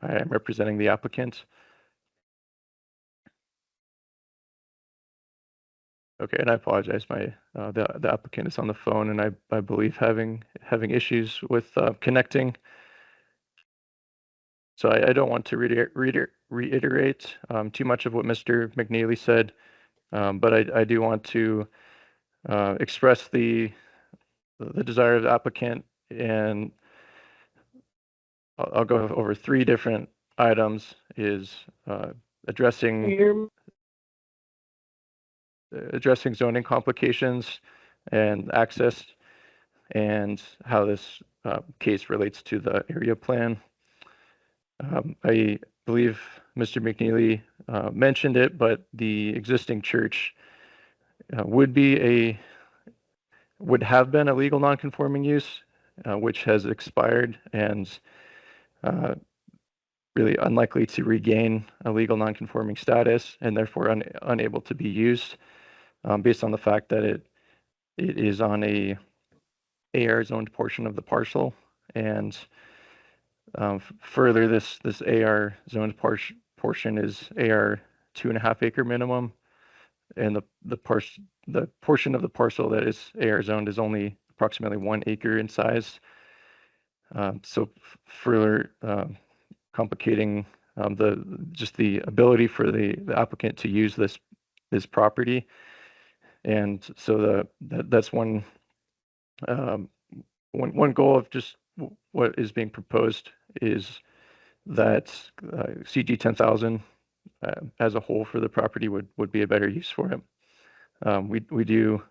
I am representing the applicant. Okay, and I apologize. The applicant is on the phone, and I believe having issues with connecting. So I don't want to reiterate too much of what Mr. McNeely said, but I do want to express the desire of the applicant, and I'll go over 3 different items. Is addressing zoning complications and access, and how this case relates to the area plan. I believe Mr. McNeely mentioned it, but the existing church would have been a legal non-conforming use, which has expired, and really unlikely to regain a legal non-conforming status, and therefore unable to be used, based on the fact that it is on a AR zoned portion of the parcel. And further, this AR zoned portion is AR 2.5 acre minimum, and the portion of the parcel that is AR zoned is only approximately 1 acre in size. So further complicating the ability for the applicant to use this property. And so that's one goal of just what is being proposed is that CG 10,000 as a whole for the property would be a better use for it. We do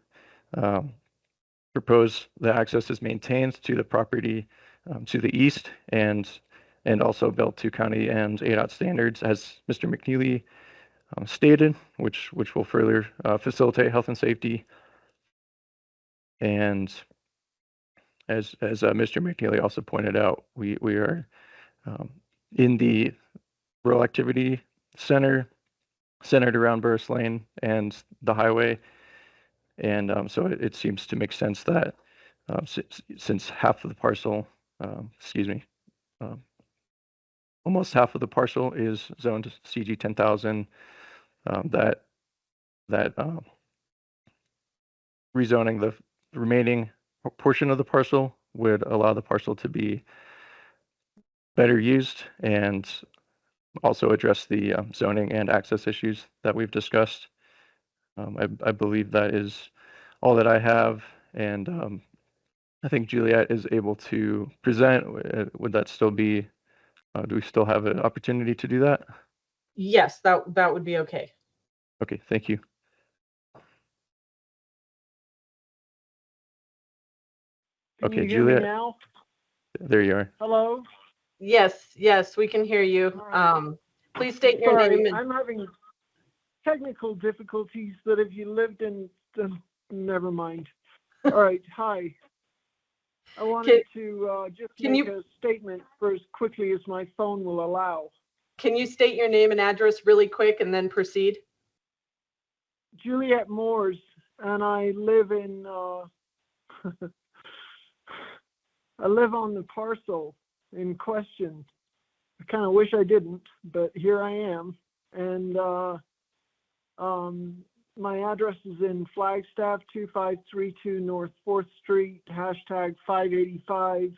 propose the access is maintained to the property to the east, and also built to county and ADOT standards, as Mr. McNeely stated, which will further facilitate health and safety. And as Mr. McNeely also pointed out, we are in the rural activity center centered around Burris Lane and the highway, and so it seems to make sense that since half of the parcel, almost half of the parcel is zoned CG 10,000, that rezoning the remaining portion of the parcel would allow the parcel to be better used, and also address the zoning and access issues that we've discussed. I believe that is all that I have, and I think Juliet is able to present. Would that still be, do we still have an opportunity to do that? Yes, that would be okay. Okay, thank you. Okay, you hear me Juliet. now? There you are. Hello? Yes, we can hear you. Right. Please state your Sorry, name. I'm having technical difficulties that if you lived in, never mind. All right, hi. I wanted to just make a statement for as quickly as my phone will allow. Can you state your name and address really quick and then proceed? Juliet Moores, and I live in, I live on the parcel in question. I kind of wish I didn't, but here I am. And my address is in Flagstaff, 2532 North 4th Street, hashtag 585,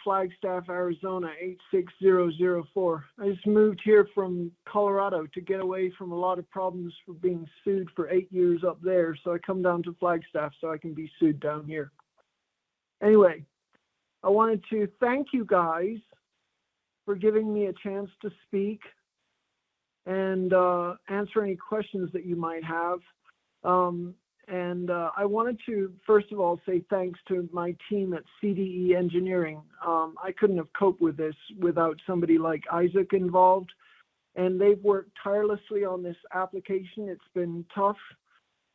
Flagstaff, Arizona, 86004. I just moved here from Colorado to get away from a lot of problems for being sued for 8 years up there. So I come down to Flagstaff so I can be sued down here. Anyway, I wanted to thank you guys for giving me a chance to speak and answer any questions that you might have. I wanted to, first of all, say thanks to my team at CDE Engineering. I couldn't have coped with this without somebody like Isaac involved, and they've worked tirelessly on this application. It's been tough.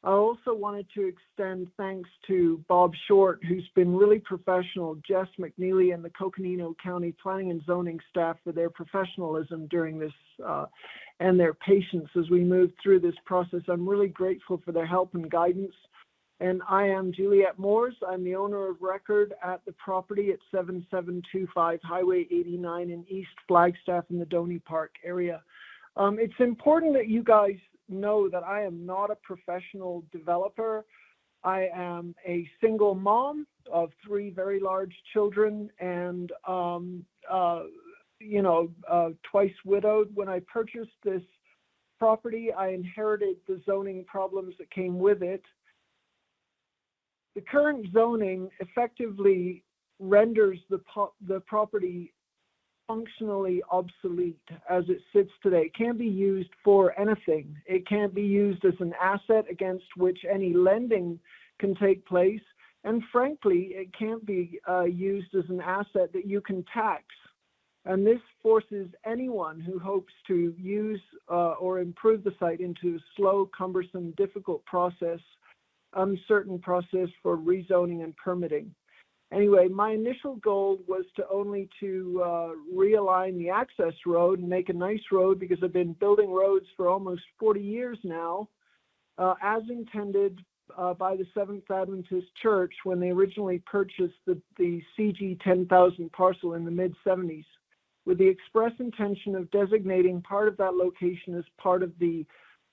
I also wanted to extend thanks to Bob Short, who's been really professional, Jess McNeely, and the Coconino County Planning and Zoning staff for their professionalism during this and their patience as we move through this process. I'm really grateful for their help and guidance. And I am Juliet Moores. I'm the owner of record at the property at 7725 Highway 89 in East Flagstaff in the Donny Park area. It's important that you guys know that I am not a professional developer. I am a single mom of 3 very large children and twice widowed. When I purchased this property, I inherited the zoning problems that came with it. The current zoning effectively renders the property functionally obsolete as it sits today. It can't be used for anything. It can't be used as an asset against which any lending can take place. And frankly, it can't be used as an asset that you can tax. And this forces anyone who hopes to use or improve the site into a slow, cumbersome, difficult process, uncertain process for rezoning and permitting. Anyway, my initial goal was to realign the access road and make a nice road, because I've been building roads for almost 40 years now, as intended by the Seventh Adventist Church when they originally purchased the CG 10,000 parcel in the mid-70s, with the express intention of designating part of that location as part of the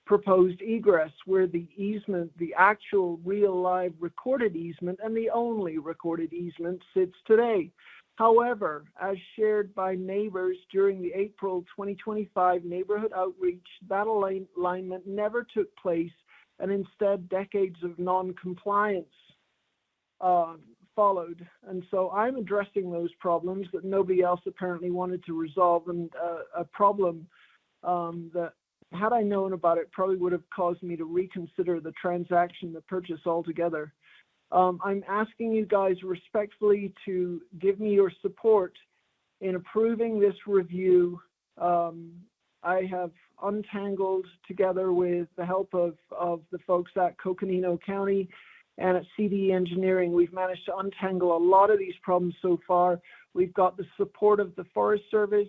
proposed egress, where the easement, the actual real live recorded easement and the only recorded easement, sits today. However, as shared by neighbors during the April 2025 neighborhood outreach, that alignment never took place, and instead decades of non-compliance followed. And so I'm addressing those problems that nobody else apparently wanted to resolve, and a problem that, had I known about it, probably would have caused me to reconsider the transaction, the purchase altogether. I'm asking you guys respectfully to give me your support in approving this review. I have untangled, together with the help of the folks at Coconino County and at CDE Engineering, we've managed to untangle a lot of these problems so far. We've got the support of the Forest Service,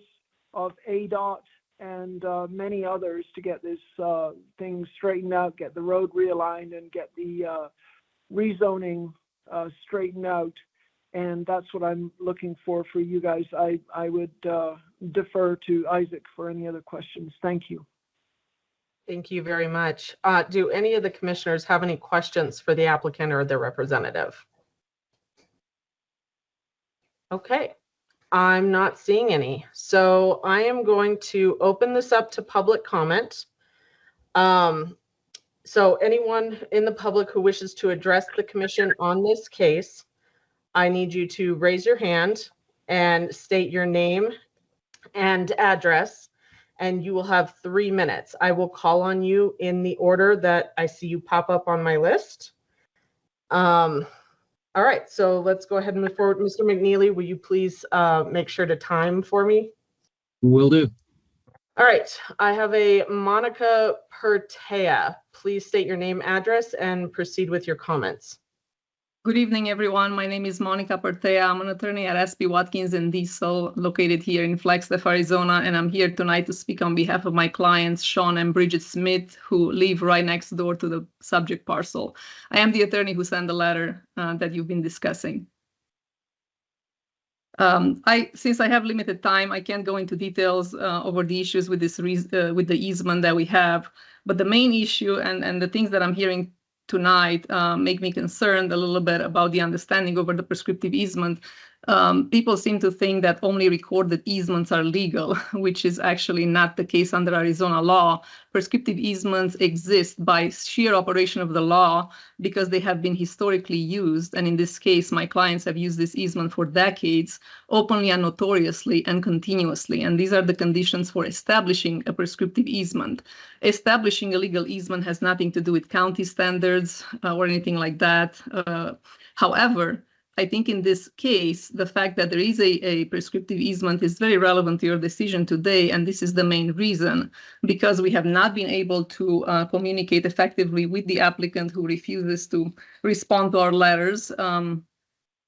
of ADOT, and many others to get this thing straightened out, get the road realigned, and get the rezoning straightened out. And that's what I'm looking for you guys. I would defer to Isaac for any other questions. Thank you. Thank you very much. Do any of the commissioners have any questions for the applicant or their representative? Okay. I'm not seeing any. So I am going to open this up to public comment. So anyone in the public who wishes to address the commission on this case, I need you to raise your hand and state your name and address, and you will have 3 minutes. I will call on you in the order that I see you pop up on my list. All right, so let's go ahead and move forward. Mr. McNeely, will you please make sure to time for me? Will do. All right, I have a Monica Pertea. Please state your name, address, and proceed with your comments. Good evening, everyone. My name is Monica Pertea. I'm an attorney at SB Watkins & Diesel, located here in Flagstaff, Arizona, and I'm here tonight to speak on behalf of my clients, Sean and Bridget Smith, who live right next door to the subject parcel. I am the attorney who sent the letter that you've been discussing. Since I have limited time, I can't go into details over the issues with with the easement that we have, but the main issue and the things that I'm hearing tonight make me concerned a little bit about the understanding over the prescriptive easement. People seem to think that only recorded easements are legal, which is actually not the case under Arizona law. Prescriptive easements exist by sheer operation of the law because they have been historically used. And in this case, my clients have used this easement for decades, openly and notoriously and continuously. And these are the conditions for establishing a prescriptive easement. Establishing a legal easement has nothing to do with county standards or anything like that. However, I think in this case, the fact that there is a prescriptive easement is very relevant to your decision today, and this is the main reason, because we have not been able to communicate effectively with the applicant who refuses to respond to our letters.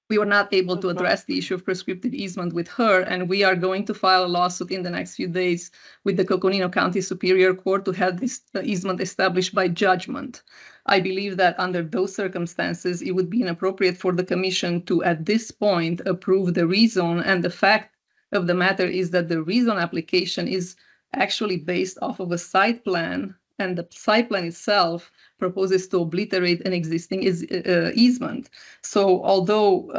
We were not able to address the issue of prescriptive easement with her, and we are going to file a lawsuit in the next few days with the Coconino County Superior Court to have this easement established by judgment. I believe that under those circumstances, it would be inappropriate for the commission to, at this point, approve the rezone. And the fact of the matter is that the rezone application is actually based off of a site plan, and the site plan itself proposes to obliterate an existing easement. So although,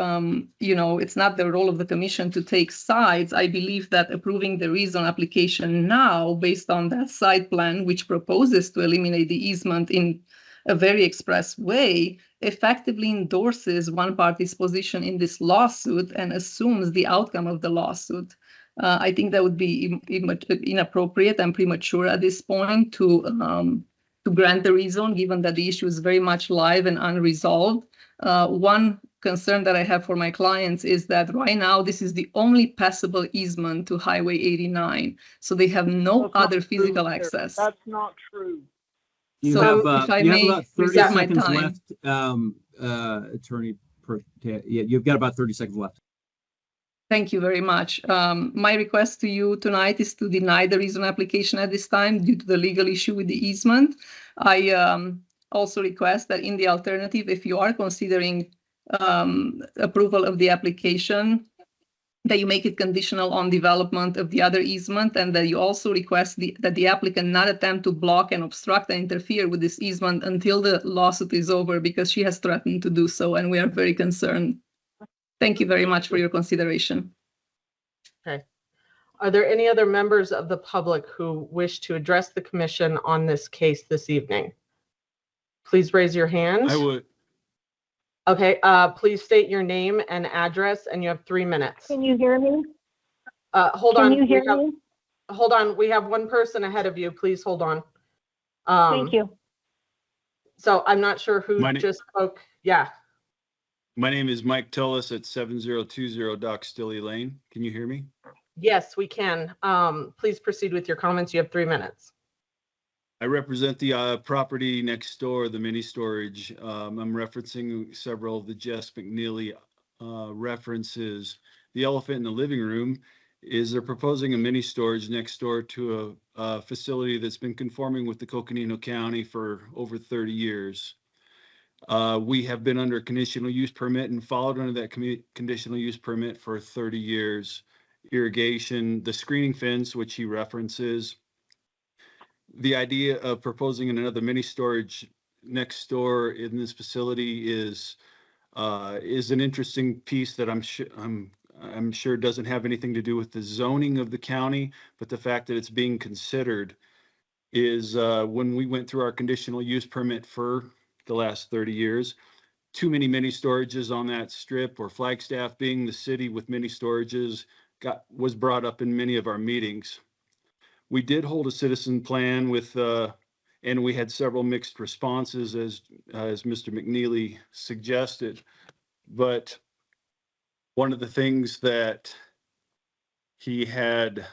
it's not the role of the commission to take sides, I believe that approving the rezone application now based on that site plan, which proposes to eliminate the easement in a very express way, effectively endorses one party's position in this lawsuit and assumes the outcome of the lawsuit. I think that would be inappropriate and premature at this point to grant the rezone, given that the issue is very much live and unresolved. One concern that I have for my clients is that right now this is the only passable easement to Highway 89, so they have no other physical access. That's not true. You have about 30 seconds left, Attorney. You've got about 30 seconds left. Thank you very much. My request to you tonight is to deny the rezone application at this time due to the legal issue with the easement. I also request that in the alternative, if you are considering approval of the application, that you make it conditional on development of the other easement, and that you also request that the applicant not attempt to block and obstruct and interfere with this easement until the lawsuit is over, because she has threatened to do so, and we are very concerned. Thank you very much for your consideration. Okay. Are there any other members of the public who wish to address the commission on this case this evening? Please raise your hand. I would. Okay, please state your name and address, and you have 3 minutes. Can you hear me? Hold on. Can you hear me? Hold on. We have one person ahead of you. Please hold on. Thank you. So I'm not sure who just spoke. Yeah. My name is Mike Tullis at 7020 Dock Stilley Lane. Can you hear me? Yes, we can. Please proceed with your comments. You have 3 minutes. I represent the property next door, the mini storage. I'm referencing several of the Jess McNeely references. The elephant in the living room is they're proposing a mini storage next door to a facility that's been conforming with the Coconino County for over 30 years. We have been under a conditional use permit and followed under that conditional use permit for 30 years. Irrigation, the screening fence, which he references. The idea of proposing another mini storage next door in this facility is an interesting piece that I'm sure doesn't have anything to do with the zoning of the county, but the fact that it's being considered is when we went through our conditional use permit for the last 30 years, too many mini storages on that strip, or Flagstaff being the city with mini storages was brought up in many of our meetings. We did hold a citizen plan with, and we had several mixed responses as Mr. McNeely suggested. But one of the things that he had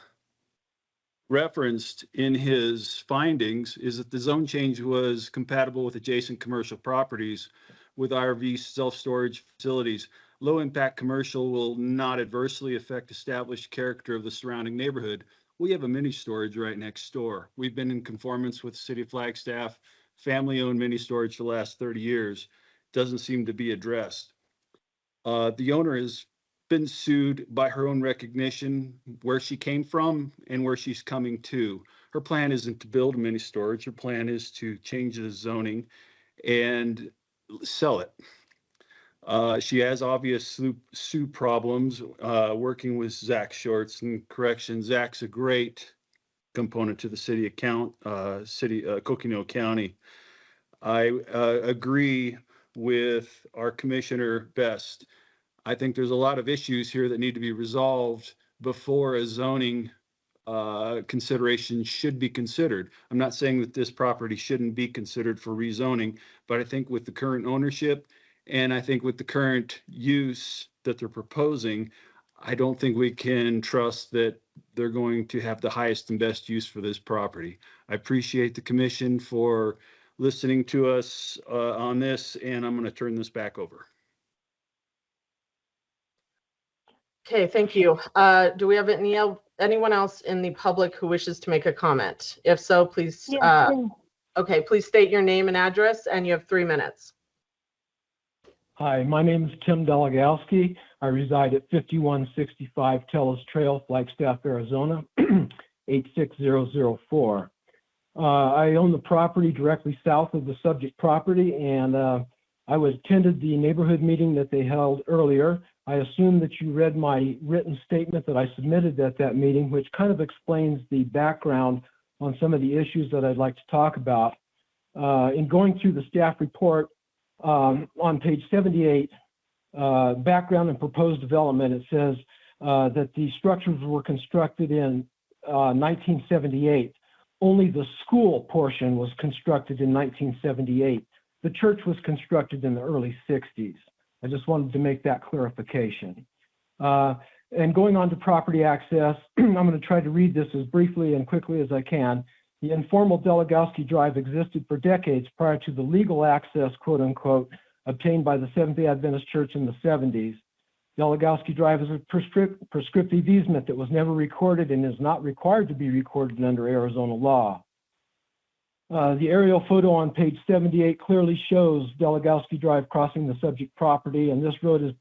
referenced in his findings is that the zone change was compatible with adjacent commercial properties with RV self-storage facilities. Low impact commercial will not adversely affect established character of the surrounding neighborhood. We have a mini storage right next door. We've been in conformance with the city of Flagstaff, family-owned mini storage for the last 30 years. Doesn't seem to be addressed. The owner has been sued by her own recognition, where she came from and where she's coming to. Her plan isn't to build a mini storage. Her plan is to change the zoning and sell it. She has obvious Sioux problems working with Zach Shorts, and correction, Zach's a great component to the city account, Coconino County. I agree with our Commissioner Best. I think there's a lot of issues here that need to be resolved before a zoning consideration should be considered. I'm not saying that this property shouldn't be considered for rezoning, but I think with the current ownership and I think with the current use that they're proposing, I don't think we can trust that they're going to have the highest and best use for this property. I appreciate the commission for listening to us on this, and I'm going to turn this back over. Okay, thank you. Do we have anyone else in the public who wishes to make a comment? If so, please. Okay, please state your name and address, and you have 3 minutes. Hi, my name is Tim Delagowski. I reside at 5165 Telus Trail, Flagstaff, Arizona, 86004. I own the property directly south of the subject property, and I attended the neighborhood meeting that they held earlier. I assume that you read my written statement that I submitted at that meeting, which kind of explains the background on some of the issues that I'd like to talk about. In going through the staff report, on page 78, background and proposed development, it says that the structures were constructed in 1978. Only the school portion was constructed in 1978. The church was constructed in the early 60s. I just wanted to make that clarification. And going on to property access, I'm going to try to read this as briefly and quickly as I can. The informal Delagowski Drive existed for decades prior to the legal access, quote unquote, obtained by the Seventh-day Adventist Church in the 70s. Delagowski Drive is a prescriptive easement that was never recorded and is not required to be recorded under Arizona law. The aerial photo on page 78 clearly shows Delagowski Drive crossing the subject property, and this road has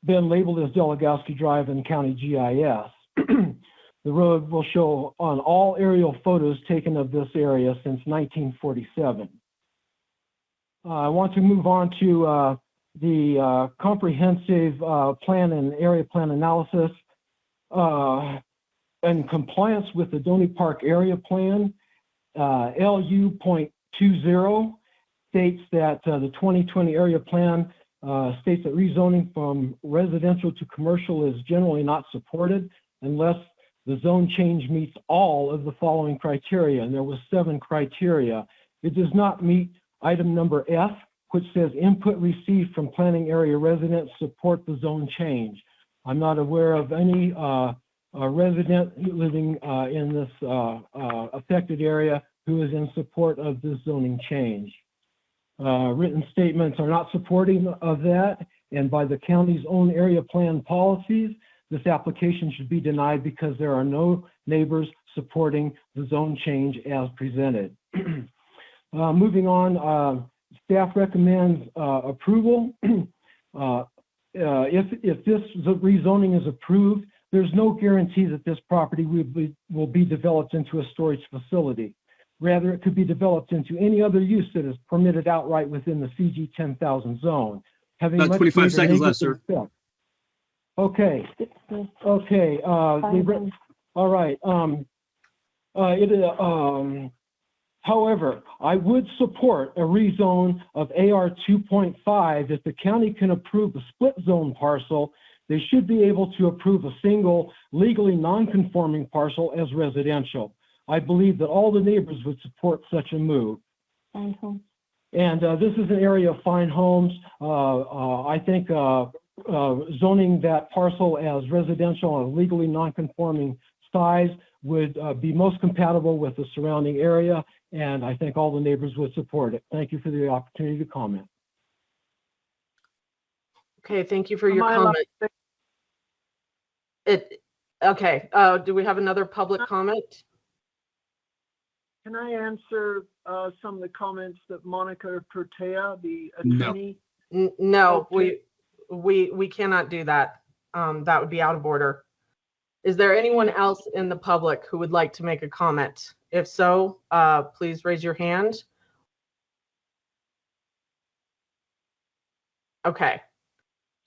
been labeled as Delagowski Drive in county GIS. The road will show on all aerial photos taken of this area since 1947. I want to move on to the comprehensive plan and area plan analysis. In compliance with the Donny Park area plan, LU.20 states that the 2020 area plan states that rezoning from residential to commercial is generally not supported unless the zone change meets all of the following criteria, and there was 7 criteria. It does not meet item number F, which says input received from planning area residents support the zone change. I'm not aware of any resident living in this affected area who is in support of this zoning change. Written statements are not supporting of that, and by the county's own area plan policies, this application should be denied because there are no neighbors supporting the zone change as presented. Moving on, staff recommends approval. If this rezoning is approved, there's no guarantee that this property will be developed into a storage facility. Rather, it could be developed into any other use that is permitted outright within the CG 10,000 zone. Having about 25 seconds left, sir. Okay. Okay. All right. However, I would support a rezone of AR 2.5 if the county can approve a split zone parcel. They should be able to approve a single legally non-conforming parcel as residential. I believe that all the neighbors would support such a move. And this is an area of fine homes. I think zoning that parcel as residential on a legally non-conforming size would be most compatible with the surrounding area, and I think all the neighbors would support it. Thank you for the opportunity to comment. Okay, thank you for your comment. Okay, do we have another public comment? Can I answer some of the comments that Monica Pertea, the attorney? No, we cannot do that. That would be out of order. Is there anyone else in the public who would like to make a comment? If so, please raise your hand. Okay,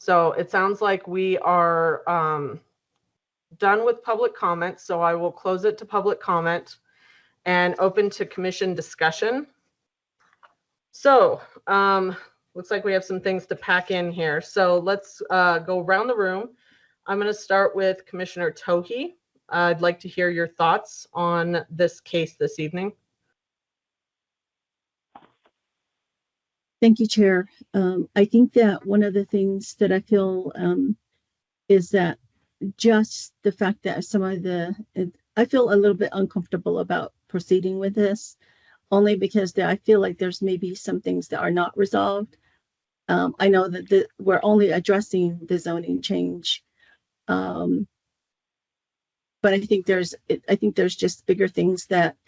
So it sounds like we are done with public comment. So I will close it to public comment and open to commission discussion. So looks like we have some things to pack in here. So let's go around the room. I'm going to start with Commissioner Tohi. I'd like to hear your thoughts on this case this evening. Thank you, Chair. I think that one of the things that I feel is that just the fact that I feel a little bit uncomfortable about proceeding with this, only because I feel like there's maybe some things that are not resolved. I know that we're only addressing the zoning change, but I think there's just bigger things that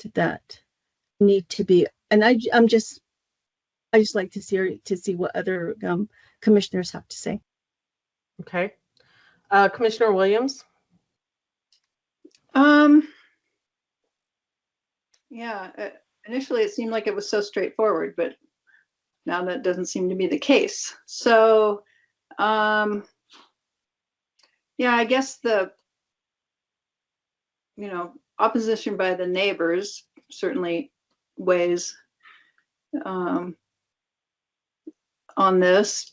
need to be. And I just like to see what other commissioners have to say. Okay. Commissioner Williams. Yeah, initially it seemed like it was so straightforward, but now that doesn't seem to be the case. So, yeah, I guess the, opposition by the neighbors certainly weighs on this.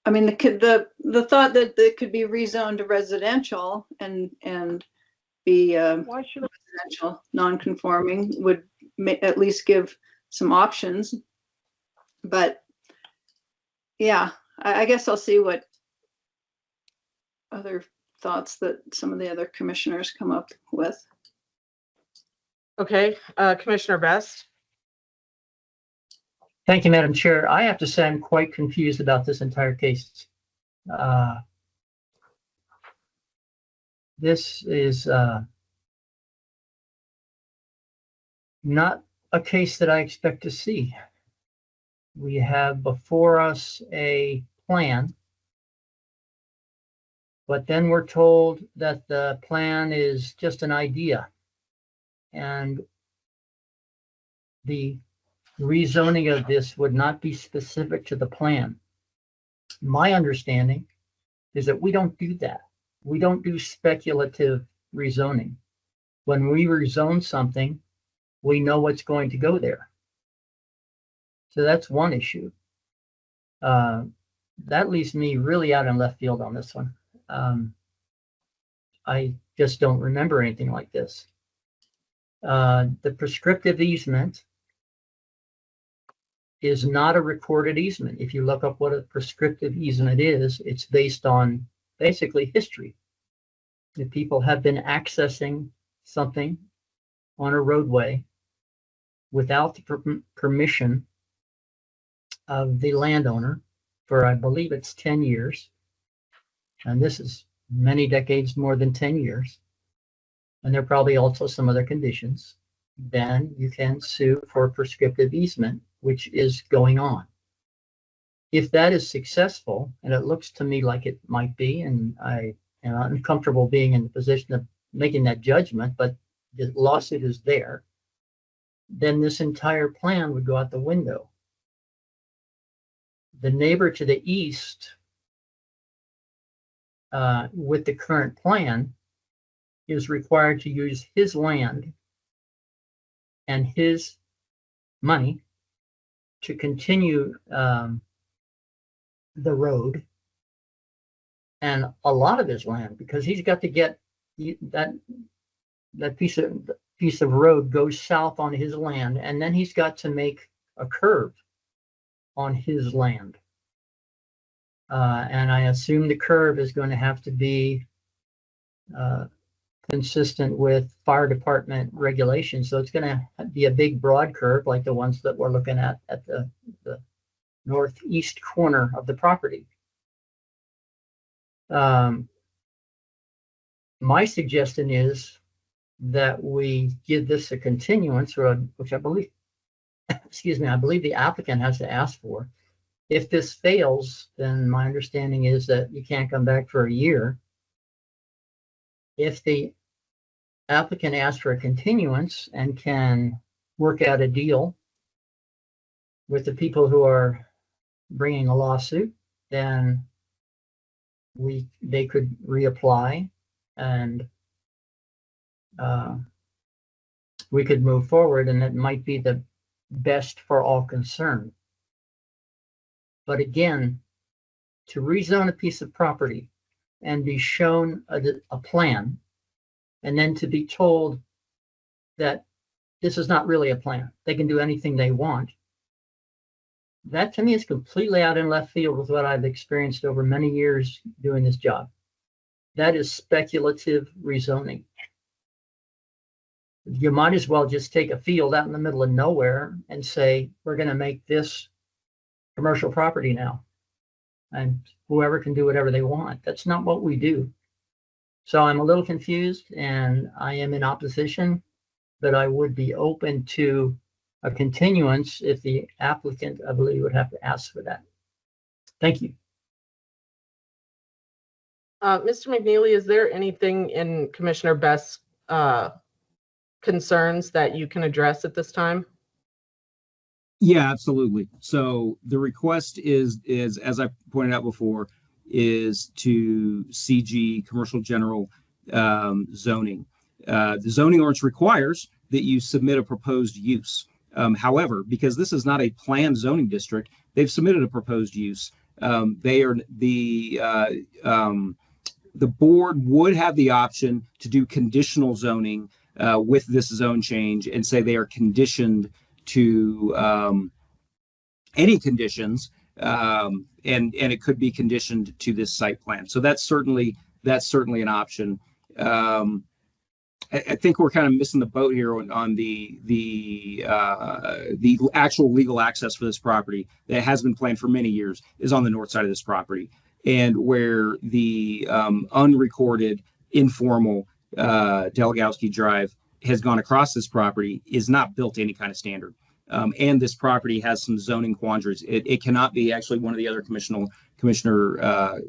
I mean, the thought that it could be rezoned to residential and be residential non-conforming would at least give some options. But yeah, I guess I'll see what other thoughts that some of the other commissioners come up with. Okay, Commissioner Best. Thank you, Madam Chair. I have to say I'm quite confused about this entire case. This is not a case that I expect to see. We have before us a plan, but then we're told that the plan is just an idea, and the rezoning of this would not be specific to the plan. My understanding is that we don't do that. We don't do speculative rezoning. When we rezone something, we know what's going to go there. So that's one issue. That leaves me really out in left field on this one. I just don't remember anything like this. The prescriptive easement is not a recorded easement. If you look up what a prescriptive easement is, it's based on basically history. If people have been accessing something on a roadway without the permission of the landowner for, I believe it's 10 years, and this is many decades more than 10 years, and there are probably also some other conditions, then you can sue for a prescriptive easement, which is going on. If that is successful, and it looks to me like it might be, and I'm uncomfortable being in the position of making that judgment, but the lawsuit is there, then this entire plan would go out the window. The neighbor to the east with the current plan is required to use his land and his money to continue the road, and a lot of his land, because he's got to get that piece of road goes south on his land, and then he's got to make a curve on his land. And I assume the curve is going to have to be consistent with fire department regulations. So it's going to be a big broad curve like the ones that we're looking at the northeast corner of the property. My suggestion is that we give this a continuance, which I believe, excuse me, I believe the applicant has to ask for. If this fails, then my understanding is that you can't come back for a year. If the applicant asks for a continuance and can work out a deal with the people who are bringing a lawsuit, then they could reapply and we could move forward, and it might be the best for all concerned. But again, to rezone a piece of property and be shown a plan, and then to be told that this is not really a plan, they can do anything they want, that to me is completely out in left field with what I've experienced over many years doing this job. That is speculative rezoning. You might as well just take a field out in the middle of nowhere and say, we're going to make this commercial property now, and whoever can do whatever they want. That's not what we do. So I'm a little confused, and I am in opposition, but I would be open to a continuance if the applicant, I believe, would have to ask for that. Thank you. Mr. McNeely, is there anything in Commissioner Best's concerns that you can address at this time? Yeah, absolutely. So the request is as I pointed out before, is to CG commercial general zoning. The zoning ordinance requires that you submit a proposed use. However, because this is not a planned zoning district, they've submitted a proposed use. They are the board would have the option to do conditional zoning with this zone change and say they are conditioned to any conditions, and it could be conditioned to this site plan. So that's certainly an option. I think we're kind of missing the boat here on the actual legal access for this property that has been planned for many years is on the north side of this property, and where the unrecorded informal Delgowski Drive has gone across this property is not built to any kind of standard. And this property has some zoning quandaries. It cannot be, actually one of the other commissioner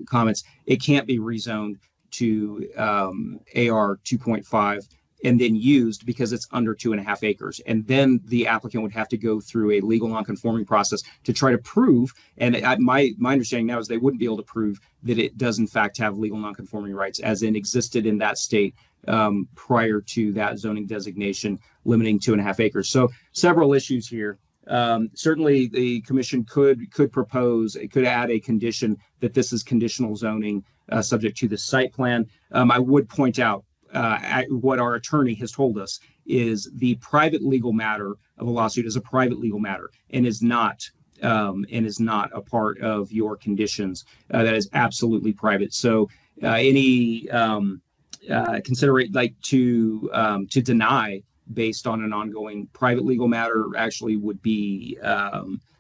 comments, it can't be rezoned to AR 2.5 and then used because it's under 2.5 acres. And then the applicant would have to go through a legal nonconforming process to try to prove, and my understanding now is they wouldn't be able to prove that it does in fact have legal nonconforming rights as in existed in that state prior to that zoning designation limiting 2.5 acres. So several issues here. Certainly the commission could propose, it could add a condition that this is conditional zoning subject to the site plan. I would point out what our attorney has told us is the private legal matter of a lawsuit is a private legal matter and is not a part of your conditions. That is absolutely private. So any considerate like to deny based on an ongoing private legal matter actually would be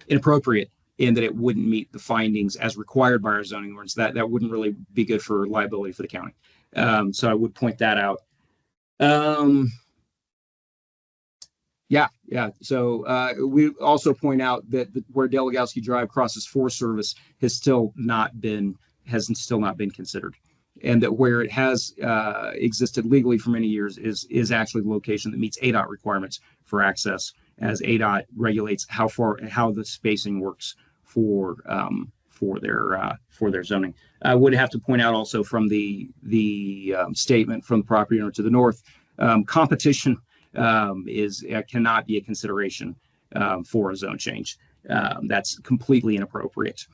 inappropriate in that it wouldn't meet the findings as required by our zoning ordinance. That wouldn't really be good for liability for the county. So I would point that out. Yeah. So we also point out that where Delgowski Drive crosses Forest Service has still not been considered, and that where it has existed legally for many years is actually the location that meets ADOT requirements for access, as ADOT regulates how the spacing works for their zoning. I would have to point out also from the statement from the property owner to the north, competition cannot be a consideration for a zone change. That's completely inappropriate.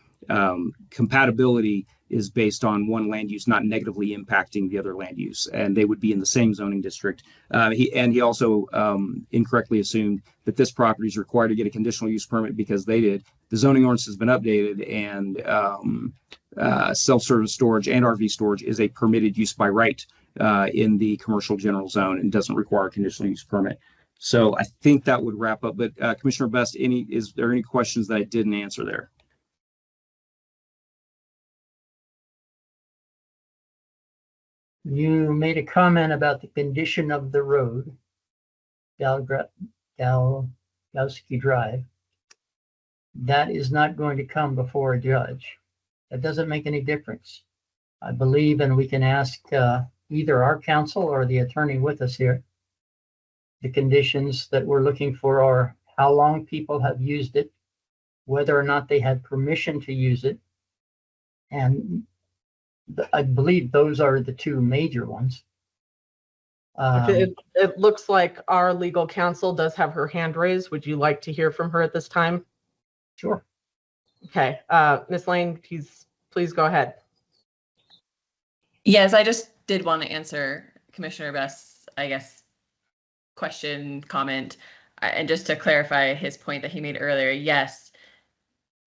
Compatibility is based on one land use not negatively impacting the other land use, and they would be in the same zoning district. He also incorrectly assumed that this property is required to get a conditional use permit because they did. The zoning ordinance has been updated, and self-service storage and RV storage is a permitted use by right in the commercial general zone and doesn't require a conditional use permit. So I think that would wrap up. But Commissioner Best, is there any questions that I didn't answer there? You made a comment about the condition of the road, Delgowski Drive. That is not going to come before a judge. That doesn't make any difference. I believe, and we can ask either our counsel or the attorney with us here, the conditions that we're looking for are how long people have used it, whether or not they had permission to use it. And I believe those are the two major ones. It looks like our legal counsel does have her hand raised. Would you like to hear from her at this time? Sure. Okay, Ms. Lane, please go ahead. Yes, I just did want to answer Commissioner Best's, I guess, question, comment, and just to clarify his point that he made earlier. Yes,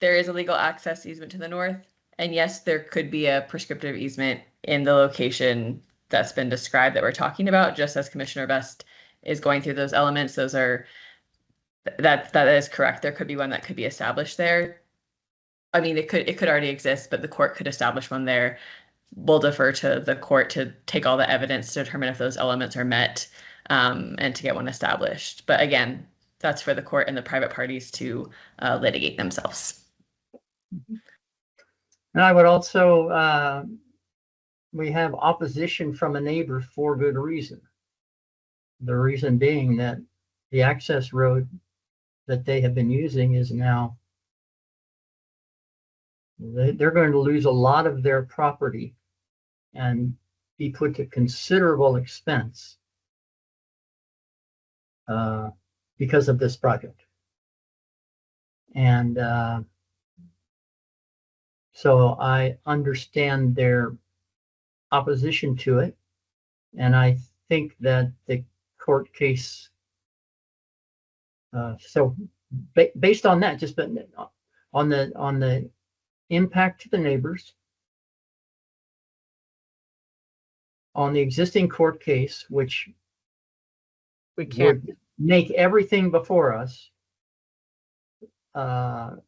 there is a legal access easement to the north, and yes, there could be a prescriptive easement in the location that's been described that we're talking about, just as Commissioner Best is going through those elements. Those are, that is correct. There could be one that could be established there. I mean, it could already exist, but the court could establish one there. We'll defer to the court to take all the evidence to determine if those elements are met, and to get one established. But again, that's for the court and the private parties to litigate themselves. And I would also, we have opposition from a neighbor for good reason. The reason being that the access road that they have been using is now, they're going to lose a lot of their property and be put to considerable expense because of this project. And so I understand their opposition to it. And I think that the court case, based on that, just on the impact to the neighbors, on the existing court case, which we can't would make everything before us. But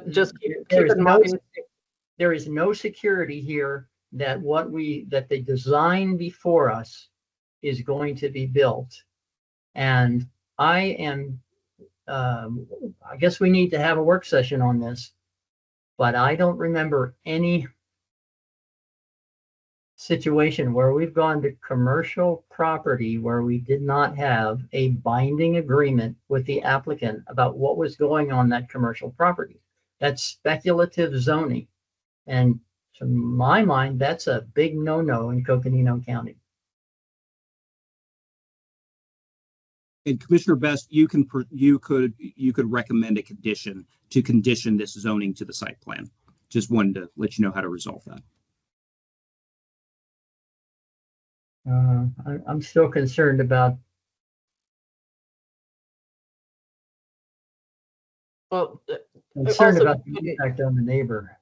just keep there in mind, there is no security here that that the design before us is going to be built. And I guess we need to have a work session on this, but I don't remember any situation where we've gone to commercial property where we did not have a binding agreement with the applicant about what was going on that commercial property. That's speculative zoning. And to my mind, that's a big no-no in Coconino County. And Commissioner Best, you could recommend a condition to condition this zoning to the site plan. Just wanted to let you know how to resolve that. I'm still concerned about. Well, concerned also, about the impact on the neighbor.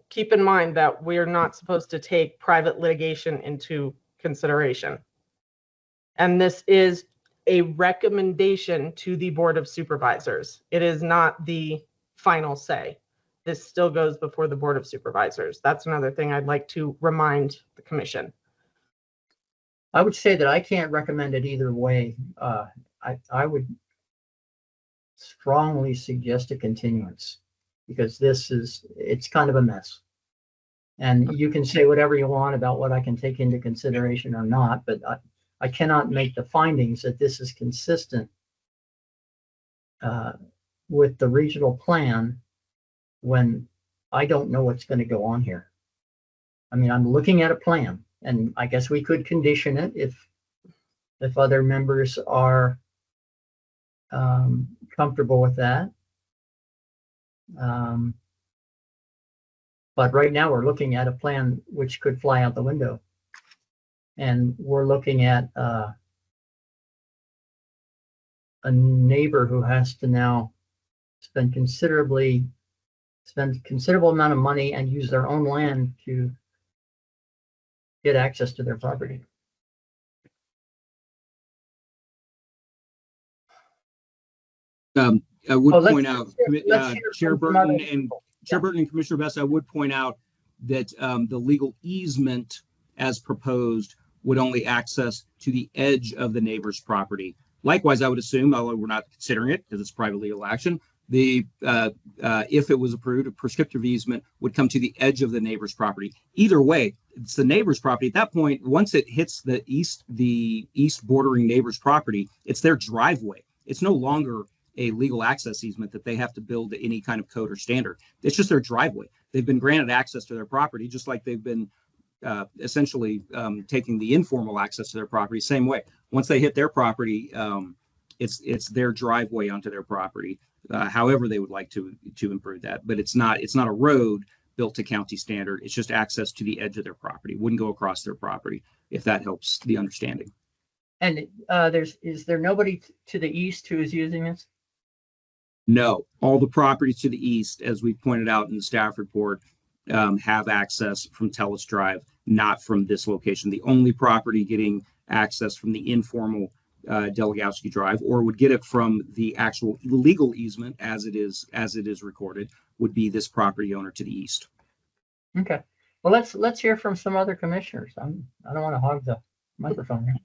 Keep in mind that we're not supposed to take private litigation into consideration. And this is a recommendation to the Board of Supervisors. It is not the final say. This still goes before the Board of Supervisors. That's another thing I'd like to remind the commission. I would say that I can't recommend it either way. I would strongly suggest a continuance because it's kind of a mess. And you can say whatever you want about what I can take into consideration or not, but I cannot make the findings that this is consistent with the regional plan when I don't know what's going to go on here. I mean, I'm looking at a plan, and I guess we could condition it if other members are comfortable with that. But right now we're looking at a plan which could fly out the window. And we're looking at a neighbor who has to now spend considerable amount of money and use their own land to get access to their property. I would point out, Chair Burton and Commissioner Best, I would point out that the legal easement as proposed would only access to the edge of the neighbor's property. Likewise, I would assume, although we're not considering it because it's private legal action, if it was approved, a prescriptive easement would come to the edge of the neighbor's property. Either way, it's the neighbor's property. At that point, once it hits the east bordering neighbor's property, it's their driveway. It's no longer a legal access easement that they have to build to any kind of code or standard. It's just their driveway. They've been granted access to their property, just like they've been essentially taking the informal access to their property. Same way. Once they hit their property, it's their driveway onto their property. However, they would like to improve that, but it's not a road built to county standard. It's just access to the edge of their property. Wouldn't go across their property, if that helps the understanding. And is there nobody to the east who is using this? No, all the properties to the east, as we pointed out in the staff report, have access from Telus Drive, not from this location. The only property getting access from the informal Delegowski Drive, or would get it from the actual legal easement as it is recorded, would be this property owner to the east. Okay. Well, let's hear from some other commissioners. I don't want to hog the microphone here.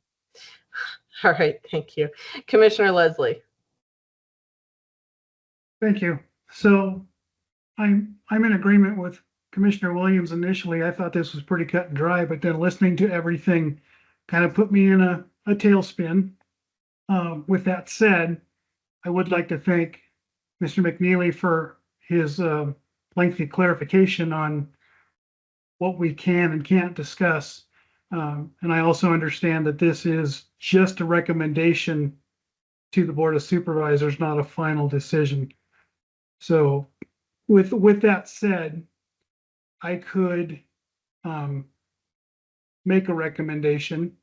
All right, thank you. Commissioner Leslie. Thank you. So I'm in agreement with Commissioner Williams initially. I thought this was pretty cut and dry, but then listening to everything kind of put me in a tailspin. With that said, I would like to thank Mr. McNeely for his lengthy clarification on what we can and can't discuss. And I also understand that this is just a recommendation to the Board of Supervisors, not a final decision. So with that said, I could make a recommendation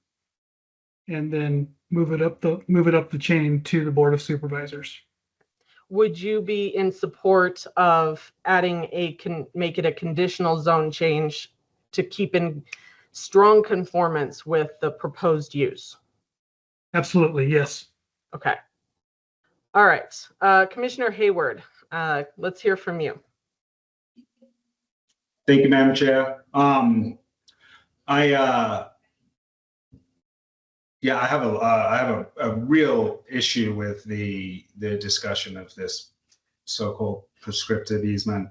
and then move it up the chain to the Board of Supervisors. Would you be in support of adding make it a conditional zone change to keep in strong conformance with the proposed use? Absolutely, yes. Okay. All right. Commissioner Hayward, let's hear from you. Thank you, Madam Chair. I have a real issue with the discussion of this so-called prescriptive easement.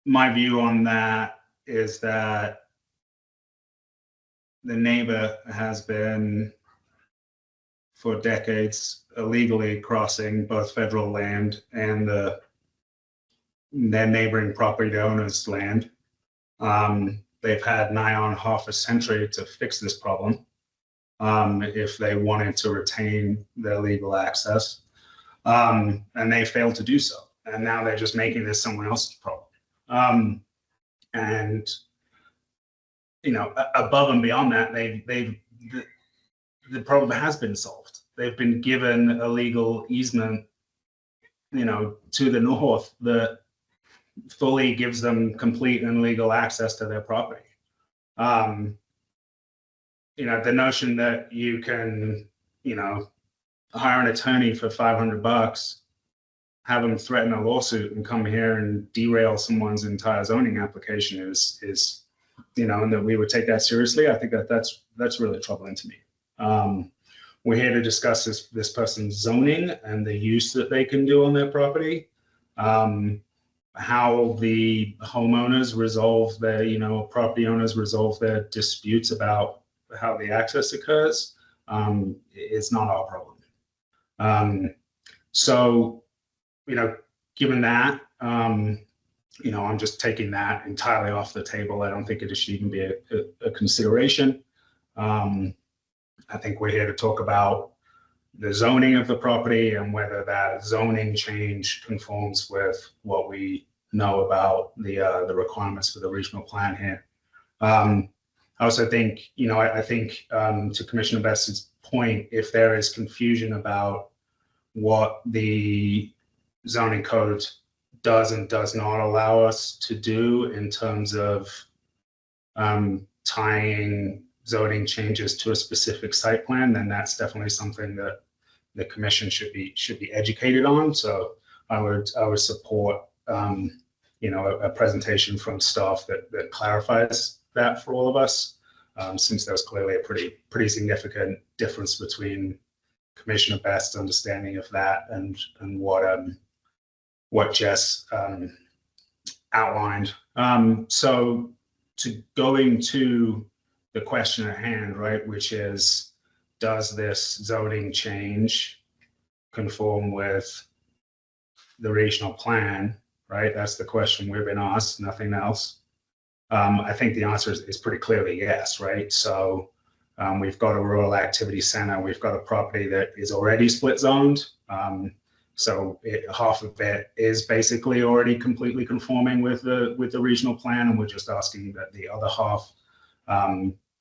My view on that is that the neighbor has been for decades illegally crossing both federal land and their neighboring property owners' land. They've had nigh on half a century to fix this problem if they wanted to retain their legal access. And they failed to do so. And now they're just making this someone else's problem. And, you know, above and beyond that, the problem has been solved. They've been given a legal easement, you know, to the north that fully gives them complete and legal access to their property. You know, the notion that you can, you know, hire an attorney for $500, have them threaten a lawsuit and come here and derail someone's entire zoning application is, you know, and that we would take that seriously. I think that's really troubling to me. We're here to discuss this person's zoning and the use that they can do on their property. How the homeowners resolve their, you know, property owners resolve their disputes about how the access occurs is not our problem. So, you know, given that, you know, I'm just taking that entirely off the table. I don't think it should even be a consideration. I think we're here to talk about the zoning of the property and whether that zoning change conforms with what we know about the requirements for the regional plan here. I also think, you know, I think to Commissioner Best's point, if there is confusion about what the zoning code does and does not allow us to do in terms of tying zoning changes to a specific site plan, then that's definitely something that the commission should be educated on. So I would support you know, a presentation from staff that clarifies that for all of us, since there's clearly a pretty significant difference between Commissioner Best's understanding of that and what Jess outlined. So to going to the question at hand, right, which is does this zoning change conform with the regional plan, right? That's the question we've been asked, nothing else. I think the answer is pretty clearly yes, right? So we've got a rural activity center. We've got a property that is already split zoned. So half of it is basically already completely conforming with the regional plan, and we're just asking that the other half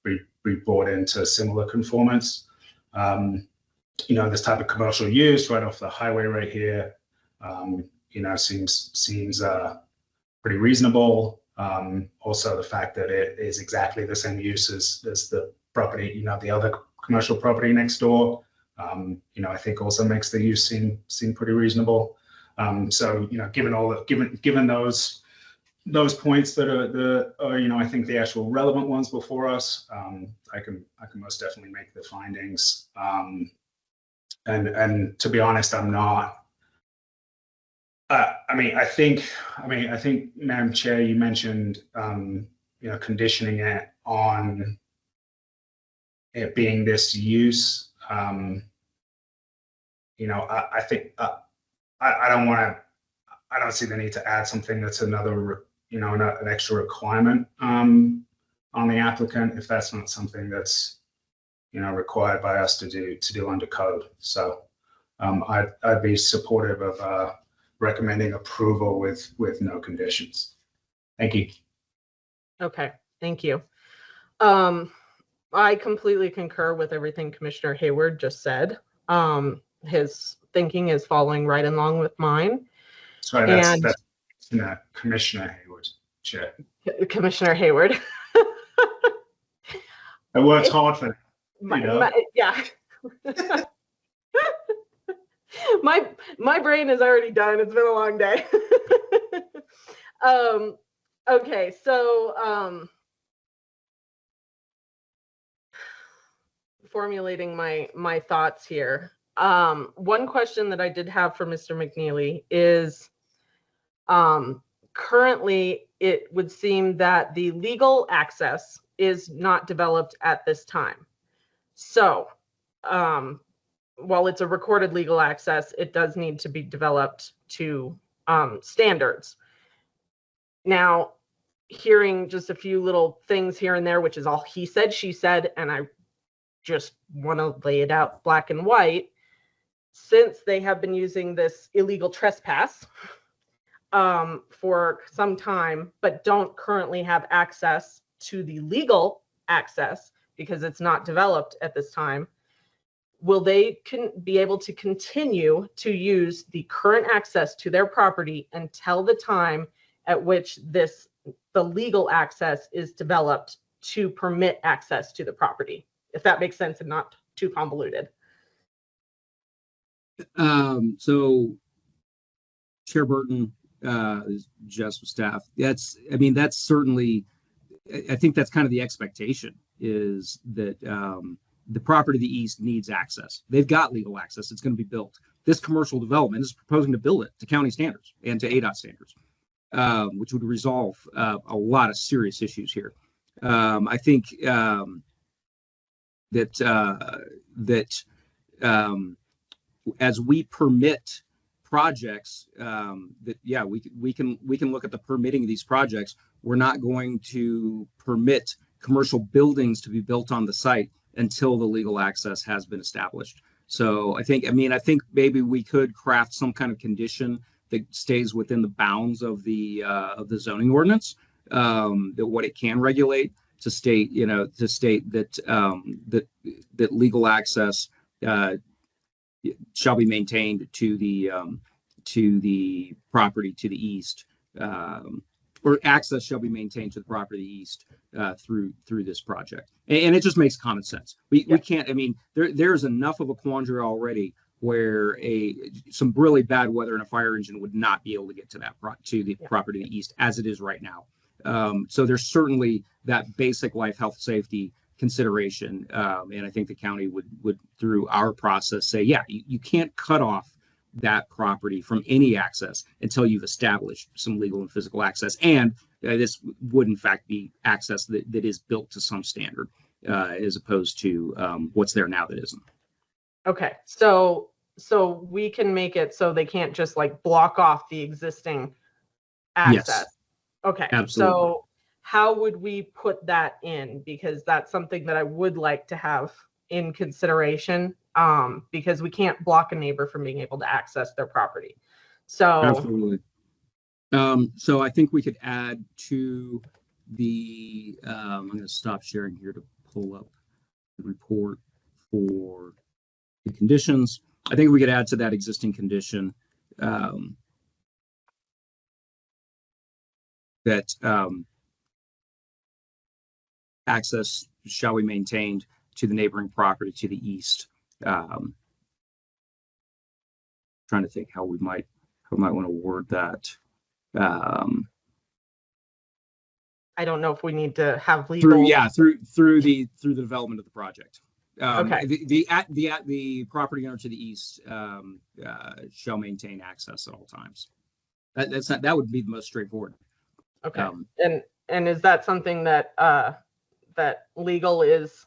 be brought into similar conformance. This type of commercial use right off the highway right here, seems pretty reasonable. Also, the fact that it is exactly the same use as the property, the other commercial property next door, I think also makes the use seem pretty reasonable. So, given those points that are I think the actual relevant ones before us, I can most definitely make the findings. And to be honest, I'm not. I think, Madam Chair, you mentioned, conditioning it on it being this use. I think I don't see the need to add something that's another, an extra requirement on the applicant if that's not something that's, required by us to do under code. So I'd be supportive of recommending approval with no conditions. Thank you. Okay, thank you. I completely concur with everything Commissioner Hayward just said. His thinking is following right along with mine. Sorry, that's Commissioner Hayward, Chair. Commissioner Hayward. I worked hard for yeah. My brain is already done. It's been a long day. Okay, so formulating my thoughts here. One question that I did have for Mr. McNeely is, currently it would seem that the legal access is not developed at this time. So, while it's a recorded legal access, it does need to be developed to standards. Now, hearing just a few little things here and there, which is all he said, she said, and I just want to lay it out black and white. Since they have been using this illegal trespass for some time, but don't currently have access to the legal access because it's not developed at this time, will they be able to continue to use the current access to their property until the time at which the legal access is developed to permit access to the property? If that makes sense and not too convoluted. So Chair Burton, just with staff, that's certainly, I think that's kind of the expectation, is that the property to the east needs access. They've got legal access. It's going to be built. This commercial development is proposing to build it to county standards and to ADOT standards, which would resolve a lot of serious issues here. I think that as we permit projects, we can look at the permitting of these projects. We're not going to permit commercial buildings to be built on the site until the legal access has been established. So I think maybe we could craft some kind of condition that stays within the bounds of the zoning ordinance, that what it can regulate, to state that that legal access shall be maintained to the property to the east, or access shall be maintained to the property east through this project. And it just makes common sense. We can't, there's enough of a quandary already where some really bad weather and a fire engine would not be able to get to that property to the east as it is right now. So there's certainly that basic life, health, safety consideration. And I think the county would through our process say, you can't cut off that property from any access until you've established some legal and physical access. And this would in fact be access that is built to some standard. as opposed to what's there now that isn't. Okay, so we can make it so they can't just like block off the existing access. Yes. Okay, Absolutely. so how would we put that in? Because that's something that I would like to have in consideration, because we can't block a neighbor from being able to access their property. So Absolutely. So I think we could add to the, I'm going to stop sharing here to pull up the report for the conditions. I think we could add to that existing condition that access shall be maintained to the neighboring property to the east. Trying to think how we might want to word that. I don't know if we need to have legal. Through the development of the project. Okay. The property owner to the east shall maintain access at all times. That would be the most straightforward. Okay. And is that something that that legal is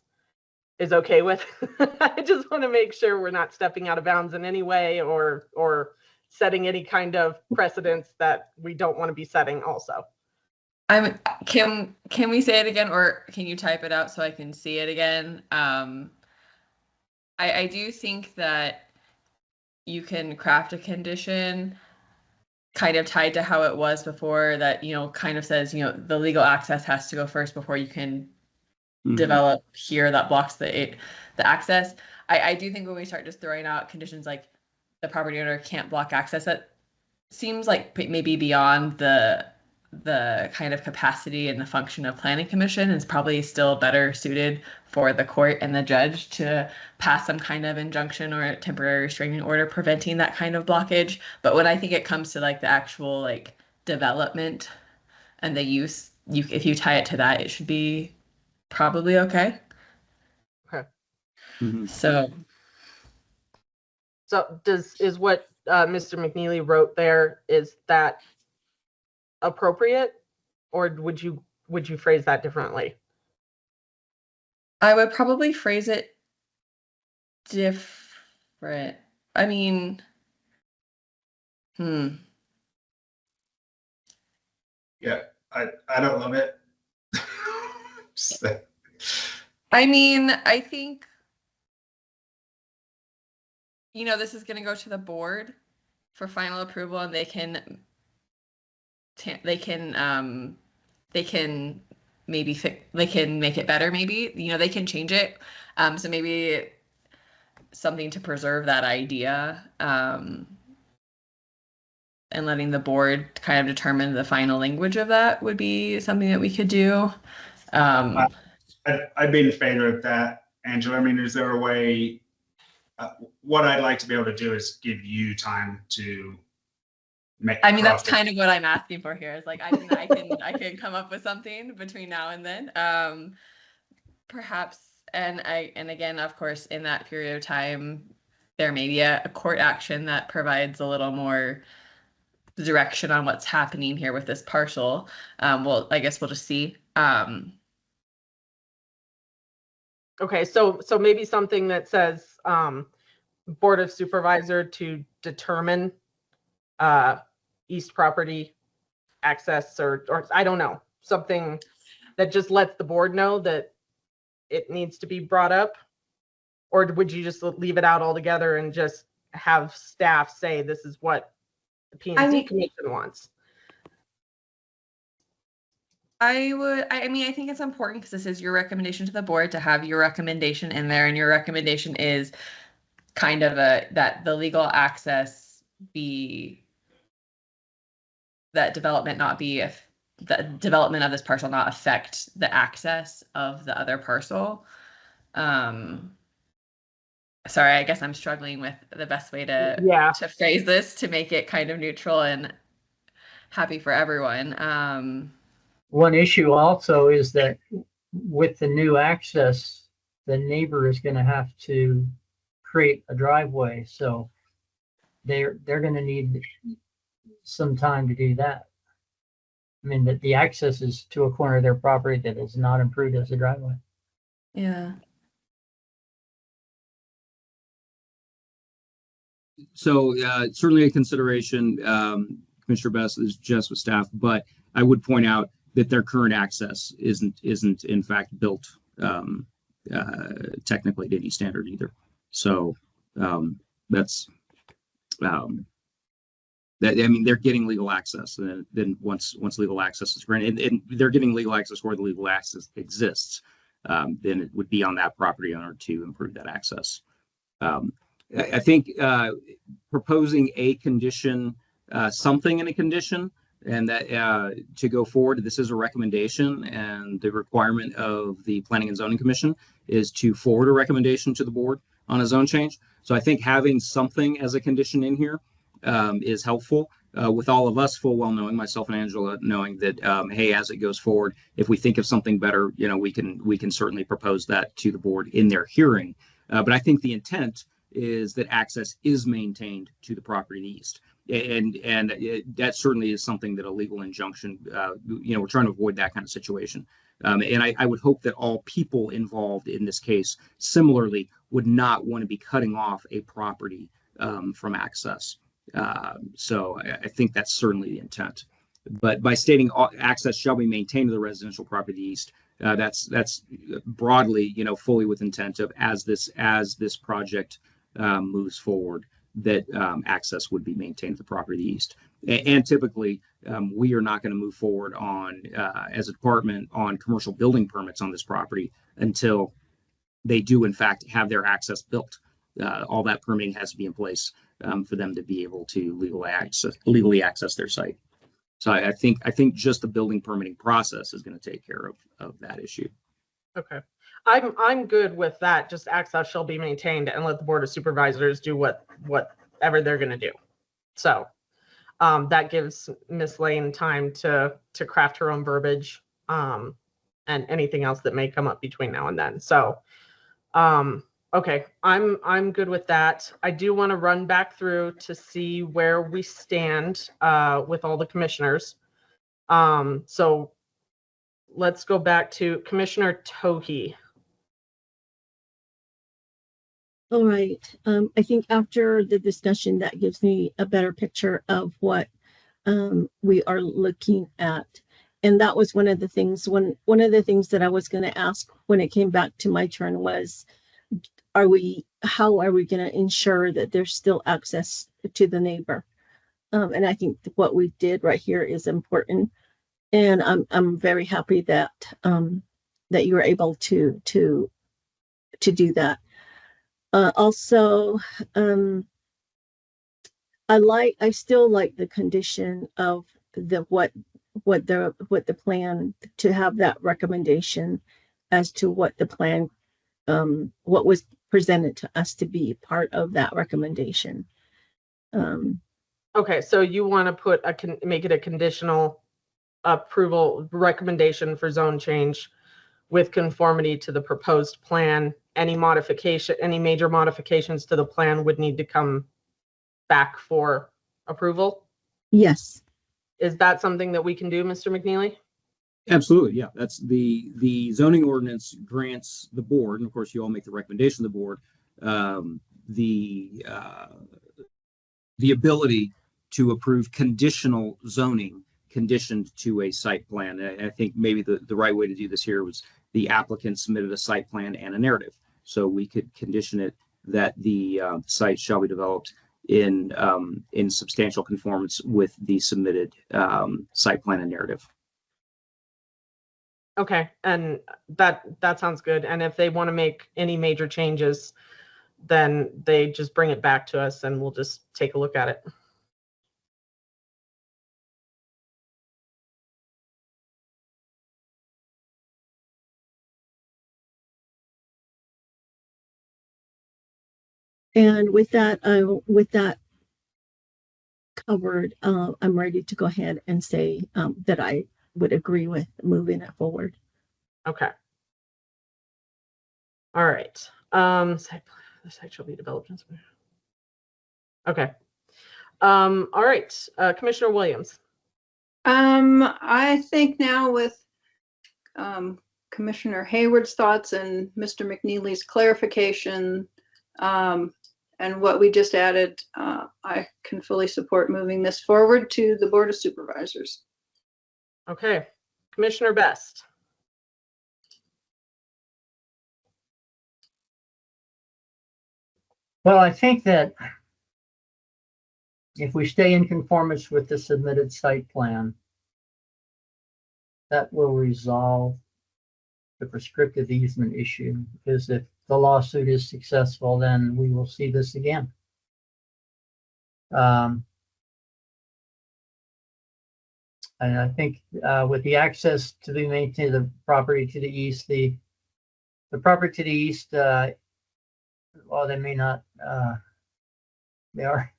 okay with? I just want to make sure we're not stepping out of bounds in any way or setting any kind of precedents that we don't want to be setting also. Can we say it again, or can you type it out so I can see it again? I do think that you can craft a condition kind of tied to how it was before, that, you know, kind of says, you know, the legal access has to go first before you can develop here that blocks the access. I do think when we start just throwing out conditions like the property owner can't block access, that seems like maybe beyond the kind of capacity and the function of planning commission. Is probably still better suited for the court and the judge to pass some kind of injunction or a temporary restraining order preventing that kind of blockage. But when I think it comes to like the actual like development and the use, if you tie it to that, it should be probably okay. Okay. So is what Mr. McNeely wrote there, is that appropriate, or would you phrase that differently? I would probably phrase it different. I mean, Yeah, I don't love it. I mean, I think, you know, this is going to go to the board for final approval, and they can maybe they can make it better. Maybe, you know, they can change it. So maybe something to preserve that idea, and letting the board kind of determine the final language of that would be something that we could do. I'd be in favor of that, Angela. I mean, is there a way? What I'd like to be able to do is give you time to make. I mean, that's kind of what I'm asking for here. Is like, I mean, I can come up with something between now and then, perhaps. And again, of course, in that period of time, there may be a court action that provides a little more direction on what's happening here with this parcel. Well, I guess we'll just see. Okay, so maybe something that says Board of Supervisor to determine east property access, or I don't know, something that just lets the board know that it needs to be brought up? Or would you just leave it out altogether and just have staff say this is what the P&Z Commission wants? I think it's important because this is your recommendation to the board to have your recommendation in there, and your recommendation is kind of that the legal access be, that development not be, if the development of this parcel not affect the access of the other parcel. Sorry, I guess I'm struggling with the best way to phrase this to make it kind of neutral and happy for everyone. One issue also is that with the new access, the neighbor is going to have to create a driveway. So they're going to need some time to do that. I mean, the access is to a corner of their property that is not improved as a driveway. Yeah. So certainly a consideration, Commissioner Best is just with staff, but I would point out that their current access isn't in fact built technically to any standard either. So that's that. I mean, they're getting legal access, and then once legal access is granted, and they're getting legal access where the legal access exists, then it would be on that property owner to improve that access. I think proposing a condition, something in a condition, and that to go forward, this is a recommendation, and the requirement of the Planning and Zoning Commission is to forward a recommendation to the board on a zone change. So I think having something as a condition in here is helpful, with all of us full well knowing, myself and Angela knowing that, hey, as it goes forward, if we think of something better, we can certainly propose that to the board in their hearing. But I think the intent is that access is maintained to the property east, and that certainly is something that a legal injunction, we're trying to avoid that kind of situation, and I would hope that all people involved in this case similarly would not want to be cutting off a property from access. So I think that's certainly the intent, but by stating access shall be maintained to the residential property east, that's broadly, fully with intent of as this project moves forward, that access would be maintained to the property east. And typically, we are not going to move forward on, as a department, on commercial building permits on this property until they do, in fact, have their access built. All that permitting has to be in place for them to be able to legally access their site. So I think just the building permitting process is going to take care of that issue. Okay. I'm good with that. Just access shall be maintained, and let the Board of Supervisors do whatever they're going to do. So that gives Ms. Lane time to craft her own verbiage, and anything else that may come up between now and then. So okay, I'm good with that. I do want to run back through to see where we stand with all the commissioners. So let's go back to Commissioner Tohi. All right. I think after the discussion, that gives me a better picture of what we are looking at. And that was one of the things that I was going to ask when it came back to my turn was, how are we going to ensure that there's still access to the neighbor? And I think what we did right here is important. And I'm very happy that that you were able to do that. Also, I still like the condition of what the plan, to have that recommendation as to what the plan, what was presented to us to be part of that recommendation. Okay, so you want to make it a conditional approval recommendation for zone change with conformity to the proposed plan. Any major modifications to the plan would need to come back for approval? Yes. Is that something that we can do, Mr. McNeely? Absolutely, yeah. That's the zoning ordinance grants the board, and of course you all make the recommendation to the board, the ability to approve conditional zoning conditioned to a site plan. And I think maybe the right way to do this here was the applicant submitted a site plan and a narrative. So we could condition it that the site shall be developed in substantial conformance with the submitted site plan and narrative. Okay, and that sounds good. And if they want to make any major changes, then they just bring it back to us and we'll just take a look at it. And with that covered, I'm ready to go ahead and say that I would agree with moving it forward. Okay. All right. The site shall be developed. Okay. All right. Commissioner Williams. I think now with Commissioner Hayward's thoughts and Mr. McNeely's clarification, and what we just added, I can fully support moving this forward to the Board of Supervisors. Okay, Commissioner Best. Well, I think that if we stay in conformance with the submitted site plan, that will resolve the prescriptive easement issue, because if the lawsuit is successful, then we will see this again. And I think with the access to be maintained, the property to the east, the property to the east, well, they may not, they are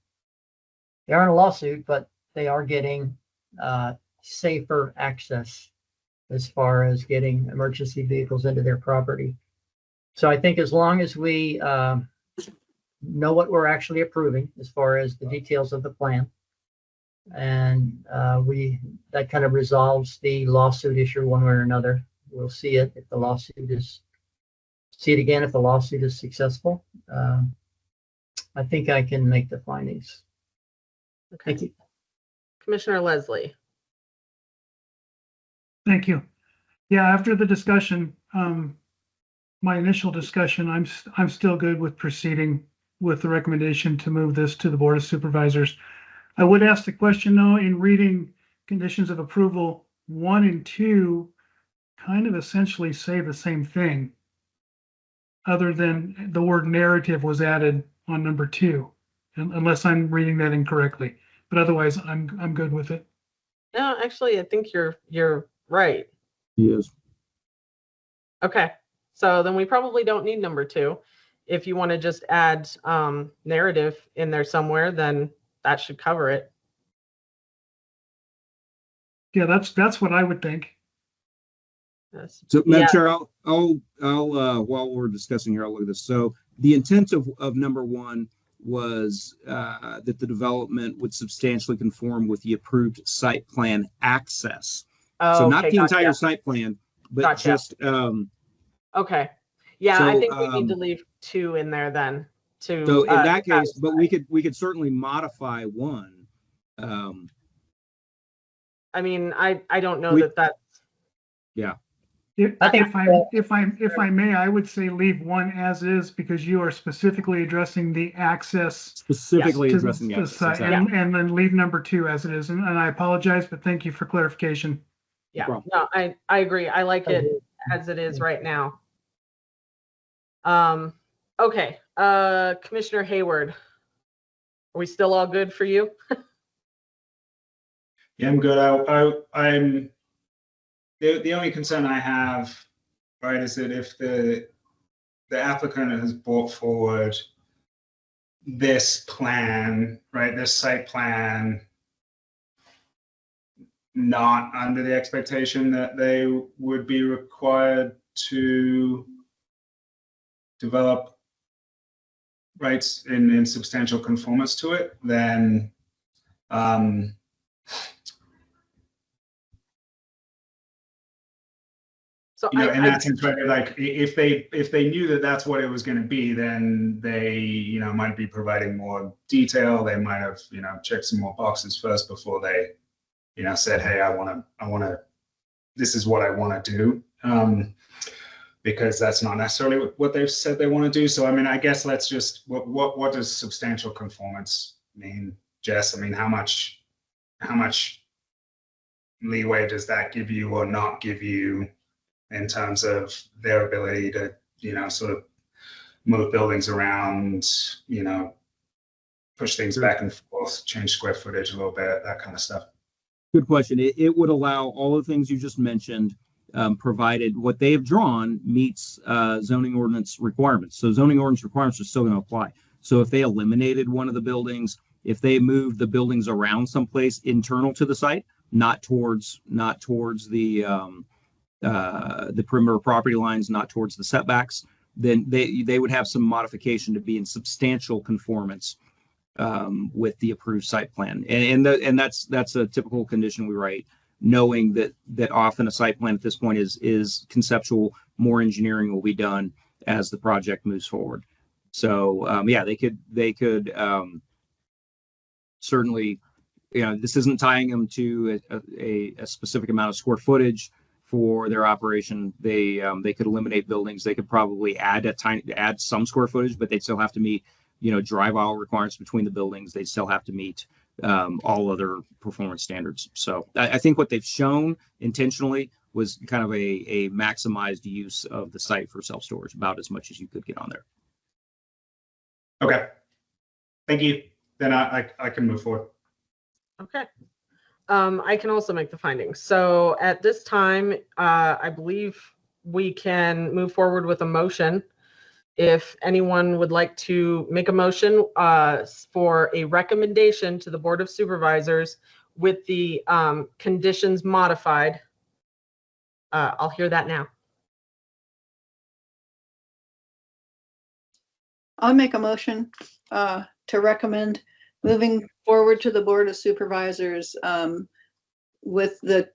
in a lawsuit, but they are getting safer access as far as getting emergency vehicles into their property. So I think as long as we know what we're actually approving as far as the details of the plan, and that kind of resolves the lawsuit issue one way or another. We'll see it if the lawsuit is, see it again if the lawsuit is successful. I think I can make the findings. Okay. Thank you. Commissioner Leslie. Thank you. Yeah, after the discussion, my initial discussion, I'm still good with proceeding with the recommendation to move this to the Board of Supervisors. I would ask the question though, in reading conditions of approval 1 and 2 kind of essentially say the same thing, other than the word narrative was added on number 2, unless I'm reading that incorrectly. But otherwise, I'm good with it. No, actually, I think you're right. Yes. Okay, so then we probably don't need number 2. If you want to just add narrative in there somewhere, then that should cover it. Yeah, that's what I would think. Yes. So, Madam Chair, I'll while we're discussing here, I'll look at this. So the intent of number 1 was that the development would substantially conform with the approved site plan access. So not the entire site plan, but just okay. Yeah, so, I think we need to leave 2 in there then. So in that case, but we could certainly modify 1. I mean, I don't know that's. Yeah. If I may, I would say leave 1 as is, because you are specifically addressing the access. Specifically to addressing the access, site, exactly. and then leave number 2 as it is. And I apologize, but thank you for clarification. Yeah, no, I agree. I like it as it is right now. Okay, Commissioner Hayward, are we still all good for you? Yeah, I'm good. I'm the only concern I have, right, is that if the applicant has brought forward this plan, right, this site plan, not under the expectation that they would be required to develop rights in substantial conformance to it, then so you know, in that sense, right, like if they knew that that's what it was going to be, then they, you know, might be providing more detail. They might have, you know, checked some more boxes first before they, you know, said, hey, I want to, this is what I want to do. Because that's not necessarily what they've said they want to do. So, I mean, I guess let's just, what does substantial conformance mean, Jess? I mean, how much leeway does that give you or not give you in terms of their ability to, you know, sort of move buildings around, you know, push things back and forth, change square footage a little bit, that kind of stuff? Good question. It would allow all the things you just mentioned, provided what they have drawn meets zoning ordinance requirements. So zoning ordinance requirements are still going to apply. So if they eliminated one of the buildings, if they moved the buildings around someplace internal to the site, not towards the perimeter property lines, not towards the setbacks, then they would have some modification to be in substantial conformance with the approved site plan. And that's a typical condition we write knowing that often a site plan at this point is conceptual. More engineering will be done as the project moves forward. So yeah, they could certainly, this isn't tying them to a specific amount of square footage for their operation. They could eliminate buildings. They could probably add some square footage, but they'd still have to meet, drive aisle requirements between the buildings. They'd still have to meet all other performance standards. So I think what they've shown intentionally was kind of a maximized use of the site for self-storage, about as much as you could get on there. Okay. Thank you. Then I can move forward. Okay. I can also make the findings. So at this time, I believe we can move forward with a motion. If anyone would like to make a motion for a recommendation to the Board of Supervisors with the conditions modified, I'll hear that now. I'll make a motion to recommend moving forward to the Board of Supervisors with the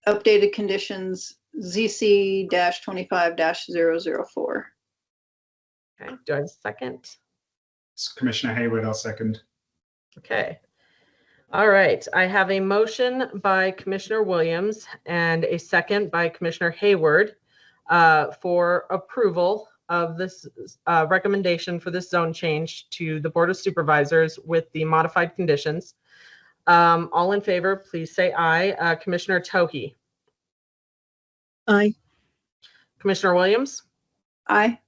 updated conditions ZC-25-004. Okay, do I have a second? It's Commissioner Hayward, I'll second. Okay. All right, I have a motion by Commissioner Williams and a second by Commissioner Hayward for approval of this recommendation for this zone change to the Board of Supervisors with the modified conditions. All in favor, please say aye. Commissioner Tohi. Aye. Commissioner Williams. Aye.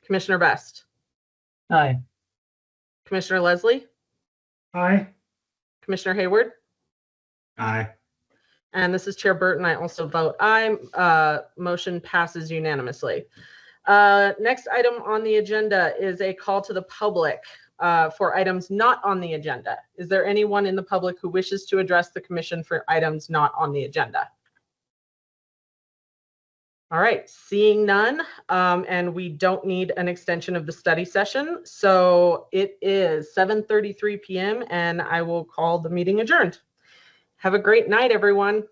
Commissioner Best. Aye. Commissioner Leslie. Aye. Commissioner Hayward. Aye. And this is Chair Burton. I also vote aye. Motion passes unanimously. Next item on the agenda is a call to the public for items not on the agenda. Is there anyone in the public who wishes to address the commission for items not on the agenda? All right, seeing none, and we don't need an extension of the study session. So it is 7:33 p.m. and I will call the meeting adjourned. Have a great night, everyone.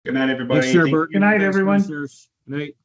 Good night, everybody. Thanks, Chair Burton. Good night, Thanks, everyone. Commissioners. Good night.